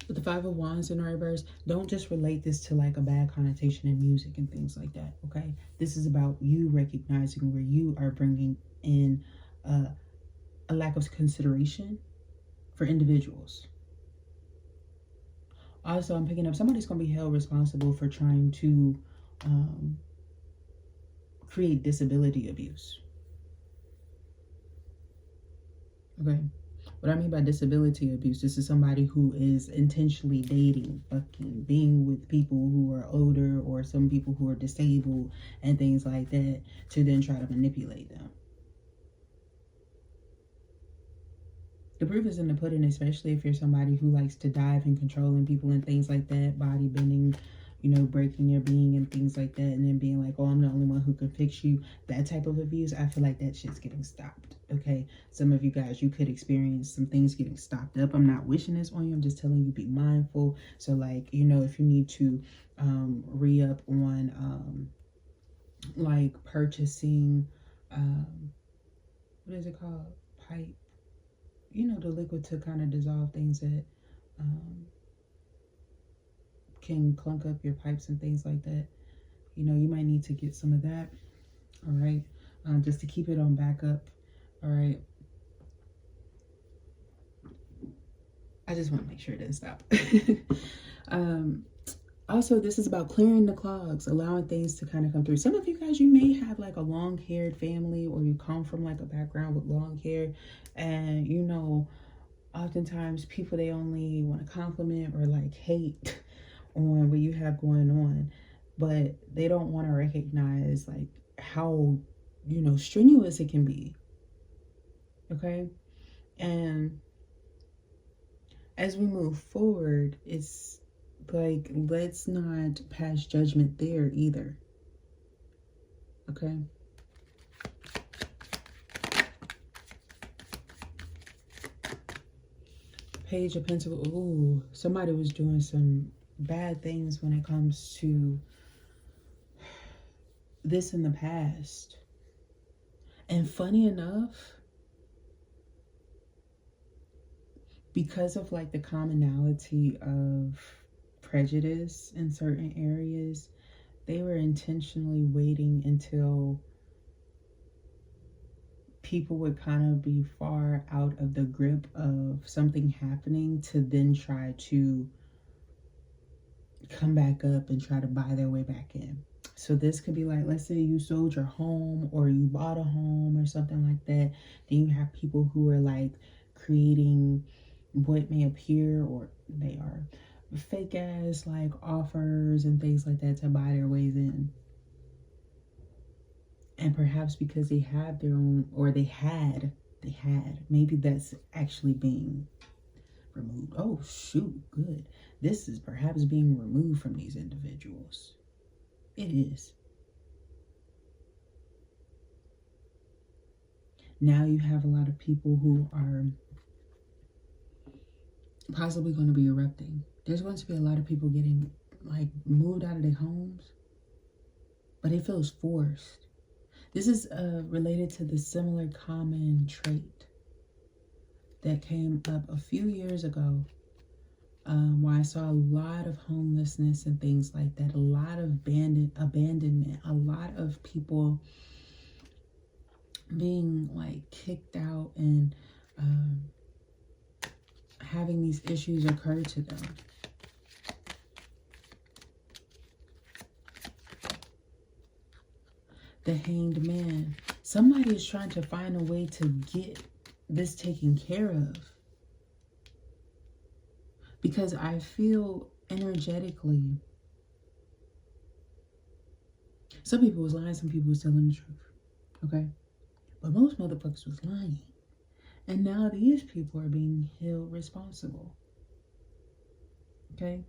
With the 5 of Wands in reverse, don't just relate this to like a bad connotation in music and things like that, okay? This is about you recognizing where you are bringing in a lack of consideration for individuals. Also, I'm picking up somebody's going to be held responsible for trying to create disability abuse. Okay? What I mean by disability abuse, this is somebody who is intentionally dating, fucking, being with people who are older or some people who are disabled and things like that to then try to manipulate them. The proof is in the pudding, especially if you're somebody who likes to dive in controlling people and things like that, body bending, you know, breaking your being and things like that, and then being like, oh, I'm the only one who can fix you. That type of abuse, I feel like that shit's getting stopped, okay? Some of you guys, you could experience some things getting stopped up. I'm not wishing this on you. I'm just telling you, be mindful. So, like, you know, if you need to re-up on, like, purchasing, what is it called? Pipe. You know, the liquid to kind of dissolve things that can clunk up your pipes and things like that. You know, you might need to get some of that. All right. Just to keep it on backup. All right. I just want to make sure it doesn't stop. Also, this is about clearing the clogs, allowing things to kind of come through. Some of you guys, you may have like a long-haired family, or you come from like a background with long hair, and you know, oftentimes people, they only want to compliment or like hate on what you have going on, but they don't want to recognize like how, you know, strenuous it can be. Okay? And as we move forward, it's like, let's not pass judgment there either. Okay? Page of Pentacles. Ooh, somebody was doing some bad things when it comes to this in the past. And funny enough, because of like the commonality of prejudice in certain areas, they were intentionally waiting until people would kind of be far out of the grip of something happening to then try to come back up and try to buy their way back in. So this could be like, let's say you sold your home or you bought a home or something like that. Then you have people who are like creating what may appear, or they are fake ass like offers and things like that to buy their ways in. And perhaps because they have their own, or they had, maybe that's actually being removed. Oh, shoot, good. This is perhaps being removed from these individuals. It is. Now you have a lot of people who are possibly going to be erupting. There's going to be a lot of people getting like moved out of their homes, but it feels forced. This is related to the similar common trait that came up a few years ago, where I saw a lot of homelessness and things like that, a lot of abandonment, a lot of people being like kicked out and having these issues occur to them. The Hanged Man. Somebody is trying to find a way to get this taken care of. Because I feel energetically, some people was lying, some people was telling the truth. Okay? But most motherfuckers was lying. And now these people are being held responsible. Okay?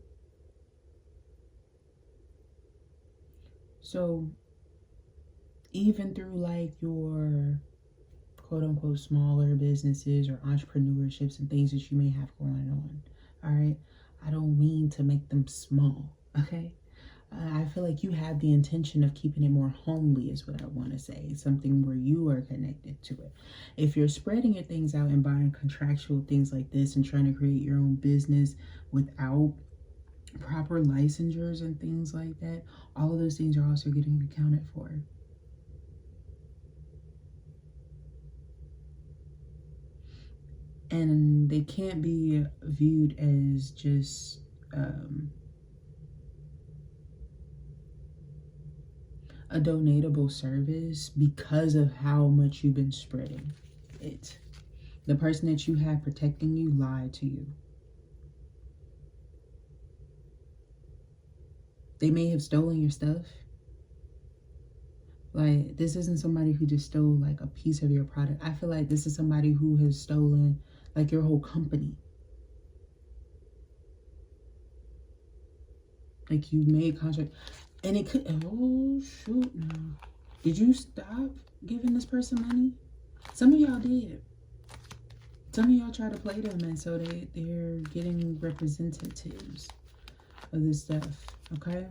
So, even through like your quote unquote smaller businesses or entrepreneurships and things that you may have going on, all right? I don't mean to make them small, okay? I feel like you have the intention of keeping it more homely is what I want to say. Something where you are connected to it. If you're spreading your things out and buying contractual things like this and trying to create your own business without proper licensures and things like that, all of those things are also getting accounted for. And they can't be viewed as just a donatable service because of how much you've been spreading it. The person that you have protecting you lied to you. They may have stolen your stuff. Like, this isn't somebody who just stole like a piece of your product. I feel like this is somebody who has stolen like your whole company. Like, you made contract. And it could, oh shoot now. Did you stop giving this person money? Some of y'all did. Some of y'all try to play them, and so they're getting representatives of this stuff, okay?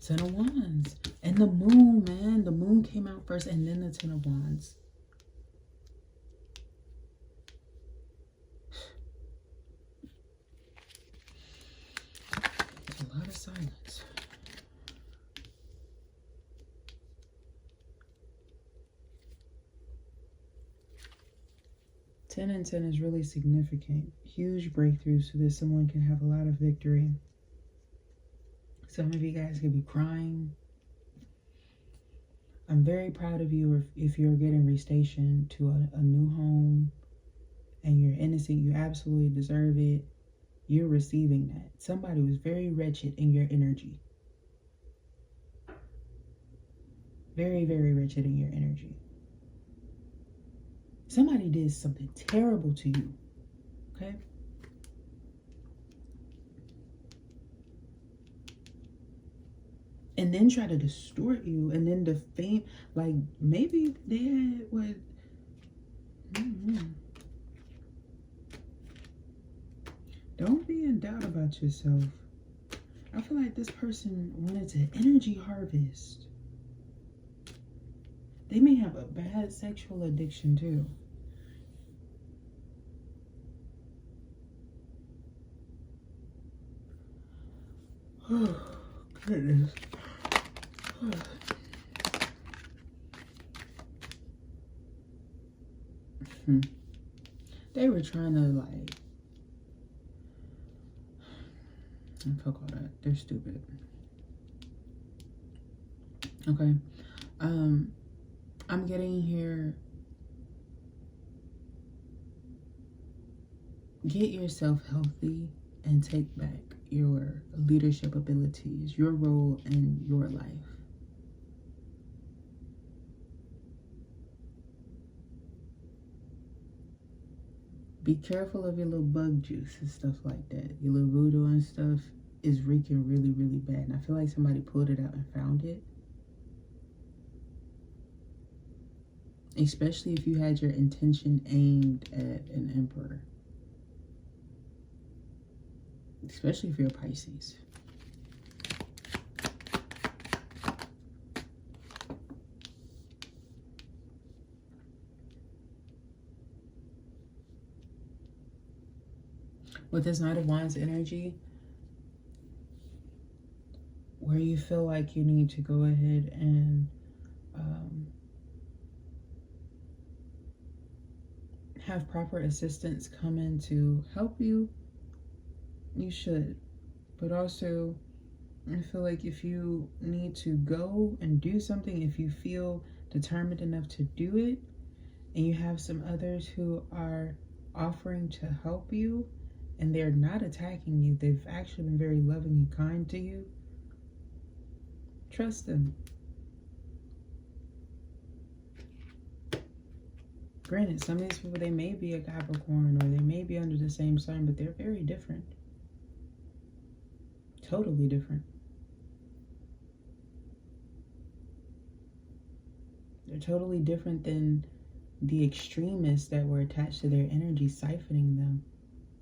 Ten of Wands. And the Moon, man. The Moon came out first, and then the Ten of Wands. A lot of silence. Ten and 10 is really significant. Huge breakthrough so that someone can have a lot of victory. Some of you guys could be crying. I'm very proud of you if you're getting restationed to a new home and you're innocent. You absolutely deserve it. You're receiving that. Somebody was very wretched in your energy. Very, very wretched in your energy. Somebody did something terrible to you. Okay? And then try to distort you and then defame. Like, maybe they had what... Don't be in doubt about yourself. I feel like this person wanted to energy harvest. They may have a bad sexual addiction too. Oh, goodness. They were trying to like... Fuck all that. They're stupid. Okay. I'm getting here. Get yourself healthy and take back your leadership abilities, your role in your life. Be careful of your little bug juice and stuff like that. Your little voodoo and stuff is reeking really, really bad. And I feel like somebody pulled it out and found it. Especially if you had your intention aimed at an emperor. especially if you're a Pisces. With this Knight of Wands energy, where you feel like you need to go ahead and have proper assistance come in to help you, you should. But also, I feel like if you need to go and do something, if you feel determined enough to do it, and you have some others who are offering to help you, and they're not attacking you, they've actually been very loving and kind to you, trust them. Granted, some of these people, they may be a Capricorn or they may be under the same sign, but they're very different. Totally different. They're totally different than the extremists that were attached to their energy, siphoning them.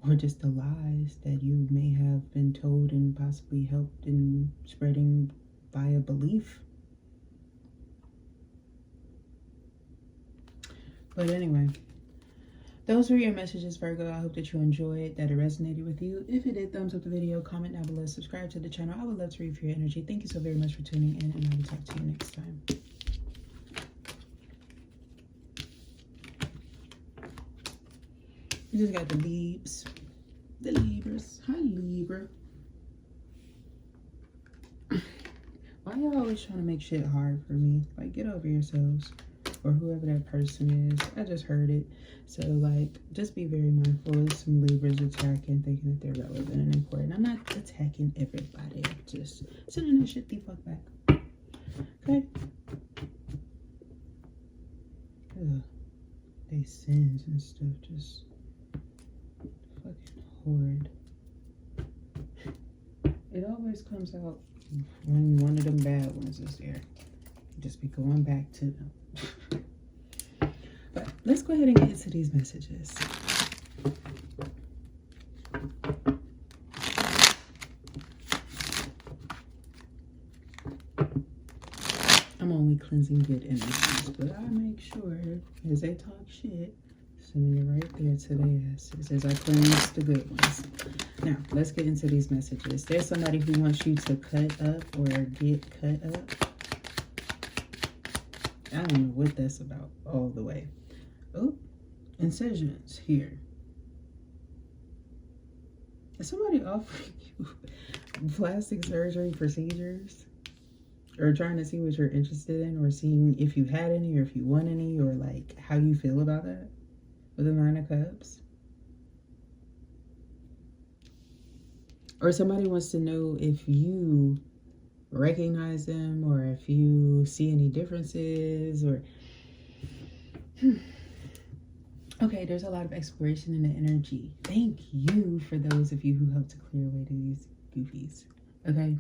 Or just the lies that you may have been told and possibly helped in spreading via belief. But anyway, those were your messages, Virgo. I hope that you enjoyed, that it resonated with you. If it did, thumbs up the video, comment down below, subscribe to the channel. I would love to read for your energy. Thank you so very much for tuning in, and I will talk to you next time. We just got the Libs. The Libras. Hi, Libra. Why y'all always trying to make shit hard for me? Like, get over yourselves. Or whoever that person is. I just heard it. So, like, just be very mindful. There's some Libras attacking, thinking that they're relevant and important. I'm not attacking everybody. I'm just sending that shit the fuck back. Okay? Ugh. They sins and stuff just fucking horrid. It always comes out when one of them bad ones is there. Just be going back to them. But let's go ahead and get into these messages. I'm only cleansing good energies, but I make sure as they talk shit, sending it right there to their asses as I cleanse the good ones. Now, let's get into these messages. There's somebody who wants you to cut up or get cut up. I don't know what that's about all the way. Oh, incisions here. Is somebody offering you plastic surgery procedures? Or trying to see what you're interested in, or seeing if you had any, or if you want any, or like how you feel about that with the Nine of Cups? Or somebody wants to know if you recognize them, or if you see any differences, or okay, there's a lot of exploration in the energy. Thank you for those of you who helped to clear away these goofies. Okay,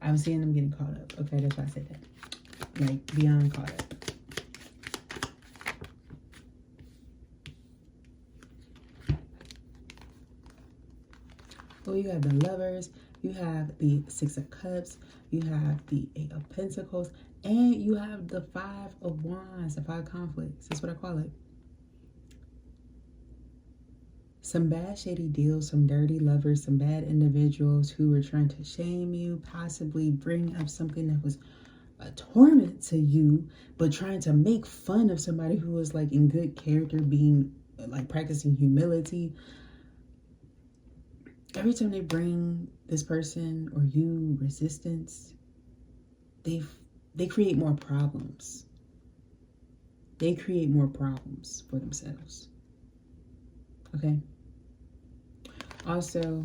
I'm seeing them getting caught up. Okay, that's why I said that, like beyond caught up. Oh, you have the Lovers, you have the Six of Cups, you have the Eight of Pentacles, and you have the Five of Wands, the Five Conflicts. That's what I call it. Some bad shady deals, some dirty lovers, some bad individuals who were trying to shame you, possibly bring up something that was a torment to you, but trying to make fun of somebody who was like in good character, being like practicing humility. Every time they bring this person or you resistance, they create more problems. They create more problems for themselves. Okay? Also,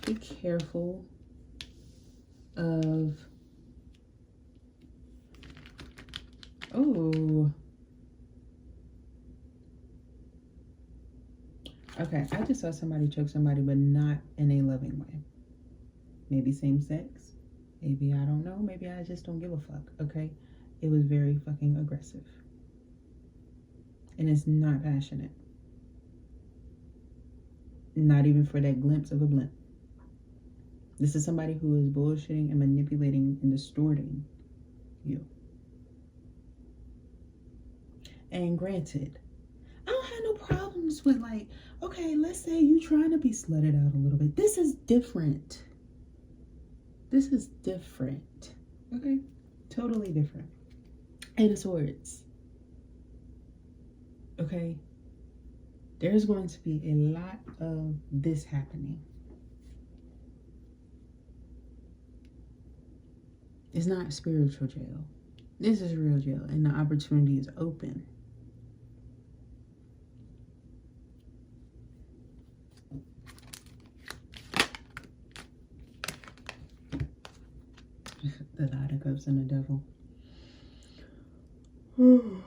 be careful of, oh, okay, I just saw somebody choke somebody, but not in a loving way. Maybe same sex. Maybe I don't know. Maybe I just don't give a fuck, okay? It was very fucking aggressive. And it's not passionate. Not even for that glimpse of a blimp. This is somebody who is bullshitting and manipulating and distorting you. And granted, I don't have no problems with, like, okay, let's say you trying to be slutted out a little bit. This is different. This is different. Okay? Totally different. Eight of Swords. Okay? There's going to be a lot of this happening. It's not spiritual jail. This is real jail, and the opportunity is open. The Knight of Cups and the Devil. Oh,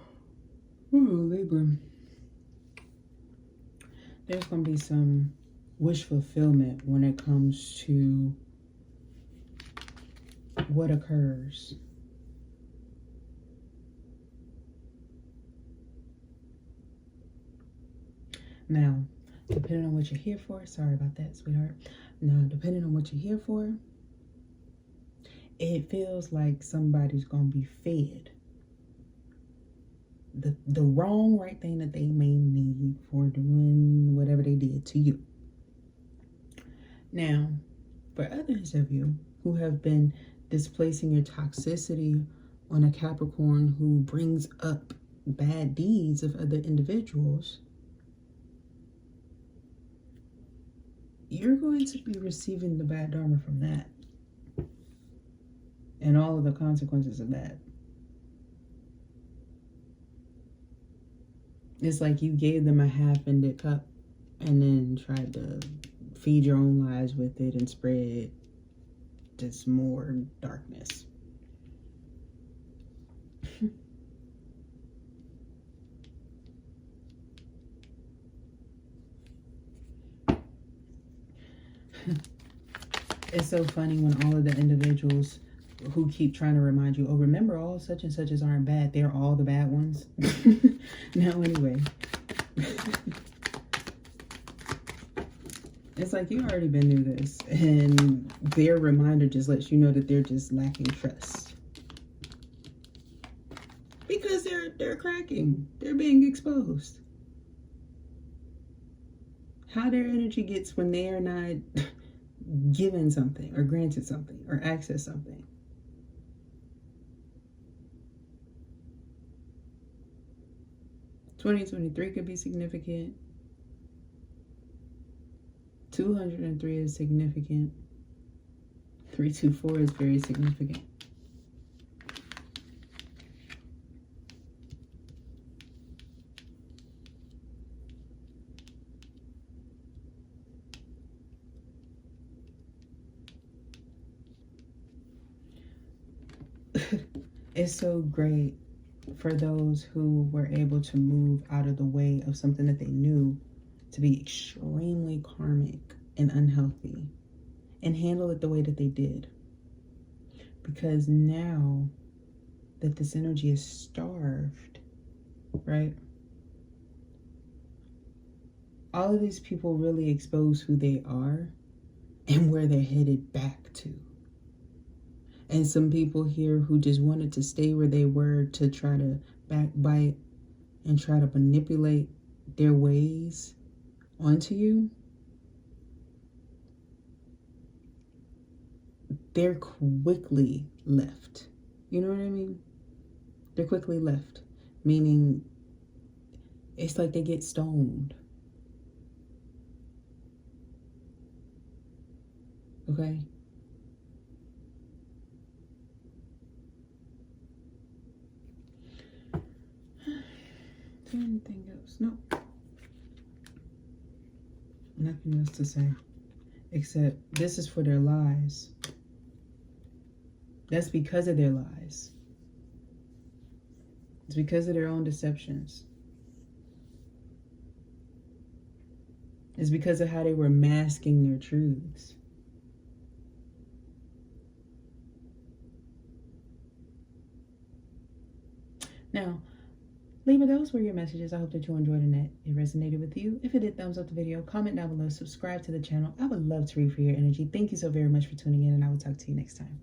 Libra. There's going to be some wish fulfillment when it comes to what occurs. Now, depending on what you're here for, sorry about that, sweetheart. Now, depending on what you're here for, it feels like somebody's going to be fed the wrong right thing that they may need for doing whatever they did to you. Now, for others of you who have been displacing your toxicity on a Capricorn who brings up bad deeds of other individuals, you're going to be receiving the bad dharma from that and all of the consequences of that. It's like you gave them a half-ended cup and then tried to feed your own lies with it and spread just more darkness. It's so funny when all of the individuals who keep trying to remind you, oh, remember all such and suches aren't bad. They're all the bad ones. Now, anyway. It's like you already been through this. And their reminder just lets you know that they're just lacking trust. Because they're cracking. They're being exposed. How their energy gets when they are not given something or granted something or access something. $2023 could be significant. 203 is significant. 324 is very significant. It's so great for those who were able to move out of the way of something that they knew to be extremely karmic and unhealthy and handle it the way that they did. Because now that this energy is starved, right? All of these people really expose who they are and where they're headed back to. And some people here who just wanted to stay where they were to try to backbite and try to manipulate their ways onto you, they're quickly left. You know what I mean? They're quickly left. Meaning, it's like they get stoned. Okay? Anything else? No. Nothing else to say. Except this is for their lies. That's because of their lies. It's because of their own deceptions. It's because of how they were masking their truths. Now, Libra, those were your messages. I hope that you enjoyed and that it resonated with you. If it did, thumbs up the video, comment down below, subscribe to the channel. I would love to read for your energy. Thank you so very much for tuning in, and I will talk to you next time.